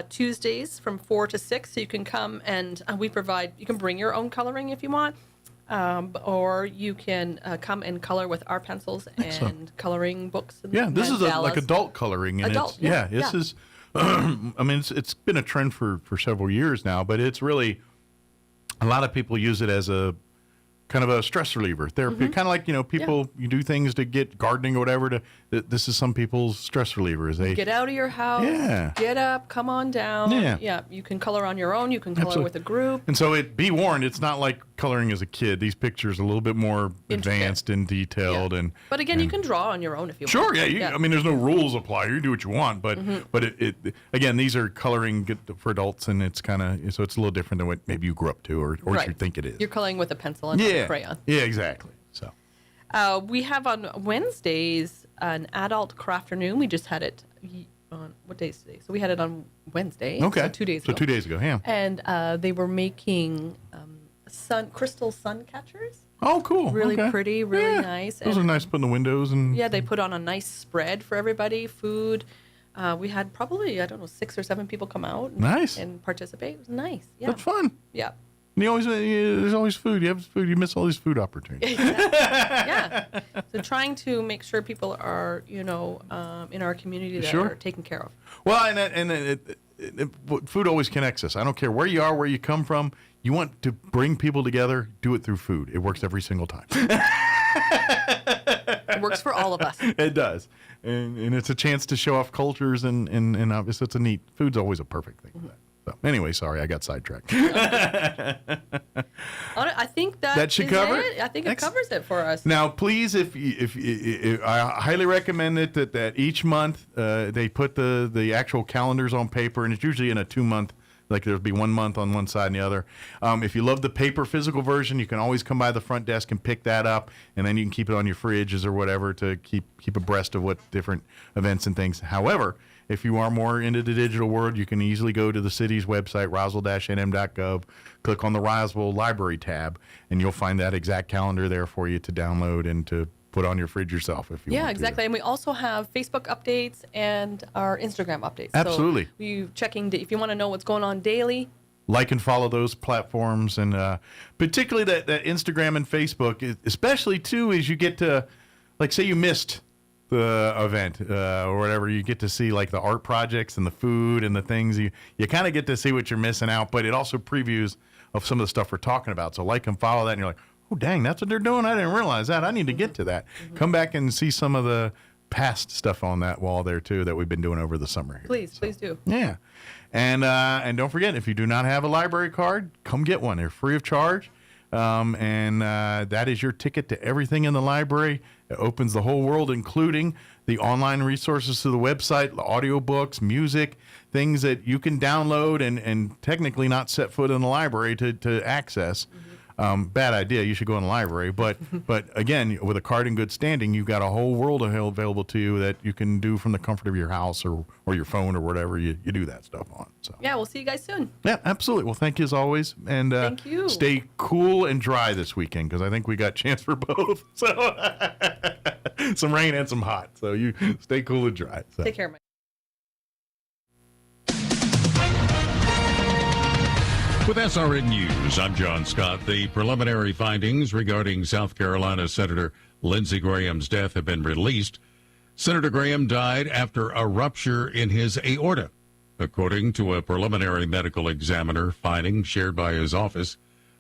Tuesdays from 4 to 6. So you can come and you can bring your own coloring if you want. Or you can come and color with our pencils and coloring books. And this is like adult coloring. And this is, I mean, it's been a trend for several years now, but it's really, a lot of people use it as a kind of a stress reliever therapy, kind of like, people, you do things to get gardening or whatever. This is some people's stress relievers. They get out of your house, get up, come on down. Yeah, you can color on your own. You can color with a group. And so be warned, it's not like coloring as a kid. These pictures are a little bit more advanced and detailed. But again, you can draw on your own if you want. Sure, I mean, there's no rules apply. You do what you want. But it again, these are coloring for adults, and it's kind of, so it's a little different than what maybe you grew up to or you think it is. You're coloring with a pencil and not a crayon. Yeah, exactly. So we have on Wednesdays an adult crafternoon. We just had it on, what day is today? So we had it on Wednesday. Okay. So 2 days ago. So 2 days ago, yeah. And they were making crystal sun catchers. Oh, cool. Really pretty, really nice. Those are nice to put in the windows. And yeah, they put on a nice spread for everybody, food. We had probably, 6 or 7 people come out and participate. It was nice. Yeah. That's fun. Yeah. And there's always food. You have food. You miss all these food opportunities. Yeah. So trying to make sure people are, in our community that are taken care of. Well, and food always connects us. I don't care where you are, where you come from. You want to bring people together, do it through food. It works every single time. It works for all of us. It does. And it's a chance to show off cultures, and obviously it's food's always a perfect thing for that. So anyway, sorry, I got sidetracked. I think that should cover it. I think it covers it for us. Now, please, if I highly recommend it that each month they put the actual calendars on paper, and it's usually in a 2-month. Like there'll be 1 month on one side and the other. If you love the paper physical version, you can always come by the front desk and pick that up, and then you can keep it on your fridges or whatever to keep abreast of what different events and things. However, if you are more into the digital world, you can easily go to the city's website, roswell-nm.gov, click on the Roswell Library tab, and you'll find that exact calendar there for you to download and to put on your fridge yourself if you want to. Yeah, exactly. And we also have Facebook updates and our Instagram updates. Absolutely. So if you want to know what's going on daily. Like and follow those platforms, and particularly that Instagram and Facebook, especially too, as you get to, like, say you missed the event or whatever, you get to see like the art projects and the food and the things. You kind of get to see what you're missing out, but it also previews of some of the stuff we're talking about. So like and follow that, and you're like, oh, dang, that's what they're doing? I didn't realize that. I need to get to that. Come back and see some of the past stuff on that wall there, too, that we've been doing over the summer here. Please do. Yeah. And don't forget, if you do not have a library card, come get one. They're free of charge. And that is your ticket to everything in the library. It opens the whole world, including the online resources to the website, the audiobooks, music, things that you can download and technically not set foot in the library to access. Bad idea. You should go in the library. But again, with a card in good standing, you've got a whole world available to you that you can do from the comfort of your house or your phone or whatever you do that stuff on. So Yeah, we'll see you guys soon. yeah, absolutely. Well, thank you as always, and Thank you. Stay cool and dry this weekend because I think we got a chance for both. So some rain and some hot. So you stay cool and dry. So. Take care, Mike. With SRN News, I'm John Scott. The preliminary findings regarding South Carolina Senator Lindsey Graham's death have been released. Senator Graham died after a rupture in his aorta, according to a preliminary medical examiner finding shared by his office.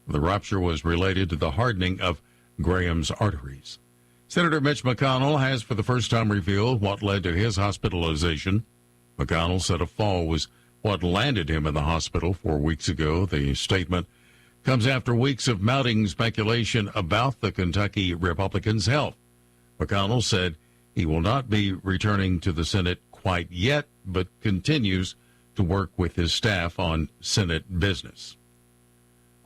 The rupture was related to the hardening of Graham's arteries. Senator Mitch McConnell has for the first time revealed what led to his hospitalization. McConnell said a fall was what landed him in the hospital 4 weeks ago. The statement comes after weeks of mounting speculation about the Kentucky Republicans' health. McConnell said he will not be returning to the Senate quite yet, but continues to work with his staff on Senate business.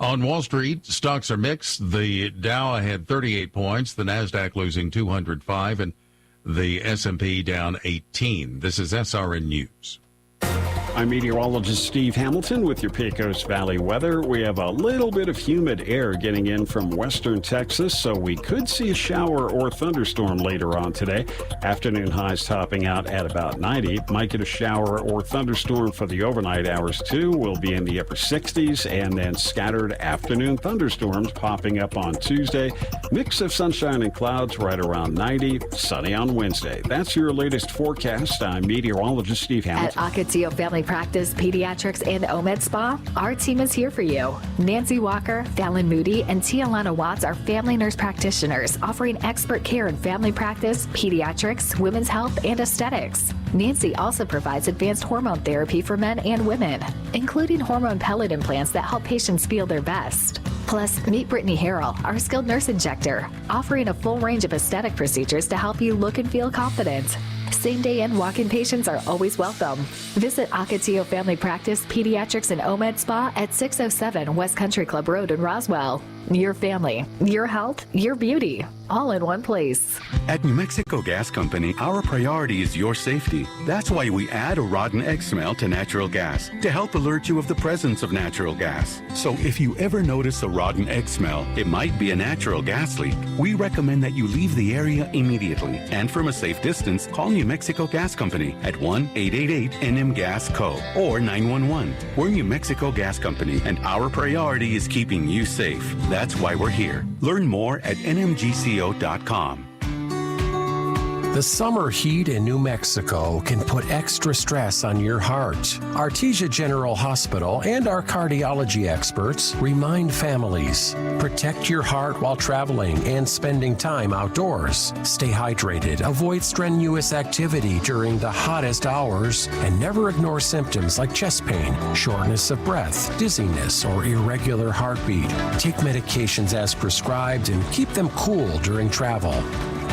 On Wall Street, stocks are mixed. The Dow had 38 points, the Nasdaq losing 205, and the S&P down 18. This is SRN News. I'm meteorologist Steve Hamilton with your Pecos Valley weather. We have a little bit of humid air getting in from western Texas, so we could see a shower or thunderstorm later on today. Afternoon highs topping out at about 90. Might get a shower or thunderstorm for the overnight hours too. We'll be in the upper 60s, and then scattered afternoon thunderstorms popping up on Tuesday. Mix of sunshine and clouds right around 90. Sunny on Wednesday. That's your latest forecast. I'm meteorologist Steve Hamilton. At Acatio Family Practice, Pediatrics, and OMED Spa, our team is here for you. Nancy Walker, Fallon Moody, and Tialana Watts are family nurse practitioners offering expert care in family practice, pediatrics, women's health, and aesthetics. Nancy also provides advanced hormone therapy for men and women, including hormone pellet implants that help patients feel their best. Plus, meet Brittany Harrell, our skilled nurse injector, offering a full range of aesthetic procedures to help you look and feel confident. Same-day and walk-in patients are always welcome. Visit Acatio Family Practice, Pediatrics, and OMED Spa at 607 West Country Club Road in Roswell. Your family, your health, your beauty, all in one place. At New Mexico Gas Company, our priority is your safety. That's why we add a rotten egg smell to natural gas to help alert you of the presence of natural gas. So if you ever notice a rotten egg smell, it might be a natural gas leak. We recommend that you leave the area immediately and from a safe distance, call New Mexico Gas Company at 1-888-NM-GAS-CO or 911. We're New Mexico Gas Company, and our priority is keeping you safe. That's why we're here. Learn more at nmgco.com. The summer heat in New Mexico can put extra stress on your heart. Artesia General Hospital and our cardiology experts remind families, protect your heart while traveling and spending time outdoors. Stay hydrated, avoid strenuous activity during the hottest hours, and never ignore symptoms like chest pain, shortness of breath, dizziness, or irregular heartbeat. Take medications as prescribed and keep them cool during travel.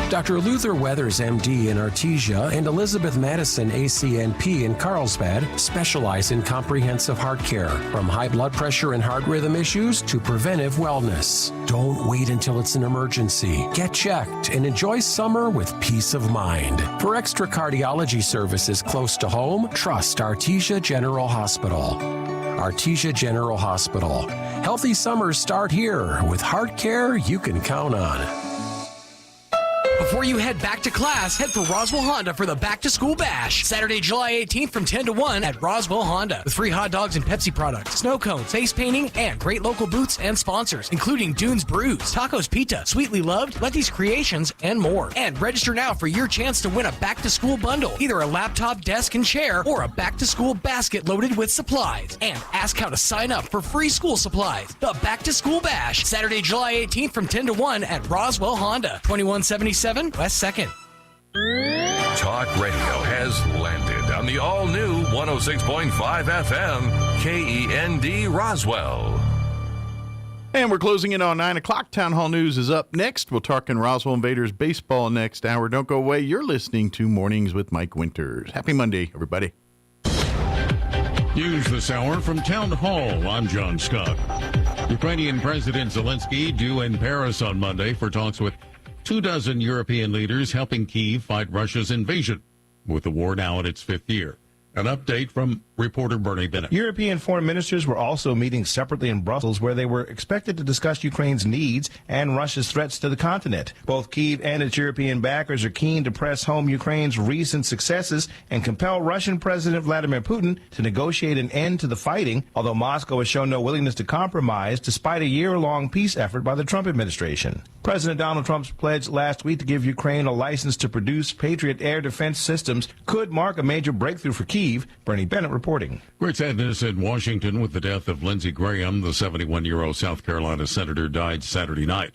Dr. Luther Weathers, MD in Artesia, and Elizabeth Madison, ACNP in Carlsbad, specialize in comprehensive heart care, from high blood pressure and heart rhythm issues to preventive wellness. Don't wait until it's an emergency. Get checked and enjoy summer with peace of mind. For extra cardiology services close to home, trust Artesia General Hospital. Artesia General Hospital. Healthy summers start here with heart care you can count on. Before you head back to class, head for Roswell Honda for the Back to School Bash. Saturday, July 18th from 10 to 1 at Roswell Honda. With free hot dogs and Pepsi products, snow cones, face painting, and great local booths and sponsors, including Dunes Brews, Tacos Pita, Sweetly Loved, Letty's Creations, and more. And register now for your chance to win a Back to School bundle, either a laptop, desk, and chair, or a Back to School basket loaded with supplies. And ask how to sign up for free school supplies. The Back to School Bash, Saturday, July 18th from 10 to 1 at Roswell Honda, 2177 West 2nd. Talk radio has landed on the all-new 106.5 FM KEND Roswell. And we're closing in on 9 o'clock. Town Hall News is up next. We'll talk in Roswell Invaders baseball next hour. Don't go away. You're listening to Mornings with Mike Winters. Happy Monday, everybody. News this hour from Town Hall. I'm John Scott. Ukrainian President Zelensky due in Paris on Monday for talks with 24 European leaders helping Kyiv fight Russia's invasion, with the war now in its fifth year. An update from reporter Bernie Bennett. European foreign ministers were also meeting separately in Brussels, where they were expected to discuss Ukraine's needs and Russia's threats to the continent. Both Kyiv and its European backers are keen to press home Ukraine's recent successes and compel Russian President Vladimir Putin to negotiate an end to the fighting, although Moscow has shown no willingness to compromise despite a year-long peace effort by the Trump administration. President Donald Trump's pledge last week to give Ukraine a license to produce Patriot air defense systems could mark a major breakthrough for Kyiv. Bernie Bennett reporting. Great sadness in Washington with the death of Lindsey Graham. The 71-year-old South Carolina senator died Saturday night.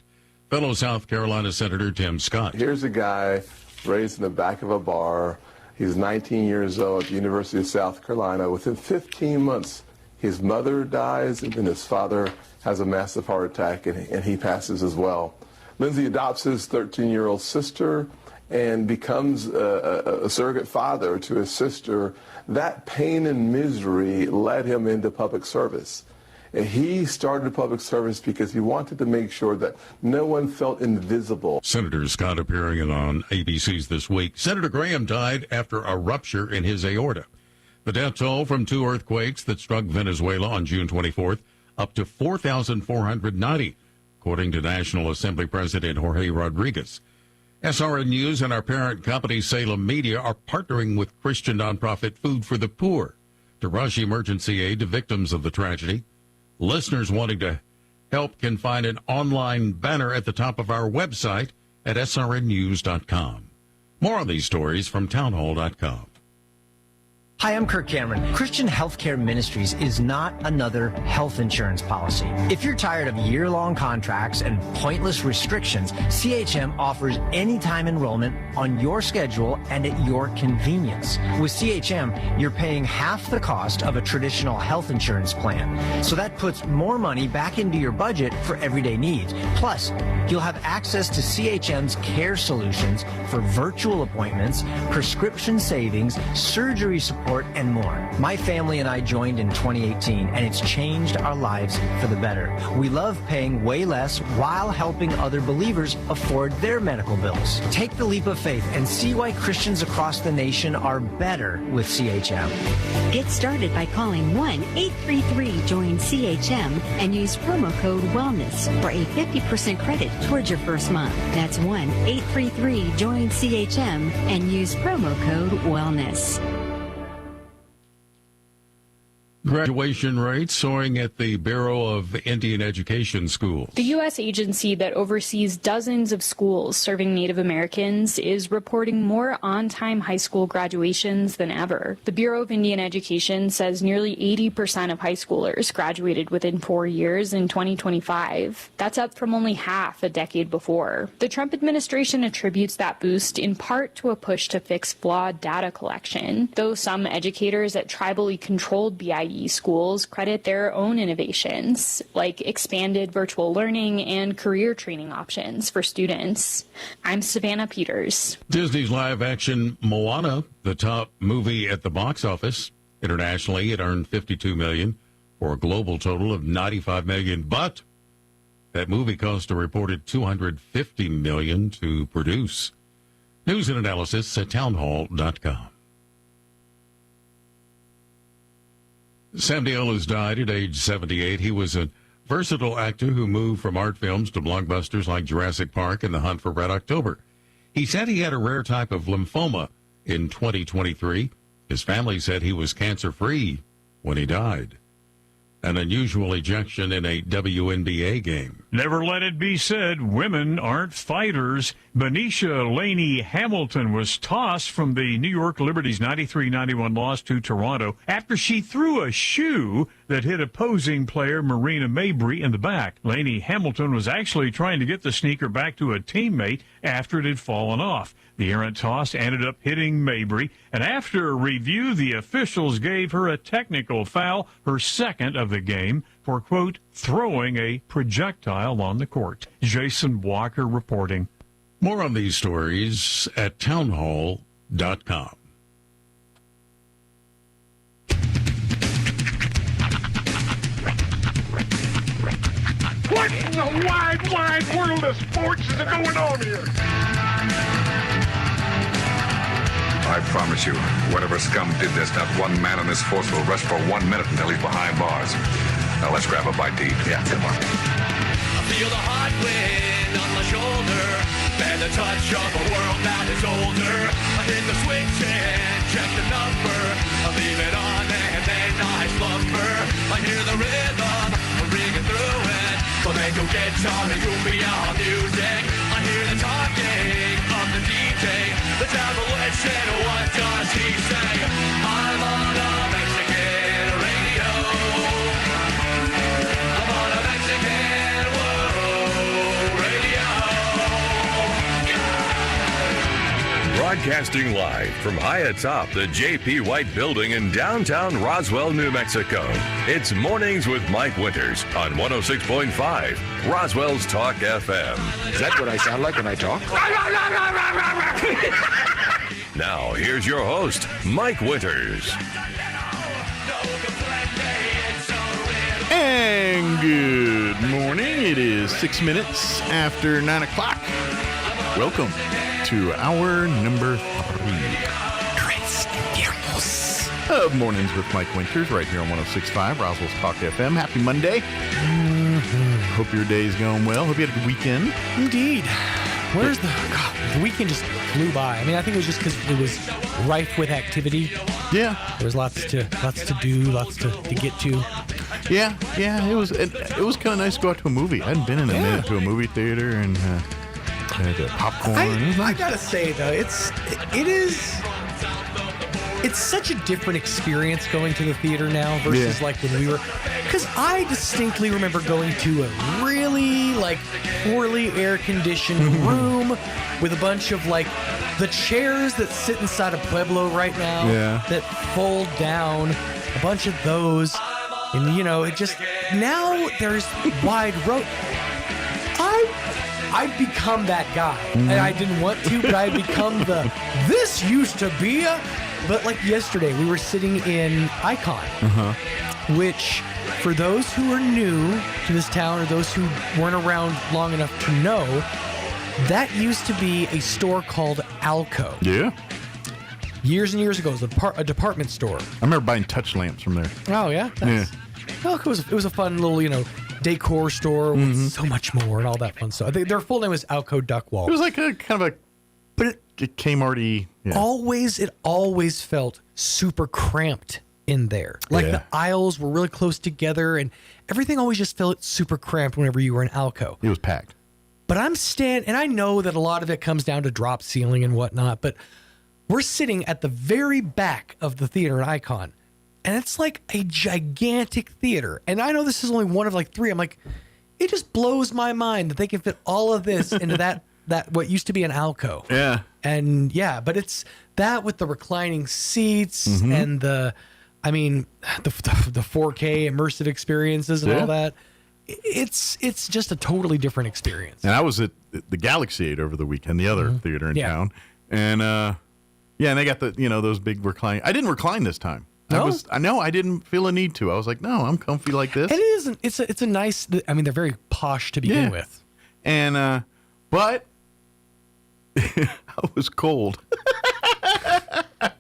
Fellow South Carolina Senator Tim Scott. Here's a guy raised in the back of a bar. He's 19 years old at the University of South Carolina. Within 15 months, his mother dies, and then his father has a massive heart attack, and he passes as well. Lindsey adopts his 13-year-old sister and becomes a surrogate father to his sister. That pain and misery led him into public service. And he started public service because he wanted to make sure that no one felt invisible. Senator Scott appearing on ABC's This Week. Senator Graham died after a rupture in his aorta. The death toll from two earthquakes that struck Venezuela on June 24th, up to 4,490, according to National Assembly President Jorge Rodriguez. SRN News and our parent company, Salem Media, are partnering with Christian nonprofit Food for the Poor to rush emergency aid to victims of the tragedy. Listeners wanting to help can find an online banner at the top of our website at srnnews.com. More on these stories from townhall.com. Hi, I'm Kirk Cameron. Christian Healthcare Ministries is not another health insurance policy. If you're tired of year-long contracts and pointless restrictions, CHM offers anytime enrollment on your schedule and at your convenience. With CHM, you're paying half the cost of a traditional health insurance plan. So that puts more money back into your budget for everyday needs. Plus, you'll have access to CHM's care solutions for virtual appointments, prescription savings, surgery support, and more. My family and I joined in 2018, and it's changed our lives for the better. We love paying way less while helping other believers afford their medical bills. Take the leap of faith and see why Christians across the nation are better with CHM. Get started by calling 1-833-JOIN-CHM and use promo code WELLNESS for a 50% credit towards your first month. That's 1-833-JOIN-CHM and use promo code WELLNESS. Graduation rates soaring at the Bureau of Indian Education schools. The U.S. agency that oversees dozens of schools serving Native Americans is reporting more on-time high school graduations than ever. The Bureau of Indian Education says nearly 80% of high schoolers graduated within 4 years in 2025. That's up from only half a decade before. The Trump administration attributes that boost in part to a push to fix flawed data collection, though some educators at tribally controlled BIE schools credit their own innovations, like expanded virtual learning and career training options for students. I'm Savannah Peters. Disney's live-action Moana, the top movie at the box office. Internationally, it earned $52 million for a global total of $95 million, but that movie cost a reported $250 million to produce. News and analysis at townhall.com. Sam Neill has died at age 78. He was a versatile actor who moved from art films to blockbusters like Jurassic Park and The Hunt for Red October. He said he had a rare type of lymphoma in 2023. His family said he was cancer-free when he died. An unusual ejection in a WNBA game. Never let it be said women aren't fighters. Benicia Laney Hamilton was tossed from the New York Liberty's 93-91 loss to Toronto after she threw a shoe that hit opposing player Marina Mabry in the back. Laney Hamilton was actually trying to get the sneaker back to a teammate after it had fallen off. The errant toss ended up hitting Mabry, and after a review, the officials gave her a technical foul, her second of the game, for, quote, throwing a projectile on the court. Jason Walker reporting. More on these stories at townhall.com. a wide, wide world of sports is going on here. I promise you, whatever scum did this, not one man on this force will rest for 1 minute until he's behind bars. Now let's grab a bite to eat. Yeah, come on. I feel the hot wind on my shoulder and the touch of a world that is older. I hit the switch and check the number. I leave it on and then I slumber. I hear the rhythm ringing through it. Flamenco guitar and cumbia music. I hear the talking of the DJ. The demolition, what does he say? I'm on a Mexican radio. I'm on a Mexican world radio. Broadcasting live from high atop the J.P. White Building in downtown Roswell, New Mexico. It's Mornings with Mike Winters on 106.5 Roswell's Talk FM. Is that what I sound like when I talk? Now, here's your host, Mike Winters. And good morning. It is 6 minutes after 9 o'clock. Welcome to hour number 3 of Mornings with Mike Winters right here on 106.5 Roswell's Talk FM. Happy Monday. Hope your day's going well. Hope you had a good weekend. Indeed. The weekend just flew by. I mean, I think it was just because it was rife with activity. Yeah. There was lots to do, lots to get to. Yeah. It was kind of nice to go out to a movie. I hadn't been in a minute to a movie theater and had popcorn. I gotta say though, it's such a different experience going to the theater now versus like when we were, because I distinctly remember going to a really like poorly air-conditioned room with a bunch of like the chairs that sit inside a Pueblo right now that fold down, a bunch of those, and you know, it just, now there's wide road. I've become that guy, and I didn't want to, but I've become this used to be a. But like yesterday, we were sitting in Icon, which for those who are new to this town or those who weren't around long enough to know, that used to be a store called Alco. Yeah. Years and years ago, it was a department store. I remember buying touch lamps from there. Oh, yeah? Alco it was a fun little, decor store with so much more and all that fun stuff. I think their full name was Alco Duckwall. It was like a kind of a... But it came already. Yeah. It always felt super cramped in there. Like the aisles were really close together, and everything always just felt super cramped whenever you were in Alco. It was packed. But and I know that a lot of it comes down to drop ceiling and whatnot, but we're sitting at the very back of the theater in Icon, and it's like a gigantic theater. And I know this is only one of like 3. I'm like, it just blows my mind that they can fit all of this into that what used to be an Alco. Yeah. And but it's that with the reclining seats and the 4K immersive experiences and all that. It's just a totally different experience. And I was at the Galaxy 8 over the weekend, the other theater in town. And and they got the those big reclining. I didn't recline this time. No? I didn't feel a need to. I was like, no, I'm comfy like this. And it isn't. It's a nice. I mean, they're very posh to begin with. And but I was cold.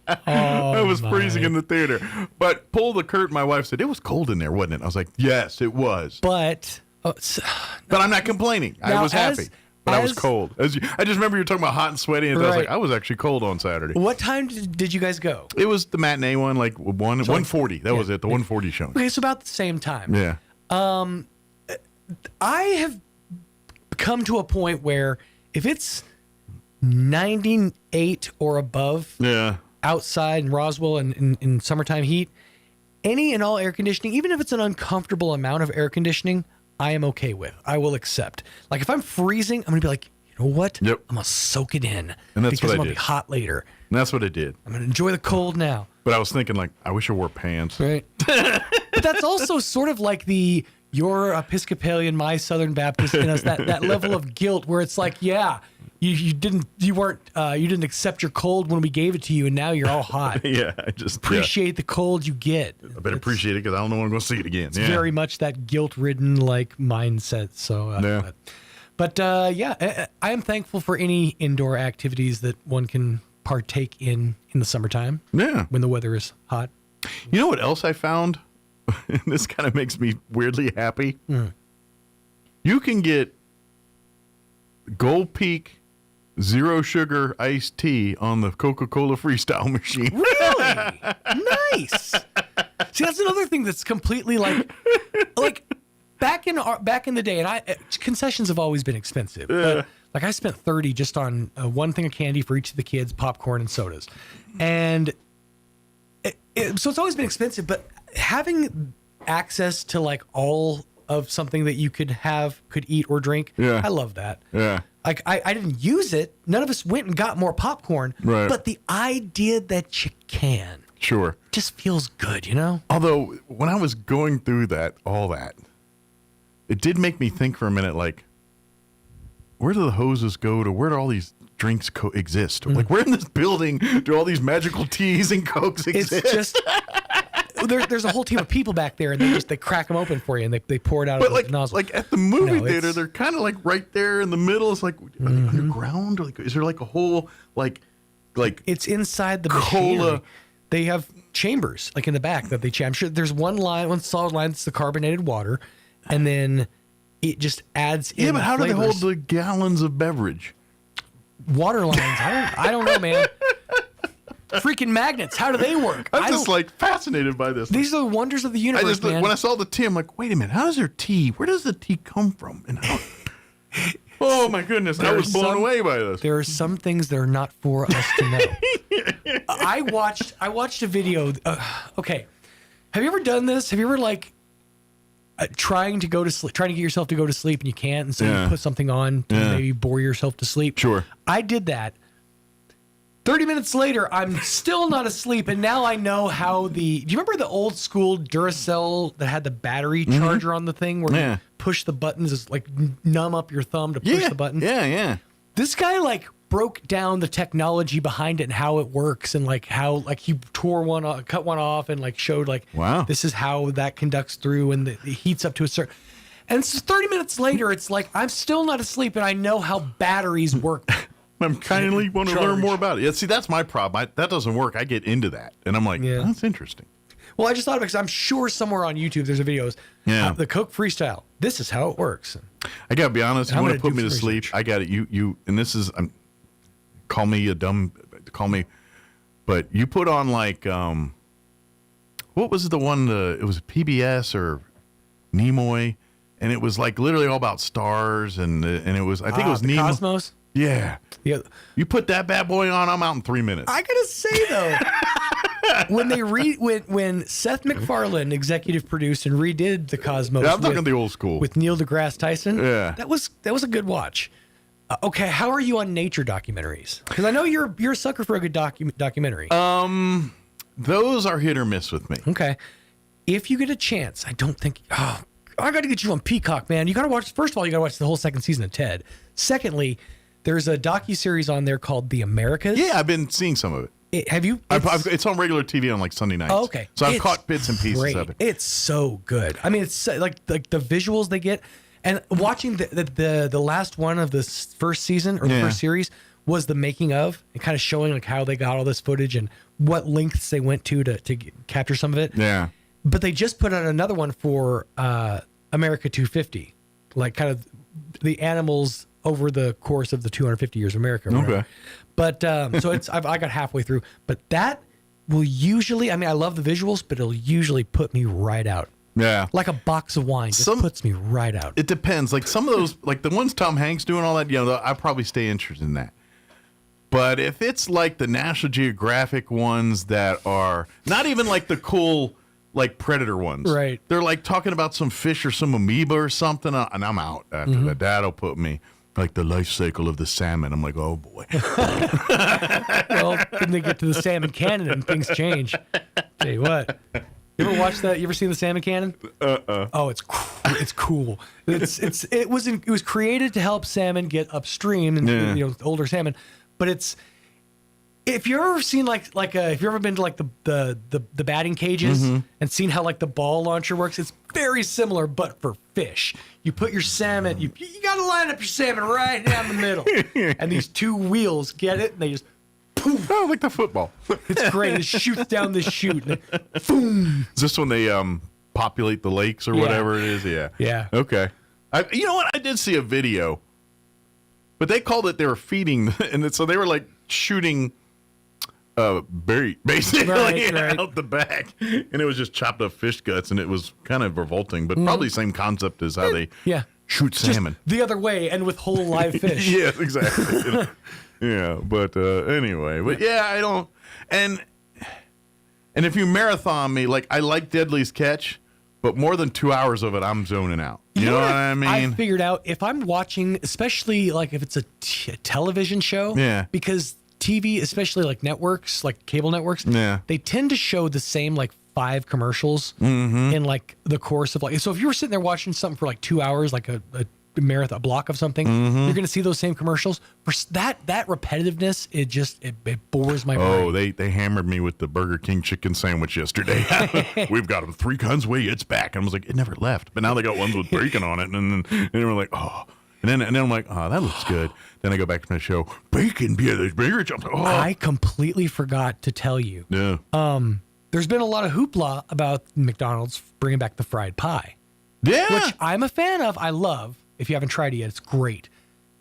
I was freezing in the theater. But pull the curtain. My wife said, it was cold in there, wasn't it? I was like, yes, it was. But I'm not complaining. I was happy. But I was cold. I just remember you were talking about hot and sweaty, and I was like, I was actually cold on Saturday. What time did you guys go? It was the matinee one, like 1:40. That was it, the 1:40 showing. Okay, so about the same time. Yeah. I have come to a point where if it's 98 or above outside in Roswell and in summertime heat, any and all air conditioning, even if it's an uncomfortable amount of air conditioning, I am okay with. I will accept. Like if I'm freezing, I'm going to be like, you know what? Yep. I'm going to soak it in. And that's because what I'm I going to did. be hot later. And that's what I did. I'm going to enjoy the cold now. But I was thinking like, I wish I wore pants. Right. But that's also sort of like you're Episcopalian, my Southern Baptist, and it's that level of guilt where it's like, you didn't accept your cold when we gave it to you, and now you're all hot. Yeah, I just appreciate the cold you get. I better appreciate it because I don't know when I'm going to see it again. It's very much that guilt-ridden like mindset. So, I am thankful for any indoor activities that one can partake in the summertime. Yeah, when the weather is hot. You know what else I found? And this kind of makes me weirdly happy. You can get Gold Peak Zero Sugar iced tea on the Coca-Cola Freestyle machine. Really? Nice. See, that's another thing that's completely like back in the day, and concessions have always been expensive. But, like I spent $30 just on one thing of candy for each of the kids, popcorn and sodas, and so it's always been expensive. But having access to like all of something that you could eat or drink, I love that. Yeah. Like I didn't use it. None of us went and got more popcorn. Right. But the idea that you can. Sure. Just feels good, you know? Although, when I was going through all that, it did make me think for a minute, like, where do the hoses go to? Where do all these drinks exist? Like, where in this building do all these magical teas and Cokes exist? It's just... There's a whole team of people back there, and they crack them open for you, and they pour it out of the nozzle. Like at the movie theater, they're kind of like right there in the middle. It's like are they underground, or like is there like a whole like it's inside the cola? Machinery. They have chambers like in the back that they. I'm sure there's one solid line that's the carbonated water, and then it just adds in. Yeah, but how do they hold flavors. the gallons of beverage? Water lines. I don't know, man. Freaking magnets. How do they work? I'm just like fascinated by this. These are the wonders of the universe, man. When I saw the tea, I'm like, wait a minute. How does there tea? Where does the tea come from? And how? Oh my goodness! I was blown away by this. There are some things that are not for us to know. I watched a video. Okay, have you ever done this? Have you ever trying to go to sleep, trying to get yourself to go to sleep, and you can't, and so you put something on to maybe bore yourself to sleep? Sure. I did that. 30 minutes later, I'm still not asleep, and now I know how do you remember the old school Duracell that had the battery charger on the thing where you push the buttons, is like numb up your thumb to push the button? Yeah. This guy broke down the technology behind it and how it works, and how he cut one off and showed wow, this is how that conducts through, and it heats up to a certain. And so 30 minutes later, it's like I'm still not asleep, and I know how batteries work. I'm kindly want to learn more about it. Yeah, see, that's my problem. That doesn't work. I get into that, and I'm like, that's interesting. Well, I just thought of it because I'm sure somewhere on YouTube there's a videos. Yeah. The Coke Freestyle. This is how it works. I gotta be honest. You want to put me to sleep? I got it. You, and this is call me, but you put on what was the one? It was PBS or Nimoy, and it was literally all about stars, and it was it was the Nemo. Cosmos. Yeah. You put that bad boy on, I'm out in 3 minutes. I gotta say though, when Seth MacFarlane executive produced and redid the Cosmos, I'm talking the old school with Neil deGrasse Tyson. Yeah, that was a good watch. Okay, how are you on nature documentaries? Because I know you're a sucker for a good documentary. Those are hit or miss with me. Okay, if you get a chance, I don't think. I got to get you on Peacock, man. You got to watch. First of all, you got to watch the whole second season of Ted. Secondly, there's a docuseries on there called The Americas. Yeah, I've been seeing some of it. Have you? It's on regular TV on Sunday nights. Oh, okay. So I've caught bits and pieces of it. It's so good. I mean, it's like the visuals they get, and watching the last one of the first season or the first series was the making of, and kind of showing how they got all this footage and what lengths they went to capture some of it. Yeah. But they just put out another one for America 250, kind of the animals over the course of the 250 years of America. Okay. But so I got halfway through, but that will usually, I love the visuals, but it'll usually put me right out. Yeah. Like a box of wine just puts me right out. It depends. Some of those, the ones Tom Hanks doing all that, I probably stay interested in that. But if it's the National Geographic ones that are not even the cool, Predator ones. Right. They're talking about some fish or some amoeba or something, and I'm out after that. That'll put me. The life cycle of the salmon. I'm like, oh boy. Well, then they get to the salmon cannon and things change. Tell you what. You ever watch that? You ever seen the salmon cannon? Oh, it's cool. It was created to help salmon get upstream and older salmon, but it's. If you've ever seen if you've ever been to like the batting cages and seen how like the ball launcher works, it's very similar, but for fish. You put your salmon, you got to line up your salmon right down the middle, and these two wheels get it, and they just poof. Oh, like the football. It's great. It shoots down this chute. And boom. Is this when they populate the lakes or whatever it is? Yeah. Yeah. Okay. You know what? I did see a video, but they called it they were feeding, and so they were like shooting. Bait basically out the back, and it was just chopped up fish guts, and it was kind of revolting, but probably same concept as how they shoot salmon. Just the other way, and with whole live fish. Yeah, exactly. But anyway, but I don't, and if you marathon me, like I like Deadly's Catch, but more than 2 hours of it, I'm zoning out. You know what I mean? I figured out if I'm watching, especially like if it's a television show, because TV, especially like networks, like cable networks, they tend to show the same like 5 commercials in like the course of like. So if you were sitting there watching something for like 2 hours, like a marathon, a block of something, you're going to see those same commercials. For that repetitiveness, it bores my brain. Oh, they hammered me with the Burger King chicken sandwich yesterday. We've got them 3 guns way, it's back. And I was like, it never left. But now they got ones with bacon on it, and they were like, oh. And then I'm like, oh, that looks good. Then I go back to my show. Bacon, there's bigger jumps. Oh. I completely forgot to tell you. Yeah. There's been a lot of hoopla about McDonald's bringing back the fried pie. Yeah. Which I'm a fan of. I love. If you haven't tried it yet, it's great.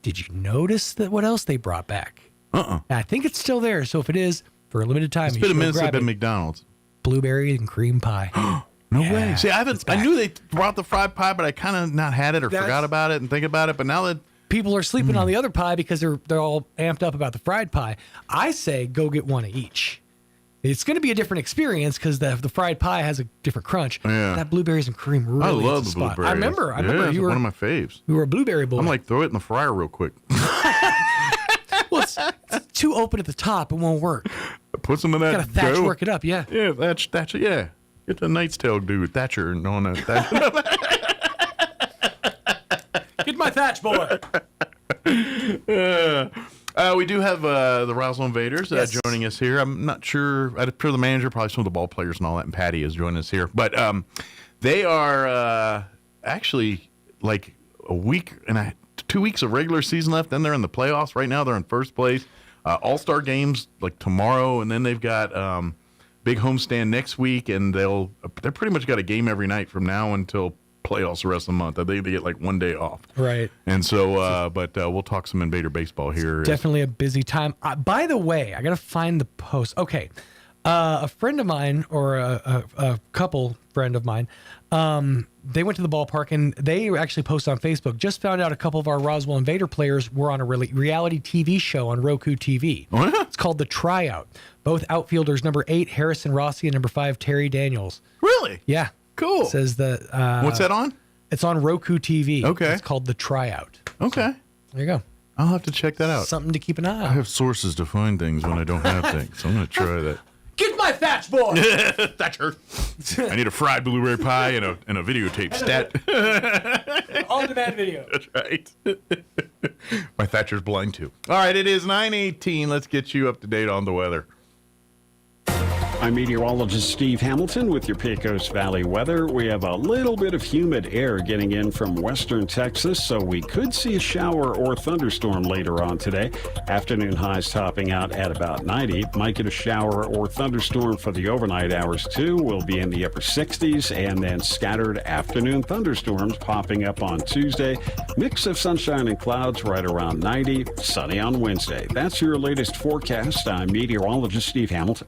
Did you notice that what else they brought back? I think it's still there. So if it is, for a limited time, it's been a minute since I've been McDonald's. Blueberry and cream pie. No way. See, I knew they brought the fried pie, but I kind of not had it or forgot about it and think about it. But now that people are sleeping on the other pie because they're all amped up about the fried pie, I say go get one of each. It's going to be a different experience because the fried pie has a different crunch. Yeah. That blueberries and cream really I love the the spot. blueberries. I remember you were one of my faves. You were a blueberry boy. I'm like, throw it in the fryer real quick. Well, it's too open at the top. It won't work. Put some of that. Got to Thatch work it up. Yeah. Yeah, Thatch. Yeah. Get the Knight's Tale dude, Thatcher, and on that. Get my Thatch boy. We do have the Roswell Invaders joining us here. I'm not sure. I'm sure the manager, probably some of the ball players and all that, and Patty is joining us here. But they are actually like a week and 2 weeks of regular season left. Then they're in the playoffs. Right now, they're in first place. All-Star games like tomorrow, and then they've got big homestand next week, and they're pretty much got a game every night from now until playoffs the rest of the month. I think they get like 1 day off. Right. And so, but we'll talk some Invader baseball here. Definitely a busy time. By the way, I got to find the post. Okay. A friend of mine, or a couple friend of mine, they went to the ballpark, and they actually posted on Facebook, just found out a couple of our Roswell Invader players were on a reality TV show on Roku TV. Oh, yeah? It's called The Tryout. Both outfielders, number 8, Harrison Rossi, and number 5, Terry Daniels. Really? Yeah. Cool. It says that. What's that on? It's on Roku TV. Okay. It's called The Tryout. Okay. There you go. I'll have to check that out. Something to keep an eye on. I have sources to find things when I don't have things, so I'm going to try that. Get my Thatch boy! Thatcher. I need a fried blueberry pie and a videotape stat. On-demand video. That's right. My Thatcher's blind too. All right, it is 9:18. Let's get you up to date on the weather. I'm meteorologist Steve Hamilton with your Pecos Valley weather. We have a little bit of humid air getting in from western Texas, so we could see a shower or thunderstorm later on today. Afternoon highs topping out at about 90. Might get a shower or thunderstorm for the overnight hours too. We'll be in the upper 60s, and then scattered afternoon thunderstorms popping up on Tuesday. Mix of sunshine and clouds right around 90. Sunny on Wednesday. That's your latest forecast. I'm meteorologist Steve Hamilton.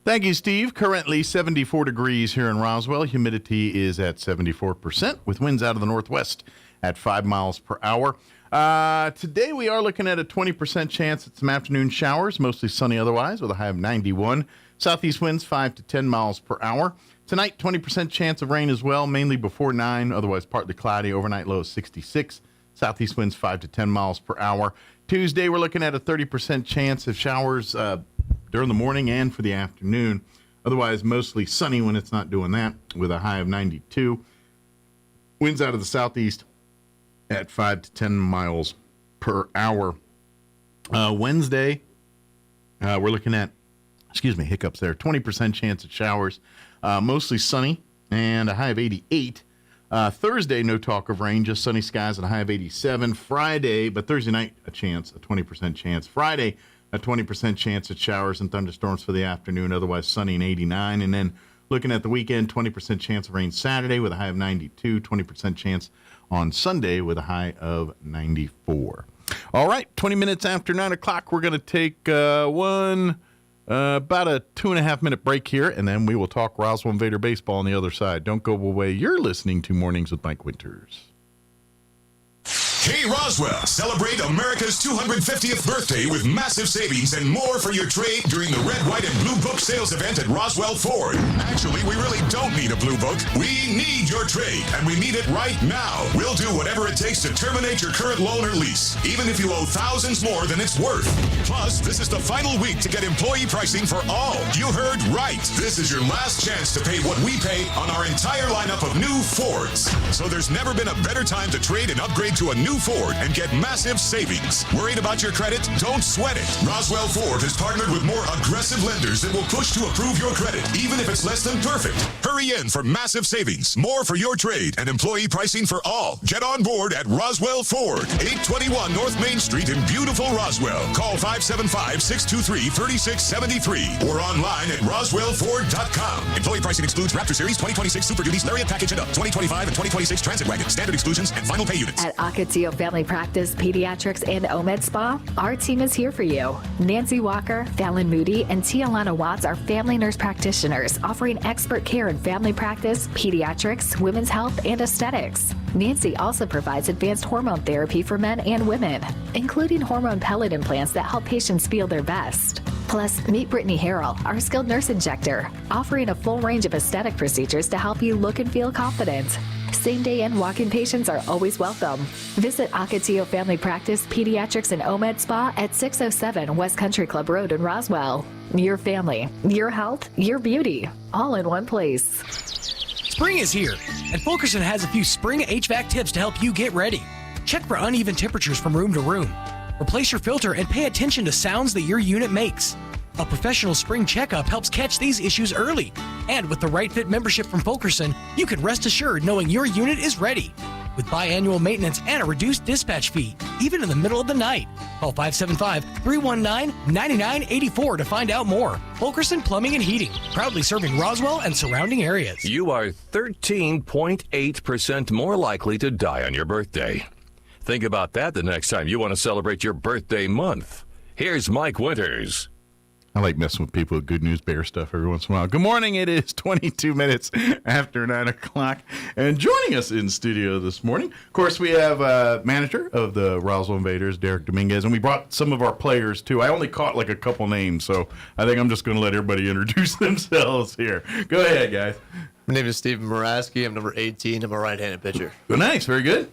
Thank you, Steve. Currently 74 degrees here in Roswell. Humidity is at 74%, with winds out of the northwest at 5 miles per hour. Today we are looking at a 20% chance at some afternoon showers, mostly sunny otherwise, with a high of 91. Southeast winds 5 to 10 miles per hour. Tonight, 20% chance of rain as well, mainly before 9, otherwise partly cloudy. Overnight low of 66. Southeast winds 5 to 10 miles per hour. Tuesday, we're looking at a 30% chance of showers during the morning and for the afternoon. Otherwise, mostly sunny when it's not doing that, with a high of 92. Winds out of the southeast at 5 to 10 miles per hour. Wednesday, we're looking at, hiccups there, 20% chance of showers, mostly sunny, and a high of 88. Thursday, no talk of rain, just sunny skies and a high of 87. Friday, but Thursday night, a 20% chance. Friday, a 20% chance of showers and thunderstorms for the afternoon, otherwise sunny and 89. And then looking at the weekend, 20% chance of rain Saturday with a high of 92, 20% chance on Sunday with a high of 94. All right, 20 minutes after 9 o'clock, we're going to take about a 2.5-minute break here, and then we will talk Roswell Invader baseball on the other side. Don't go away. You're listening to Mornings with Mike Winters. Hey Roswell, celebrate America's 250th birthday with massive savings and more for your trade during the Red, White, and Blue Book sales event at Roswell Ford. Actually, we really don't need a Blue Book. We need your trade, and we need it right now. We'll do whatever it takes to terminate your current loan or lease, even if you owe thousands more than it's worth. Plus, this is the final week to get employee pricing for all. You heard right. This is your last chance to pay what we pay on our entire lineup of new Fords. So there's never been a better time to trade and upgrade to a new Ford and get massive savings. Worried about your credit? Don't sweat it. Roswell Ford has partnered with more aggressive lenders that will push to approve your credit, even if it's less than perfect. Hurry in for massive savings, more for your trade, and employee pricing for all. Get on board at Roswell Ford, 821 North Main Street in beautiful Roswell. Call 575-623-3673 or online at roswellford.com. Employee pricing excludes Raptor Series 2026 Super Duties, Lariat Package and up, 2025 and 2026 Transit Wagon, standard exclusions, and final pay units. At Acatio Family Practice, Pediatrics, and OMED Spa, our team is here for you. Nancy Walker, Fallon Moody, and Tialana Watts are family nurse practitioners offering expert care in family practice, pediatrics, women's health, and aesthetics. Nancy also provides advanced hormone therapy for men and women, including hormone pellet implants that help patients feel their best. Plus, meet Brittany Harrell, our skilled nurse injector, offering a full range of aesthetic procedures to help you look and feel confident. Same-day and walk-in patients are always welcome. Visit Acatio Family Practice, Pediatrics, and OMED Spa at 607 West Country Club Road in Roswell. Your family, your health, your beauty, all in one place. Spring is here, and Fulkerson has a few spring HVAC tips to help you get ready. Check for uneven temperatures from room to room. Replace your filter and pay attention to sounds that your unit makes. A professional spring checkup helps catch these issues early. And with the Right Fit membership from Fulkerson, you can rest assured knowing your unit is ready. With biannual maintenance and a reduced dispatch fee, even in the middle of the night. Call 575-319-9984 to find out more. Fulkerson Plumbing and Heating, proudly serving Roswell and surrounding areas. You are 13.8% more likely to die on your birthday. Think about that the next time you want to celebrate your birthday month. Here's Mike Winters. I like messing with people with good news bear stuff every once in a while. Good morning. It is 22 minutes after 9 o'clock. And joining us in studio this morning, of course, we have manager of the Roswell Invaders, Derek Dominguez, and we brought some of our players, too. I only caught like a couple names, so I think I'm just going to let everybody introduce themselves here. Go ahead, guys. My name is Steven Moraski. I'm number 18. I'm a right-handed pitcher. Well, nice. Very good.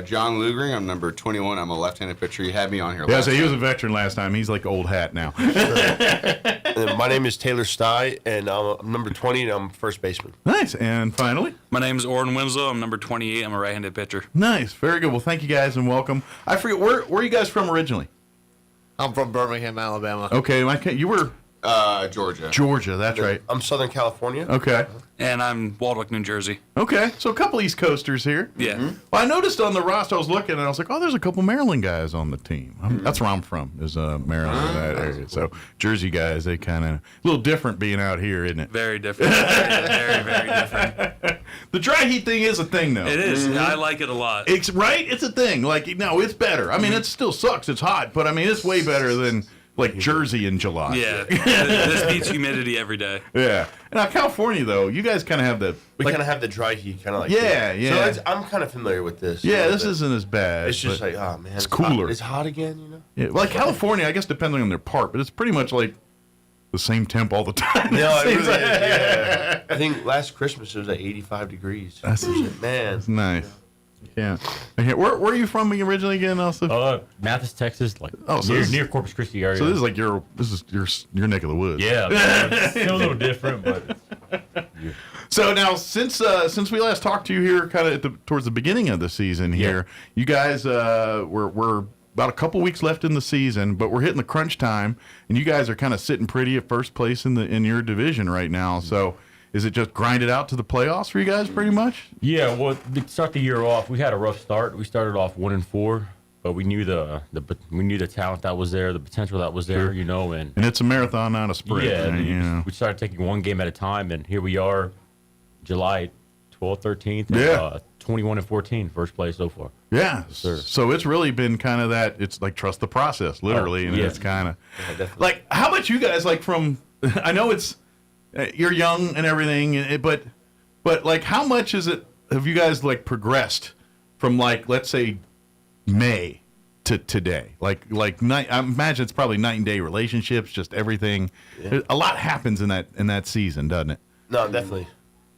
John Lugring, I'm number 21. I'm a left-handed pitcher. You had me on here Yeah, last so he time. was a veteran last time. He's like old hat now. And my name is Taylor Stye, and I'm number 20, and I'm first baseman. Nice. And finally? My name is Orrin Winslow. I'm number 28. I'm a right-handed pitcher. Nice. Very good. Well, thank you guys and welcome. I forget, where are you guys from originally? I'm from Birmingham, Alabama. Okay. You were? Georgia. Georgia, that's right. I'm Southern California. Okay. And I'm Waldwick, New Jersey. Okay, so a couple East Coasters here. Yeah. Mm-hmm. Well, I noticed on the roster, I was looking, and I was like, oh, there's a couple Maryland guys on the team. That's where I'm from, is Maryland, that area. So Jersey guys, they kind of, a little different being out here, isn't it? Very different. Very, very different. The dry heat thing is a thing, though. It is. I like it a lot. It's right? It's a thing. Like, no, it's better. I mean, it still sucks. It's hot, but I mean, it's way better than like Jersey in July. Yeah. This beats humidity every day. Yeah. Now, California, though, you guys kind of have the... We kind of have the dry heat, kind of like Yeah, that. yeah. So I'm kind of familiar with this. Yeah, this isn't as bad. It's just but like, oh, man. It's cooler. It's hot again, you know? Yeah, well, like California, I guess depending on their part, but it's pretty much like the same temp all the time. No, it seems really like. is, yeah. I think last Christmas it was at 85 degrees. That's man. That's nice. Yeah. Where are you from originally again, also? Mathis, Texas, like so near Corpus Christi area. So this is like your neck of the woods. Yeah, it's still a little different, but. Yeah. So now, since we last talked to you here, kind of towards the beginning of the season here, you guys we're about a couple weeks left in the season, but we're hitting the crunch time, and you guys are kind of sitting pretty at first place in your division right now. So, is it just grind it out to the playoffs for you guys, pretty much? Yeah. Well, to start the year off, we had a rough start. We started off 1-4, but we knew the talent that was there, the potential that was there, and it's a marathon, not a sprint. Yeah. Right? We started taking one game at a time, and here we are, July 12th, 13th, 21-14, first place so far. Yeah, yes, sir. So it's really been kind of that. It's like trust the process, literally, and it's kind of like how much you guys like from. I know it's you're young and everything, but like how much is it? Have you guys like progressed from like let's say May to today? Like I imagine it's probably night and day relationships, just everything. Yeah. A lot happens in that season, doesn't it? No, definitely.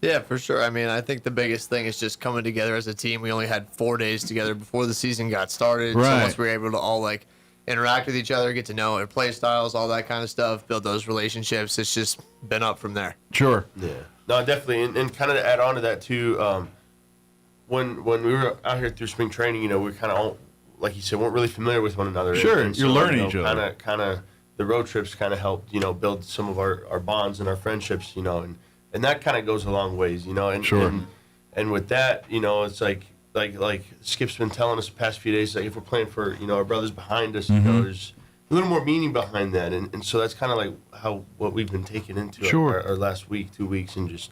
Yeah, for sure. I mean, I think the biggest thing is just coming together as a team. We only had 4 days together before the season got started. Right. So once we were able to all like interact with each other, get to know our play styles, all that kind of stuff, build those relationships, it's just been up from there. Sure. Yeah. No, definitely. And kind of to add on to that too, when we were out here through spring training, we kind of all, like you said, weren't really familiar with one another. Sure, and you're learning each other. Kind of the road trips kind of helped, build some of our bonds and our friendships, and that kind of goes a long ways, and sure. And with that, it's like Skip's been telling us the past few days, like if we're playing for, our brothers behind us, there's a little more meaning behind that, and so that's kind of like what we've been taking into our last week, 2 weeks, and just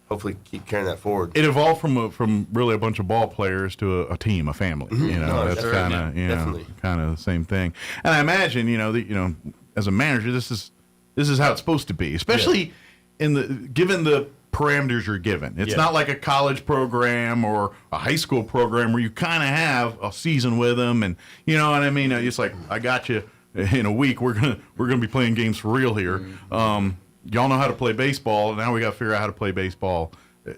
hopefully keep carrying that forward. It evolved from really a bunch of ball players to a team, a family. That's kind of kind of the same thing. And I imagine as a manager, this is how it's supposed to be, especially given the parameters you're given. It's not like a college program or a high school program where you kind of have a season with them, and you know what I mean. It's like I got you in a week. We're gonna be playing games for real here. Y'all know how to play baseball. Now we got to figure out how to play baseball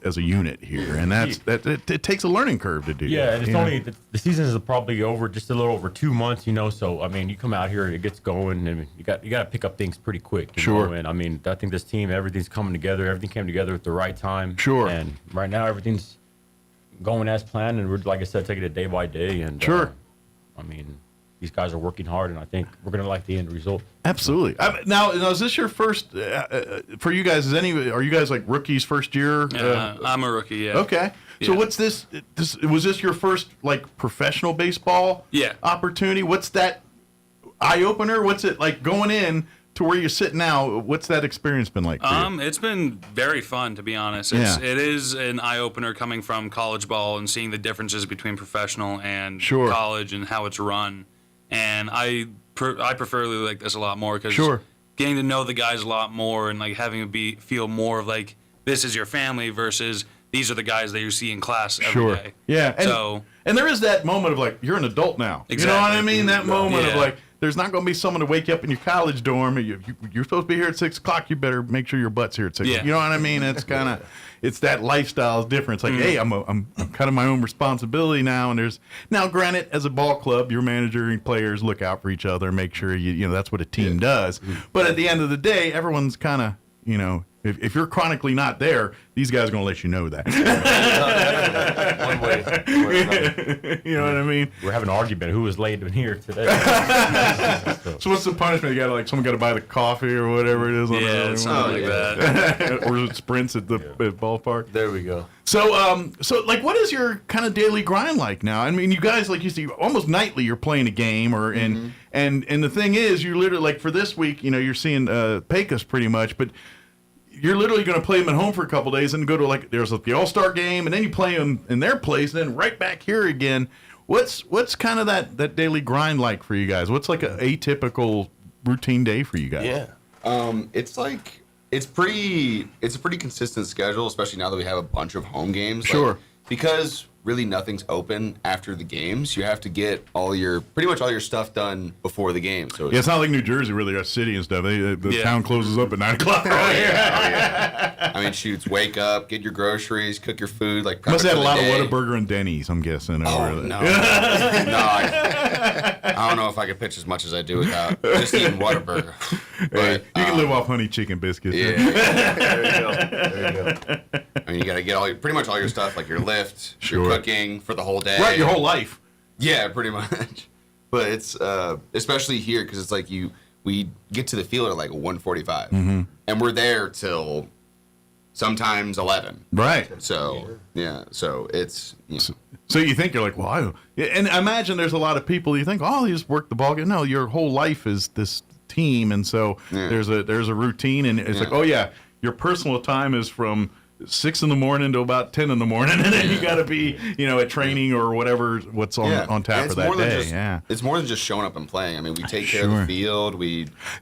as a unit here, and it takes a learning curve to do. Yeah, and it's only the season is probably over just a little over 2 months, So I mean, you come out here, it gets going, and you got to pick up things pretty quick. You know? And I mean, I think this team, everything's coming together. Everything came together at the right time. Sure. And right now, everything's going as planned, and we're, like I said, taking it day by day. And I mean, these guys are working hard, and I think we're going to like the end result. Absolutely. Now, is this your first for you guys? Are you guys like rookies first year? I'm a rookie. Yeah. Okay. So what's this? Was this your first like professional baseball? Opportunity. What's that eye opener? What's it like going in to where you sit now? What's that experience been like for you? It's been very fun, to be honest. It is an eye opener coming from college ball and seeing the differences between professional and college and how it's run. And I prefer like this a lot more because getting to know the guys a lot more and like having it feel more of like this is your family versus these are the guys that you see in class every day. Yeah. And there is that moment of like you're an adult now. Exactly. You know what I mean? That moment of like there's not going to be someone to wake you up in your college dorm. You're supposed to be here at 6 o'clock. You better make sure your butt's here at 6. You know what I mean? It's kind of it's that lifestyle is different. It's like, hey, I'm kind of my own responsibility now. And now, granted, as a ball club, your manager and players look out for each other, make sure that's what a team does. But at the end of the day, everyone's kind of if you're chronically not there, these guys are going to let you know that. One way. You know what I mean? We're having an argument. Who was late in here today? So what's the punishment? Someone got to buy the coffee or whatever it is. Yeah, something like that. Or is it sprints at the ballpark? There we go. So like, what is your kind of daily grind like now? I mean, you guys, like you see, almost nightly you're playing a game, and the thing is, you're literally like for this week, you're seeing Pecos pretty much, but you're literally going to play them at home for a couple days and go to there's the All-Star game, and then you play them in their place, and then right back here again. What's kind of that daily grind like for you guys? What's like an atypical routine day for you guys? Yeah, it's a pretty consistent schedule, especially now that we have a bunch of home games. Sure. because really nothing's open after the games, you have to get pretty much all your stuff done before the game. So it's not like New Jersey where they got city and stuff. The town closes up at 9 o'clock. I mean, shoots, wake up, get your groceries, cook your food. Like must have had a lot of Whataburger and Denny's, I'm guessing. No. No, I don't know if I could pitch as much as I do without just eating Whataburger. But you can live off honey chicken biscuits. Yeah. There you go. I mean, you got to get pretty much all your stuff, like your lift, your cooking for the whole day. Right, your whole life. Yeah, pretty much. But it's especially here because it's like we get to the field at like 1:45, and we're there till sometimes 11. Right. So yeah, so it's. So you think you're like, well, and I imagine there's a lot of people you think, oh, you just work the ball game. No, your whole life is this team, and so there's a routine, and it's like, oh yeah, your personal time is from 6 a.m. to about 10 a.m, and then you got to be, at training or what's on tap for that day. It's more than just showing up and playing. I mean, we take care of the field.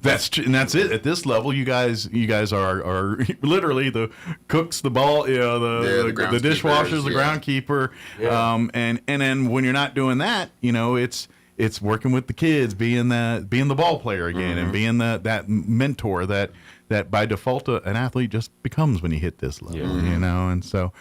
That's it. At this level, you guys are literally the cooks, the ball, the dishwashers, the groundkeeper, and then when you're not doing that, it's working with the kids, being the ball player again, and being that mentor that by default an athlete just becomes when you hit this level, and so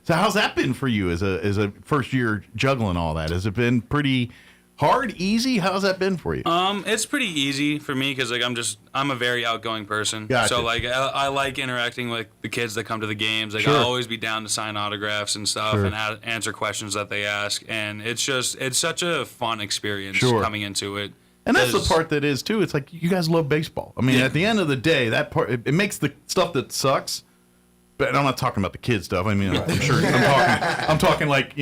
how's that been for you as a first year juggling all that? Has it been pretty hard, easy? How's that been for you? It's pretty easy for me because I'm a very outgoing person. Gotcha. So I like interacting with the kids that come to the games. I'll always be down to sign autographs and stuff and answer questions that they ask. And it's such a fun experience coming into it. And that's the part that is too. It's like you guys love baseball. I mean, at the end of the day, that part it makes the stuff that sucks. But I'm not talking about the kid stuff. I mean, I'm sure I'm talking like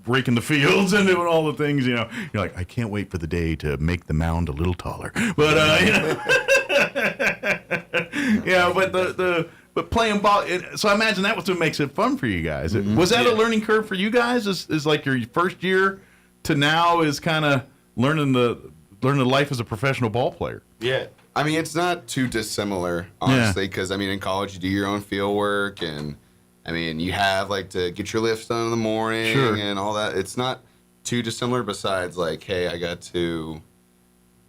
raking the fields and doing all the things. You're like, I can't wait for the day to make the mound a little taller. But but playing ball. So I imagine that was what makes it fun for you guys. Was that a learning curve for you guys? Is like your first year to now is kind of learning the life as a professional ball player. Yeah. I mean, it's not too dissimilar, honestly, because, I mean, in college you do your own field work, and, I mean, you have, to get your lifts done in the morning and all that. It's not too dissimilar besides, hey,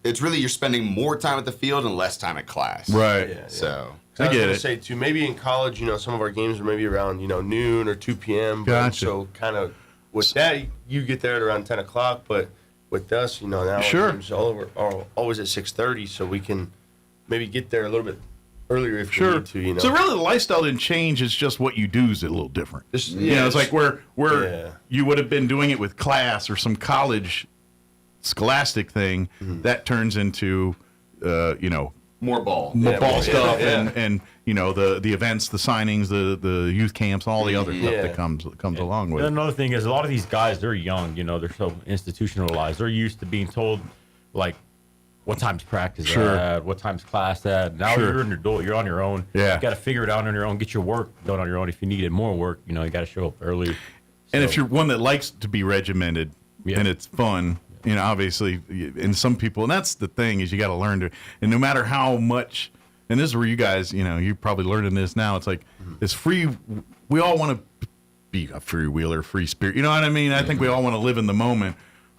it's really you're spending more time at the field and less time at class. Right. Yeah, so. I was going to say, too, maybe in college, some of our games are maybe around, noon or 2 p.m. Gotcha. So kind of with that, you get there at around 10 o'clock, but with us, now our games are always at 6:30, so we can maybe get there a little bit earlier if we need to. So really, the lifestyle didn't change. It's just what you do is a little different. It's like where you would have been doing it with class or some college scholastic thing that turns into, more ball stuff and the events, the signings, the youth camps, all the other stuff that comes along with it. Another thing is a lot of these guys, they're young, they're so institutionalized. They're used to being told what time's practice at, what time's class at. Now you're an adult, you're on your own. Yeah. You got to figure it out on your own, get your work done on your own. If you needed more work, you got to show up early. And if you're one that likes to be regimented and it's fun, obviously, and some people, and that's the thing is you got to learn to, and no matter how much, and this is where you guys, you're probably learning this now. It's like it's free. We all want to be a freewheeler, free spirit. You know what I mean? I think we all want to live in the moment,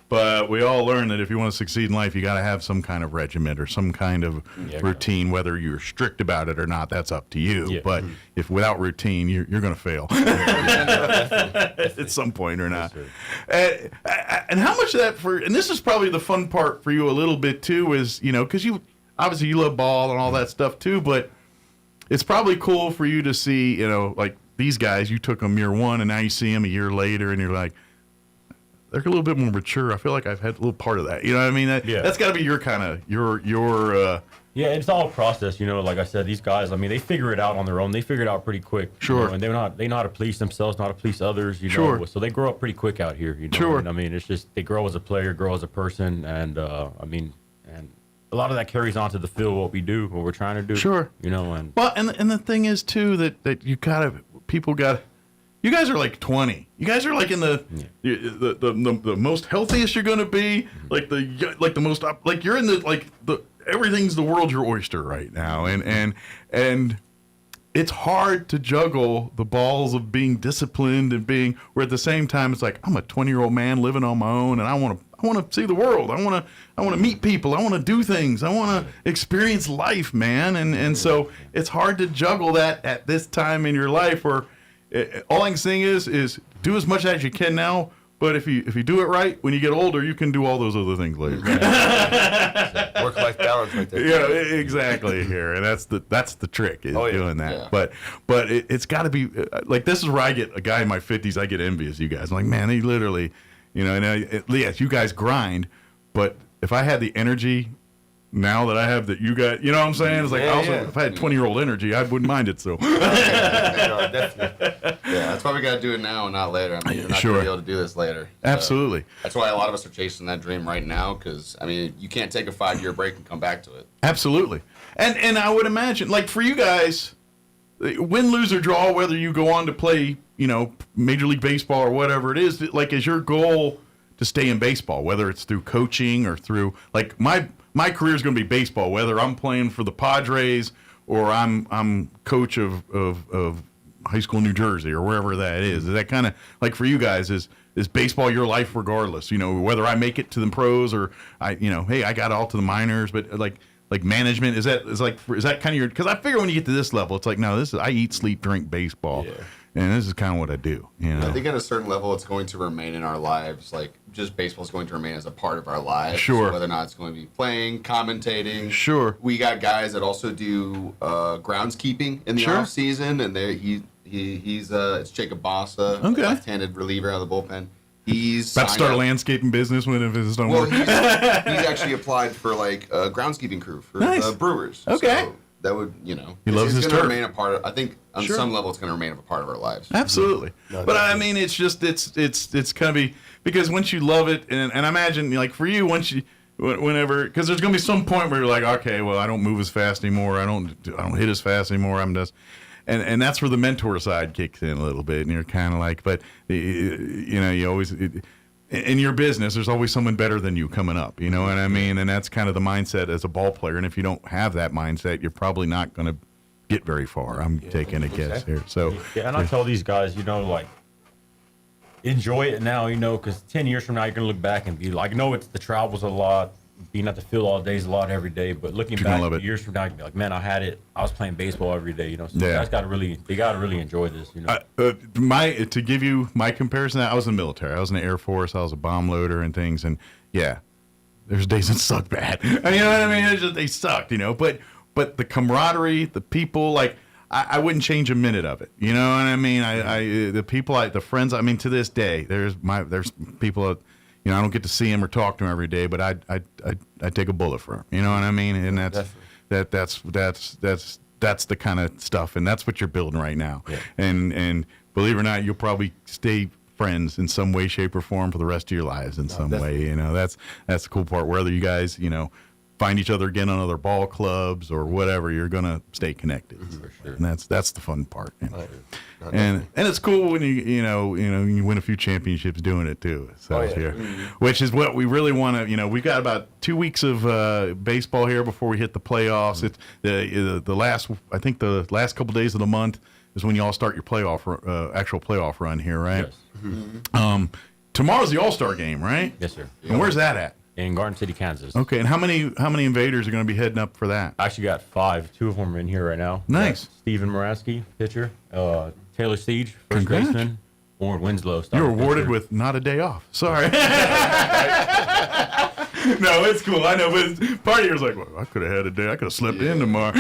but we all learn that if you want to succeed in life, you got to have some kind of regiment or some kind of routine. Whether you're strict about it or not, that's up to you. Yeah. But if without routine, you're going to fail at some point or not. And how much of that and this is probably the fun part for you a little bit too, is because you obviously you love ball and all that stuff too, but it's probably cool for you to see like these guys. You took them year one, and now you see them a year later, and you're like, they're a little bit more mature. I feel like I've had a little part of that. You know what I mean? That's got to be your kind of your. Yeah, it's all a process. Like I said, these guys. I mean, they figure it out on their own. They figure it out pretty quick. Sure. And they know how to police themselves, not to police others. Sure. So they grow up pretty quick out here. Sure. And I mean, it's just they grow as a player, grow as a person, and and a lot of that carries on to the field. What we do, what we're trying to do. Sure. And well, and the thing is too that you people got. You guys are like 20. You guys are like in the most healthiest you're gonna be. Like the most you're in the everything's the world's your oyster right now. And it's hard to juggle the balls of being disciplined and being, where at the same time it's like, I'm a 20-year-old man living on my own, and I want to see the world. I want to meet people. I want to do things. I want to experience life, man. And so it's hard to juggle that at this time in your life, where all I can say is do as much as you can now. But if you do it right, when you get older, you can do all those other things later. Work-life balance right there. Yeah, exactly. Here, and that's the trick is doing that. Yeah. But it's got to be like, this is where I get a guy in my 50s. I get envious. You guys, I'm like, man, they literally, yes, you guys grind, but if I had the energy now that I have that you got, you know what I'm saying? It's like, if I had 20-year-old energy, I wouldn't mind it. So, Definitely. Yeah, that's why we got to do it now and not later. I mean, you're not going to be able to do this later. Absolutely. That's why a lot of us are chasing that dream right now, because, I mean, you can't take a 5-year break and come back to it. Absolutely. And I would imagine, like, for you guys, win, lose, or draw, whether you go on to play, Major League Baseball or whatever it is, like, is your goal to stay in baseball, whether it's through coaching or through, like, my career is going to be baseball, whether I'm playing for the Padres or I'm coach of high school New Jersey or wherever that is. Is that kind of like, for you guys, is baseball your life regardless? Whether I make it to the pros or hey, I got all to the minors, but like management, is that kind of your? Because I figure when you get to this level, it's like, no, I eat, sleep, drink baseball. Yeah. And this is kind of what I do. I think at a certain level, it's going to remain in our lives. Like, just baseball is going to remain as a part of our lives. Sure. Whether or not it's going to be playing, commentating. Sure. We got guys that also do groundskeeping in the off season, and it's Jacob Bossa, left-handed reliever out of the bullpen. He's about to start a landscaping business when it doesn't work. He's actually applied for like a groundskeeping crew for the Brewers. Okay. So that would, he loves his turf. Remain a part of, I think on some level it's going to remain a part of our lives. Absolutely. No, but I mean, it's just it's going to be, because once you love it, and I imagine, like, for you, whenever, because there's going to be some point where you're like, okay, well, I don't move as fast anymore. I don't hit as fast anymore. I'm just, and that's where the mentor side kicks in a little bit, and you're kind of like, but you always. In your business, there's always someone better than you coming up, you know what I mean? And that's kind of the mindset as a ball player. And if you don't have that mindset, you're probably not going to get very far. I'm taking a guess here. So, and I tell these guys, like, enjoy it now, because 10 years from now, you're going to look back and be like, the travel's a lot, being at the field all day is a lot every day, but looking back years from now, you'll be like, man, I was playing baseball every day, So guys got to really enjoy this, To give you my comparison, I was in the military. I was in the Air Force. I was a bomb loader and things, and there's days that suck bad. You know what I mean? It's just, they sucked, But the camaraderie, the people, like, I wouldn't change a minute of it. You know what I mean? The people, the friends. I mean, to this day, there's people. I don't get to see him or talk to him every day, but I take a bullet for him. You know what I mean? And that's the kind of stuff, and that's what you're building right now. Yeah. And believe it or not, you'll probably stay friends in some way, shape, or form for the rest of your lives in some way. That's the cool part. Whether you guys, find each other again on other ball clubs or whatever, you're gonna stay connected. For sure. And that's the fun part. And it's cool when you win a few championships doing it too. So which is what we really want to. We've got about 2 weeks of baseball here before we hit the playoffs. It's the last couple days of the month is when you all start your actual playoff run here, right? Yes. Mm-hmm. Tomorrow's the All-Star game, right? Yes, sir. And where's that at? In Garden City, Kansas. Okay, and how many Invaders are going to be heading up for that? I actually got 5. 2 of them are in here right now. Nice. Steven Moraski, pitcher. Taylor Siege, first baseman. Warren Winslow. You were awarded with not a day off. Sorry. No, it's cool. I know, but part of you was like, well, I could have had a day. I could have slept in tomorrow.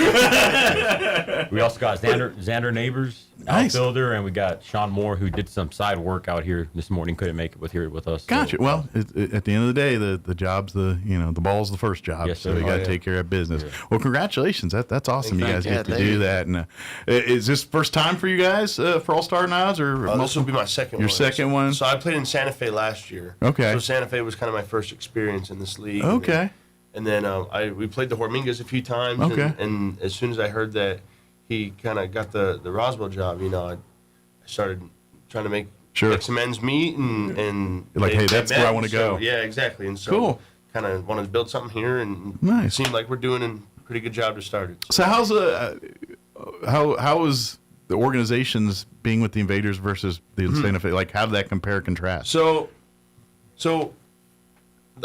We also got Xander Neighbors, outfielder, and we got Sean Moore, who did some side work out here this morning. Couldn't make it with us. Gotcha. So. Well, at the end of the day, the job's the ball's the first job. Yes, so you got to take care of business. Yeah. Well, congratulations. That's awesome. You guys get to do that. And is this first time for you guys for All-Star nods, or this will be my second one. Your second one. So I played in Santa Fe last year. Okay. So Santa Fe was kind of my first experience in this league. Okay. And then we played the Hormingas a few times. Okay. And as soon as I heard that he kind of got the Roswell job, I started trying to make some ends meet, and like, hey, that's where I want to go. Yeah, exactly. And so cool. Kind of wanted to build something here, and nice. It seemed like we're doing a pretty good job to start it. So how's how is the organizations being with the Invaders versus the Santa Fe? Like, how did that compare and contrast? So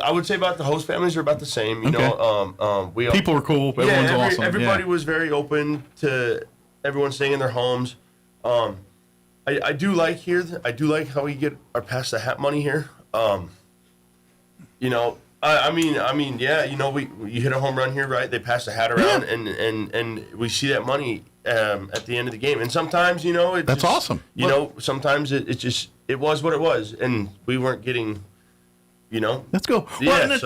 I would say about the host families are about the same. You know, people were cool. Everyone's awesome. Everybody was very open to everyone staying in their homes. I do like here. I do like how we get our pass the hat money here. You know, I mean, yeah. You know, you hit a home run here, right? They pass the hat around, and we see that money at the end of the game. And sometimes, you know, that's just awesome. You know, sometimes it was what it was, and we weren't getting. You know, let's go. Yeah, that's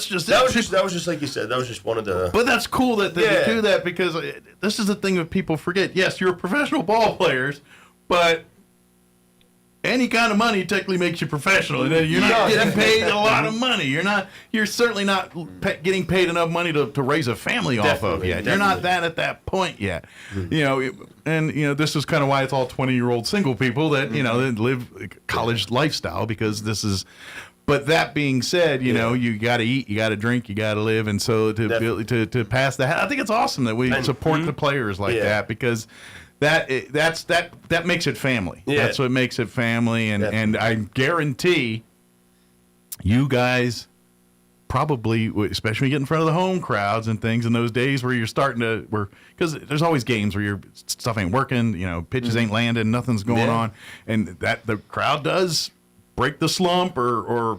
just that was just like you said. That was just one of the. But that's cool that they do that, because this is the thing that people forget. Yes, you're professional ball players, but any kind of money technically makes you professional, and then you're not getting paid a lot of money. You're certainly not getting paid enough money to raise a family off of yet. You're not at that point yet. Mm-hmm. You know, and you know, this is kind of why it's all 20-year-old single people that you know that live a college lifestyle, because this is. But that being said, you know, you got to eat, you got to drink, you got to live, and so to pass that, I think it's awesome that we support the players like that, because that makes it family. Yeah. That's what makes it family, and I guarantee you guys probably, especially when you get in front of the home crowds and things in those days where you're because there's always games where your stuff ain't working, you know, pitches ain't landing, nothing's going on, and that the crowd does break the slump or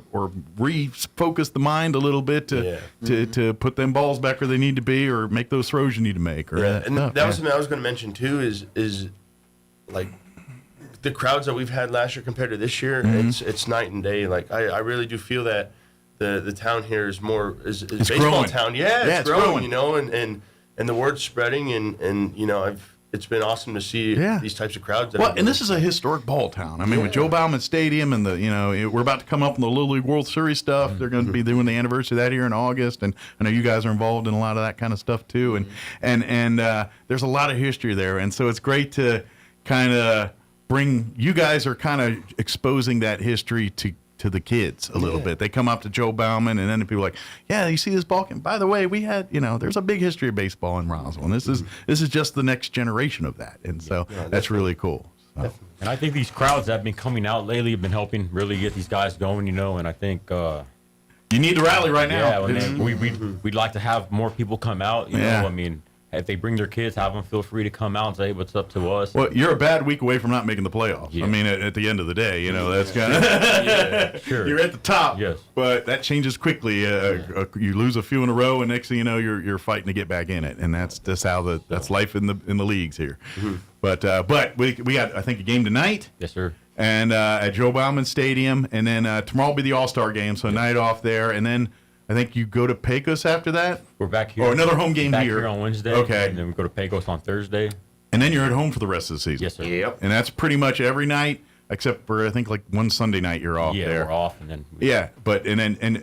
refocus the mind a little bit to put them balls back where they need to be, or make those throws you need to make. Or and that was something I was going to mention too. Is like the crowds that we've had last year compared to this year, it's night and day. Like I really do feel that the town here is baseball growing. Town. Yeah, it's growing. You know, and the word's spreading, and you know it's been awesome to see these types of crowds. And this is a historic ball town. I mean, with Joe Bauman Stadium and we're about to come up on the Little League World Series stuff. They're going to be doing the anniversary of that here in August, and I know you guys are involved in a lot of that kind of stuff too. And there's a lot of history there, and so it's great to kind of bring. You guys are kind of exposing that history to the kids a little bit. They come up to Joe Bauman, and then people are like, yeah, you see this ball game? By the way, we had, there's a big history of baseball in Roswell, and this is just the next generation of that, and so that's really cool. So. And I think these crowds that have been coming out lately have been helping really get these guys going, and I think you need to rally right now. Yeah, we'd like to have more people come out. You know, I mean, if they bring their kids, have them feel free to come out and say what's up to us. Well, you're a bad week away from not making the playoffs. Yeah. I mean, at the end of the day, that's kind of sure. You're at the top. Yes, but that changes quickly. You lose a few in a row, and next thing you know, you're fighting to get back in it, and that's just how that's life in the leagues here. Mm-hmm. But we got, I think, a game tonight. Yes, sir. And at Joe Bauman Stadium, and then tomorrow will be the All-Star game, so a night off there, and then I think you go to Pecos after that. We're back here. Oh, another home game back here on Wednesday. Okay. And then we go to Pecos on Thursday. And then you're at home for the rest of the season. Yes, sir. Yep. And that's pretty much every night, except for I think like one Sunday night you're off there. Yeah, we're off, and then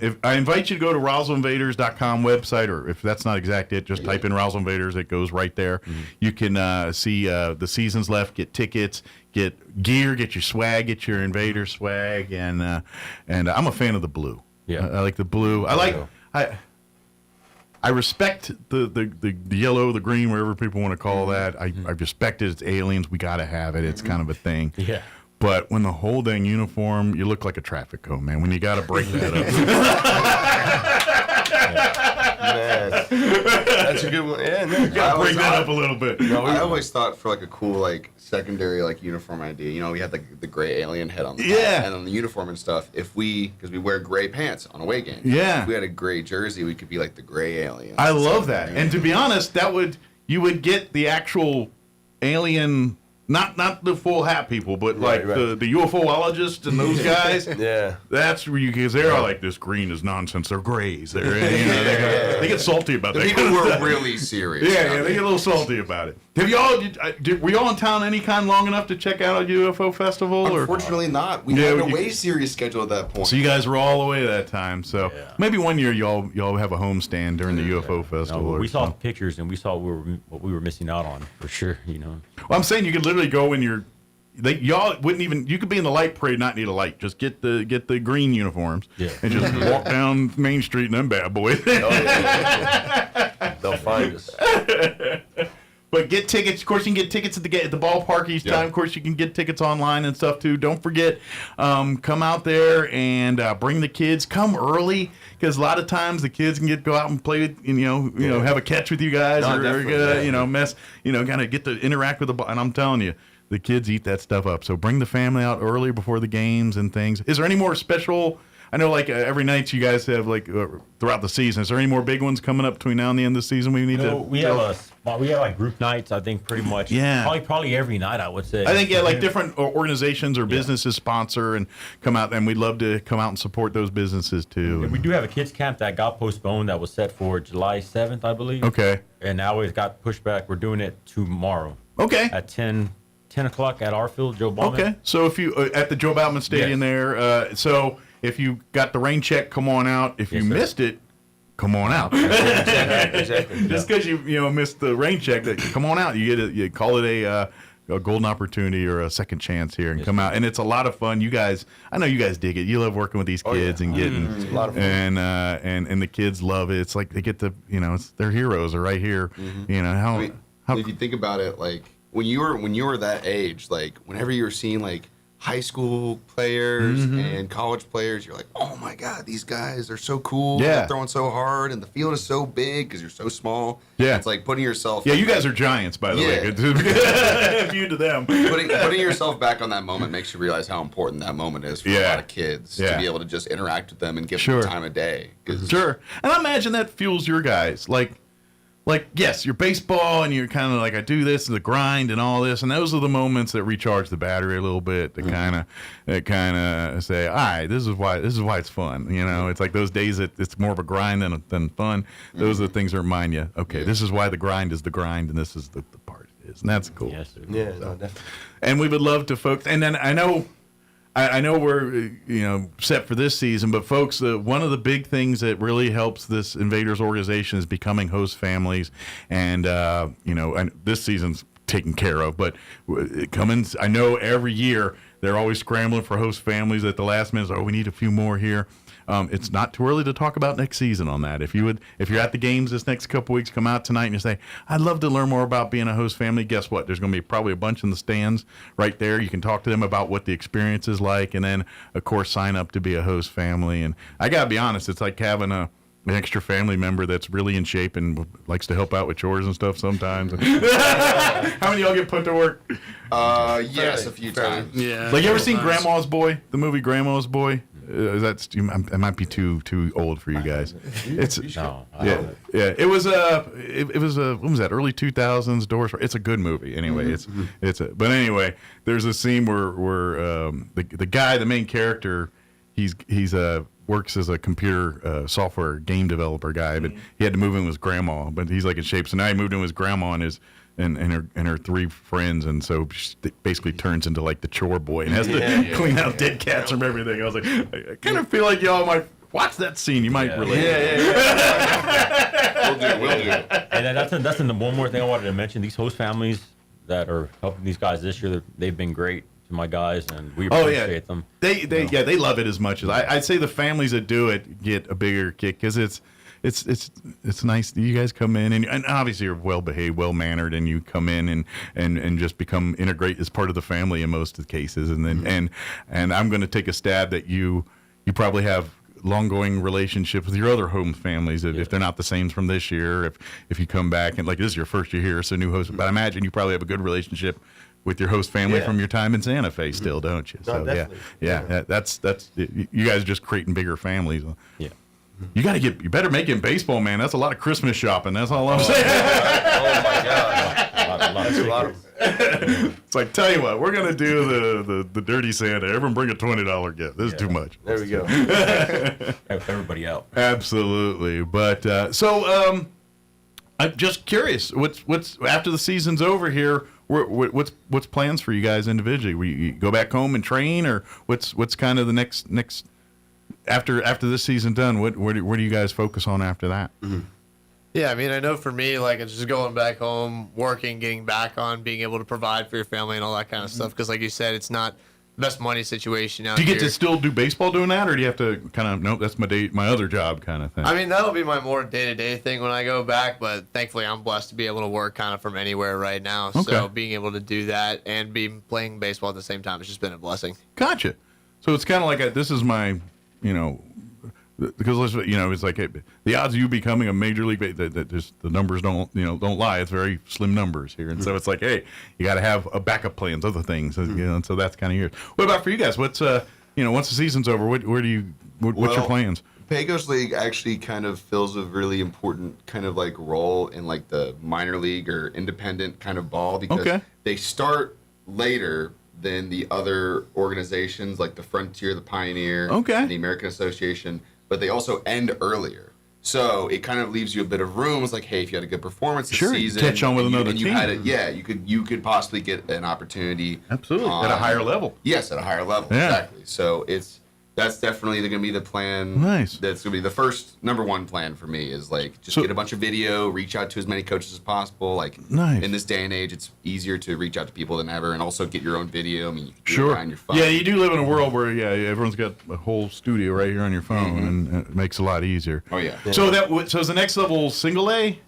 if I invite you to go to RoswellInvaders.com website, or if that's not exact just type in Roswell Invaders, it goes right there. Mm-hmm. You can see the seasons left, get tickets, get gear, get your swag, get your Invader swag, and I'm a fan of the blue. Yeah, I like the blue. I respect the yellow, the green, whatever people want to call that. I respect it. It's aliens. We got to have it. It's kind of a thing. Yeah. But when the whole dang uniform, you look like a traffic cone, man. When you got to break that up. Man, that's a good one. Yeah, no, you got to break that up a little bit. I always thought for like a cool secondary uniform idea. We had the gray alien head on the top, and on the uniform and stuff. Because we wear gray pants on away games. Yeah. If we had a gray jersey, we could be like the gray alien. I love that. And to be honest, you would get the actual alien. Not the full hat people, but the UFOologists and those guys. Yeah, that's where because they're all like, this green is nonsense. They're grays. They get salty about that. People were really serious. Yeah, they get a little salty about it. Have were y'all in town any kind long enough to check out a UFO festival? Unfortunately, not. We had a way serious schedule at that point. So you guys were all away that time. So maybe one year y'all have a home stand during the UFO festival. No, we saw pictures and we saw what we were missing out on for sure. Well, I'm saying you could literally go in your. Y'all wouldn't even. You could be in the light parade, not need a light. Just get the green uniforms, and just walk down Main Street and them bad boys. They'll find us. But get tickets. Of course, you can get tickets at the ballpark each time. Of course, you can get tickets online and stuff too. Don't forget, come out there and bring the kids. Come early because a lot of times the kids can go out and play, have a catch with you guys kind of get to interact with the ball. And I'm telling you, the kids eat that stuff up. So bring the family out early before the games and things. Is there any more special? I know, every night you guys have throughout the season. Is there any more big ones coming up between now and the end of the season? We have group nights. I think pretty much. Yeah. Probably every night. I would say. I think different organizations or businesses sponsor and come out, and we'd love to come out and support those businesses too. And we do have a kids camp that got postponed that was set for July 7th, I believe. Okay. And now it got pushed back. We're doing it tomorrow. Okay. At 10 o'clock at our field, Joe Bauman. Okay. So if you at the Joe Bauman Stadium there, so. If you got the rain check, come on out. If you missed it, come on out. Exactly. Just because you missed the rain check, come on out. You call it a golden opportunity or a second chance here and come out. And it's a lot of fun. You guys, I know you guys dig it. You love working with these kids and getting it's a lot of fun. And the kids love it. It's like they get to it's their heroes are right here. Mm-hmm. If you think about it, when you were that age, whenever you were seeing high school players and college players, you're like, oh my God, these guys are so cool. Yeah. They're throwing so hard and the field is so big because you're so small. Yeah. It's like putting yourself. Yeah, you guys are giants, by the way. View to them. Putting yourself back on that moment makes you realize how important that moment is for a lot of kids to be able to just interact with them and give them the time of day. Sure. And I imagine that fuels your guys. Yes, you're baseball and you're kind of I do this and the grind and all this, and those are the moments that recharge the battery a little bit to kind of say, all right, this is why it's fun. It's like those days that it's more of a grind than fun. Those are the things that remind you, okay, this is why the grind is the grind, and this is the part it is, and that's cool. Yes, sir. Yeah, no, definitely. And we would love to, folks. And then I know we're set for this season, but folks, one of the big things that really helps this Invaders organization is becoming host families, and and this season's taken care of. But I know every year they're always scrambling for host families at the last minute. Oh, we need a few more here. It's not too early to talk about next season on that. If you're at the games this next couple weeks, come out tonight and you say, I'd love to learn more about being a host family. Guess what? There's going to be probably a bunch in the stands right there. You can talk to them about what the experience is like, and then, of course, sign up to be a host family. And I got to be honest, it's like having an extra family member that's really in shape and likes to help out with chores and stuff sometimes. How many of y'all get put to work? Yes, a few times. Yeah. You ever seen Grandma's Boy, the movie Grandma's Boy? It might be too old for you guys. It was what was that, early 2000s Doors? It's a good movie anyway. But anyway, there's a scene where the guy, the main character, he's works as a computer software game developer guy, but he had to move in with his grandma, but he's in shape. So now he moved in with his grandma and her three friends, and so she basically turns into the chore boy and has to clean out dead cats from everything. I was like, I kind of feel like y'all might watch that scene. You might relate. We'll do. And that's one more thing I wanted to mention. These host families that are helping these guys this year, they've been great to my guys, and we appreciate them. They love it as much as I'd say the families that do it get a bigger kick because it's nice that you guys come in and obviously you're well behaved, well mannered, and you come in and just integrate as part of the family in most of the cases. And then and I'm going to take a stab that you probably have long-going relationships with your other home families if they're not the same from this year. If you come back and this is your first year here, so new host, but I imagine you probably have a good relationship with your host family from your time in Santa Fe still, don't you? So that's you guys are just creating bigger families. Yeah. You better make it in baseball, man. That's a lot of Christmas shopping. That's all I'm saying. Oh my God. That's a lot of. It's like, tell you what, we're gonna do the dirty Santa. Everyone bring a $20 gift. This is too much. There we go. Help everybody out. Absolutely. But I'm just curious. What's after the season's over here? What's plans for you guys individually? Will you go back home and train, or what's kind of the next after this season done? Where do you guys focus on after that? Mm-hmm. Yeah, I mean, I know for me, it's just going back home, working, getting back on, being able to provide for your family and all that kind of stuff. Because, like you said, it's not best money situation out Do you here. get to still do baseball doing that, or do you have to kind of, nope, that's my other job kind of thing? I mean, that'll be my more day-to-day thing when I go back, but thankfully I'm blessed to be able to work kind of from anywhere right now. Okay. So being able to do that and be playing baseball at the same time has just been a blessing. Gotcha. So it's kind of like this is my, because it's like the odds of you becoming a major league, the numbers don't lie. It's very slim numbers here, and so it's like, hey, you got to have a backup plans, other things, and so that's kind of yours. What about for you guys? What's once the season's over, what's your plans? Pecos League actually kind of fills a really important kind of like role in like the minor league or independent kind of ball because they start later than the other organizations like the Frontier, the Pioneer, and the American Association, but they also end earlier. So it kind of leaves you a bit of room. It's like, hey, if you had a good performance this season, catch on with another team. You could possibly get an opportunity. Absolutely, at a higher level. Yes, at a higher level, exactly. So that's definitely going to be the plan. Nice. That's going to be the first number one plan for me is like just get a bunch of video, reach out to as many coaches as possible. Like in this day and age, it's easier to reach out to people than ever, and also get your own video. I mean, you can do it on your phone. Yeah, you do live in a world where everyone's got a whole studio right here on your phone, and it makes it a lot easier. Oh yeah. So is the next level single A?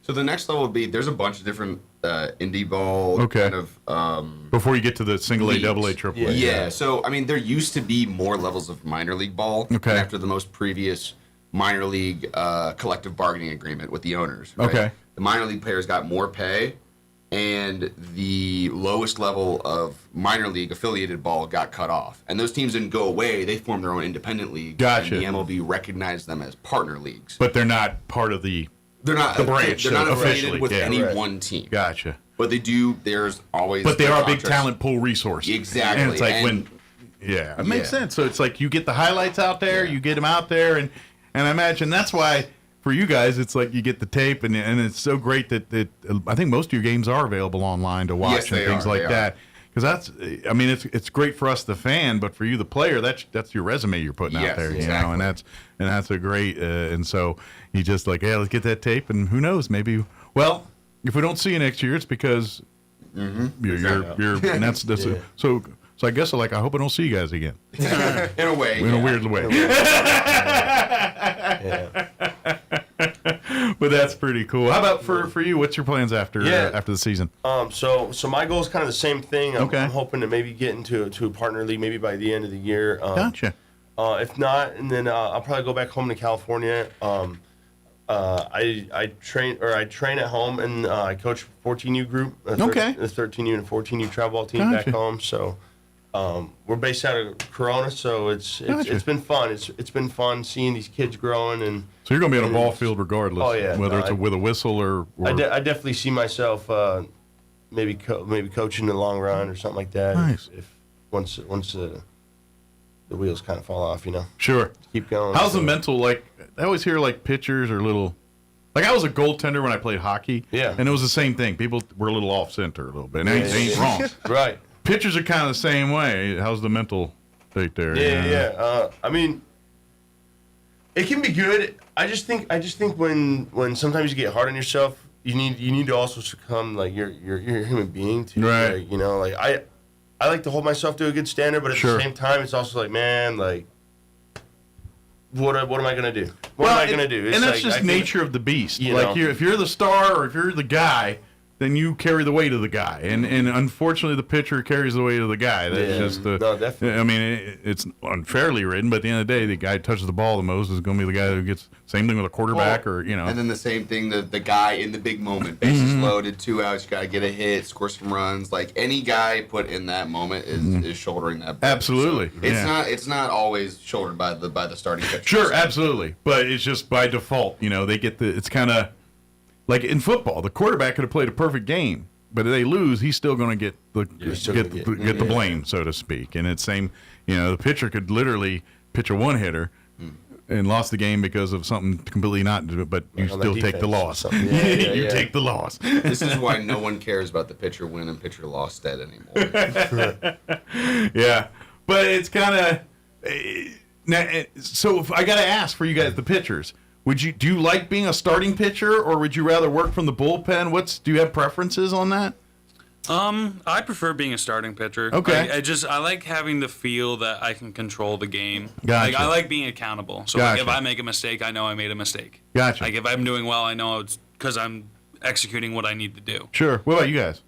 So the next level would be there's a bunch of different indie ball kind of before you get to the single A, double A, triple A. Yeah. So I mean, there used to be more levels of minor league ball after the most previous minor league collective bargaining agreement with the owners. Right? Okay. The minor league players got more pay, and the lowest level of minor league affiliated ball got cut off. And those teams didn't go away; they formed their own independent leagues. Gotcha. And the MLB recognized them as partner leagues. But they're not part of the. They're not the branch. They're not officially affiliated with any one team. Gotcha. But they do. There's always. But they are a big talent pool resource. Exactly. And it's like it makes sense. So it's like you get the highlights out there, you get them out there, and I imagine that's why for you guys it's like you get the tape, and it's so great that I think most of your games are available online to watch and things like that. Because it's great for us the fan, but for you the player, that's your resume you're putting out there, exactly. and that's a great and so you just like, yeah, let's get that tape, and who knows, maybe if we don't see you next year, it's because you're and that's so I guess I hope I don't see you guys again. In a way. In a weird way. But that's pretty cool. How about for you? What's your plans after the season? So my goal is kind of the same thing. I'm hoping to maybe get into a partner league maybe by the end of the year. Gotcha. If not, and then I'll probably go back home to California. I train at home, and I coach 14U group. The 13U and 14U travel ball team back home. So we're based out of Corona, so it's been fun. It's been fun seeing these kids growing, and so you're gonna be on a ball field regardless. Oh yeah, whether it's with a whistle or I definitely see myself maybe coaching in the long run or something like that. Nice. If once the wheels kind of fall off, Sure. Keep going. How's the mental? Like I always hear like pitchers are little. Like I was a goaltender when I played hockey. Yeah. And it was the same thing. People were a little off center a little bit. And they ain't wrong. Right. Pitchers are kind of the same way. How's the mental state there? Yeah. I mean, it can be good. I just think when sometimes you get hard on yourself, you need to also succumb. Like you're a human being too. Right. Like, I like to hold myself to a good standard, but at the same time, it's also like, man, like, what am I gonna do? What am I gonna do? It's and that's like, just nature of the beast. Like if you're the star or if you're the guy, then you carry the weight of the guy, and unfortunately the pitcher carries the weight of the guy. That's just definitely. I mean, it's unfairly written, but at the end of the day, the guy who touches the ball the most is going to be the guy who gets. Same thing with a quarterback, And then the same thing, the guy in the big moment, bases loaded, 2 outs, you got to get a hit, score some runs. Like any guy put in that moment is shouldering that. Absolutely, so it's not always shouldered by the starting pitcher. Sure, absolutely, but it's just by default. They get it's kind of. Like in football, the quarterback could have played a perfect game, but if they lose, he's still going to get the blame, so to speak. And it's same, the pitcher could literally pitch a one-hitter and lost the game because of something completely not, but you still take the loss. You take the loss. This is why no one cares about the pitcher win and pitcher loss stat anymore. Yeah, but it's kind of so. I got to ask for you guys, the pitchers. Do you like being a starting pitcher, or would you rather work from the bullpen? Do you have preferences on that? I prefer being a starting pitcher. Okay. I like having the feel that I can control the game. Gotcha. Like, I like being accountable. So Gotcha. if I make a mistake, I know I made a mistake. Gotcha. Like if I'm doing well, I know it's because I'm executing what I need to do. Sure. What about you guys?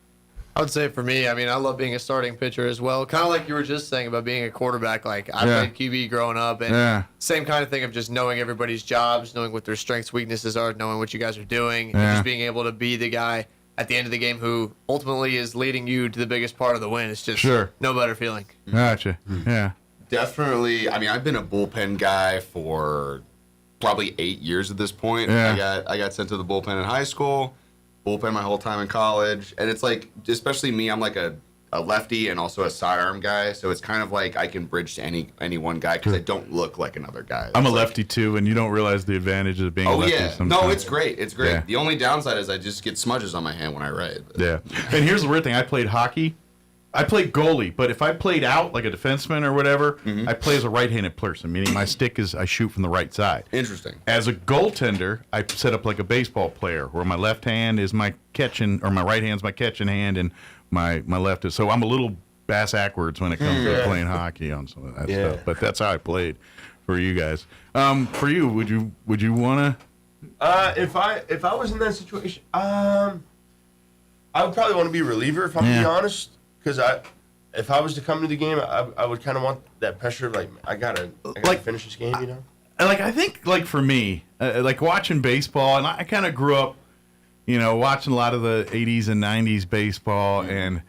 I would say for me, I mean, I love being a starting pitcher as well. Kind of like you were just saying about being a quarterback. Like, I played QB growing up, and same kind of thing of just knowing everybody's jobs, knowing what their strengths, weaknesses are, knowing what you guys are doing, and just being able to be the guy at the end of the game who ultimately is leading you to the biggest part of the win. It's just no better feeling. Gotcha. Yeah. Definitely. I mean, I've been a bullpen guy for probably 8 years at this point. Yeah. I got sent to the bullpen in high school, bullpen my whole time in college, and it's like, especially me, I'm like a lefty and also a sidearm guy, so it's kind of like I can bridge to any one guy because I don't look like another guy. I'm a lefty too, and you don't realize the advantages of being a lefty sometimes. No, it's great. It's great. Yeah. The only downside is I just get smudges on my hand when I write. Yeah. And here's the weird thing. I played hockey. I played goalie, but if I played out like a defenseman or whatever, I play as a right-handed person, meaning my stick is I shoot from the right side. Interesting. As a goaltender, I set up like a baseball player, where my left hand is my catching, or my right hand's my catching hand, and my left is. So I'm a little bass-ackwards when it comes to playing hockey on some of that stuff. But that's how I played for you guys. For you, would you want to? If I was in that situation, I would probably want to be a reliever, if I'm being honest. Because if I was to come to the game, I would kind of want that pressure. Like I gotta finish this game, you know. I think for me, like watching baseball, and I kind of grew up, watching a lot of the '80s and '90s baseball, and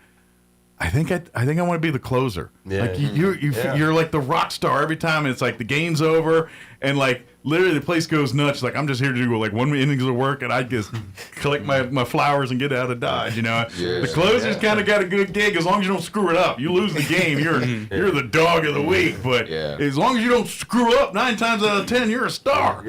I think I want to be the closer. Yeah. Like you're like the rock star every time, and it's like the game's over, and like literally the place goes nuts. Like I'm just here to do like 1 innings of work, and I just collect my flowers and get out of Dodge. The closer's kind of got a good gig as long as you don't screw it up. You lose the game, you're the dog of the week. But as long as you don't screw up, 9 times out of 10, you're a star.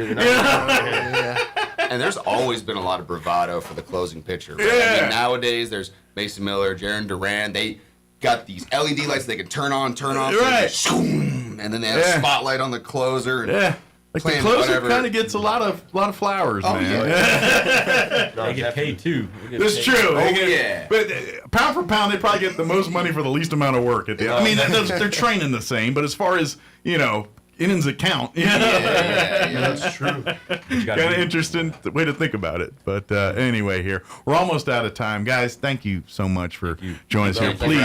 And there's always been a lot of bravado for the closing pitcher. Right? I mean, nowadays there's Mason Miller, Jaron Duran. They got these LED lights they can turn on, turn off, and then they have a spotlight on the closer. And like the closer kind of gets a lot of flowers, man. They get paid too. That's true. But pound for pound, they probably get the most money for the least amount of work at the end. I mean, they're training the same, but as far as innings that count. That's true. Kind of interesting way to think about it. But anyway, here we're almost out of time, guys. Thank you so much for joining us here. Please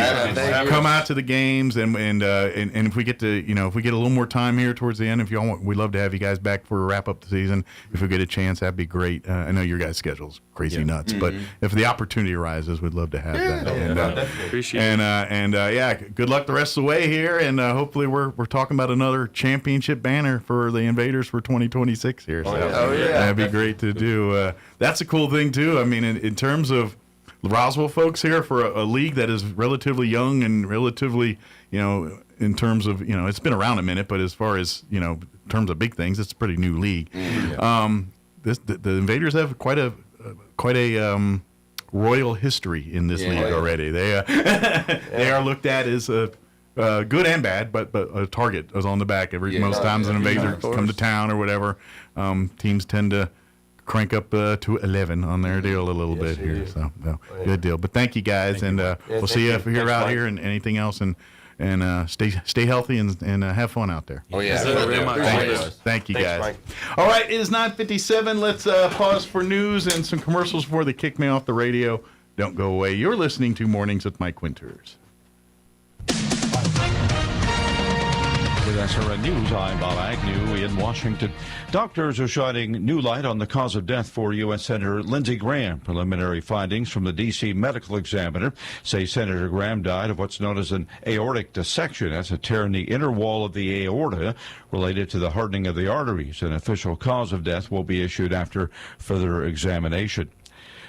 come out to the games, and if we get to if we get a little more time here towards the end, if y'all want, we'd love to have you guys back for a wrap up the season. If we get a chance, that'd be great. I know your guys' schedule's crazy nuts, but if the opportunity arises, we'd love to have that. Appreciate it. Good luck the rest of the way here, and hopefully we're talking about another championship banner for the Invaders for 2026 here. So that'd be great to do. That's a cool thing too. I mean, in terms of Roswell folks here, for a league that is relatively young and relatively, in terms of, it's been around a minute, but as far as, in terms of big things, it's a pretty new league. The Invaders have quite a royal history in this league already. They they are looked at as good and bad, but a target is on the back most times an invader come to town or whatever. Teams tend to crank up to 11 on their deal a little bit here. So good deal. But thank you guys, and we'll see you if you're out here and anything else, and stay healthy and have fun out there. Thank you guys. Mike. All right, it is 9:57. Let's pause for news and some commercials before they kick me off the radio. Don't go away. You're listening to Mornings with Mike Winters. With SRN News, I'm Bob Agnew in Washington. Doctors are shining new light on the cause of death for U.S. Senator Lindsey Graham. Preliminary findings from the D.C. Medical Examiner say Senator Graham died of what's known as an aortic dissection. That's a tear in the inner wall of the aorta related to the hardening of the arteries. An official cause of death will be issued after further examination.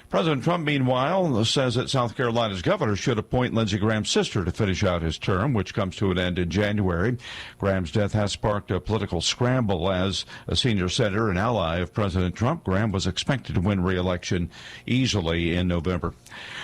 President Trump, meanwhile, says that South Carolina's governor should appoint Lindsey Graham's sister to finish out his term, which comes to an end in January. Graham's death has sparked a political scramble. As a senior senator and ally of President Trump, Graham was expected to win re-election easily in November.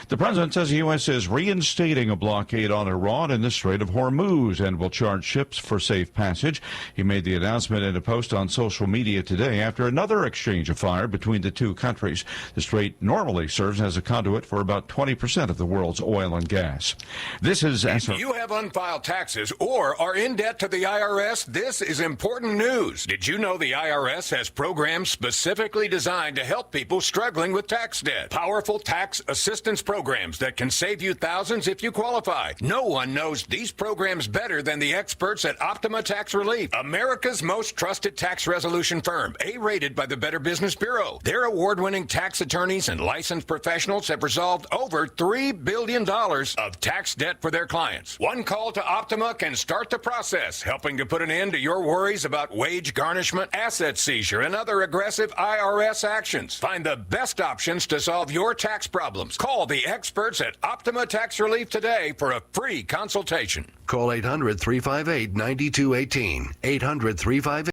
The president says the U.S. is reinstating a blockade on Iran in the Strait of Hormuz and will charge ships for safe passage. He made the announcement in a post on social media today after another exchange of fire between the two countries. The strait normally serves as a conduit for about 20% of the world's oil and gas. This is If you have unfiled taxes or are in debt to the IRS, this is important news. Did you know the IRS has programs specifically designed to help people struggling with tax debt? Powerful tax assistance programs that can save you thousands if you qualify. No one knows these programs better than the experts at Optima Tax Relief, America's most trusted tax resolution firm, A-rated by the Better Business Bureau. Their award-winning tax attorneys and licensed professionals have resolved over $3 billion of tax debt for their clients. One call to Optima can start the process, helping to put an end to your worries about wage garnishment, asset seizure, and other aggressive IRS actions. Find the best options to solve your tax problems. Call the experts at Optima Tax Relief today for a free consultation. Call 800-358-9218. 800-358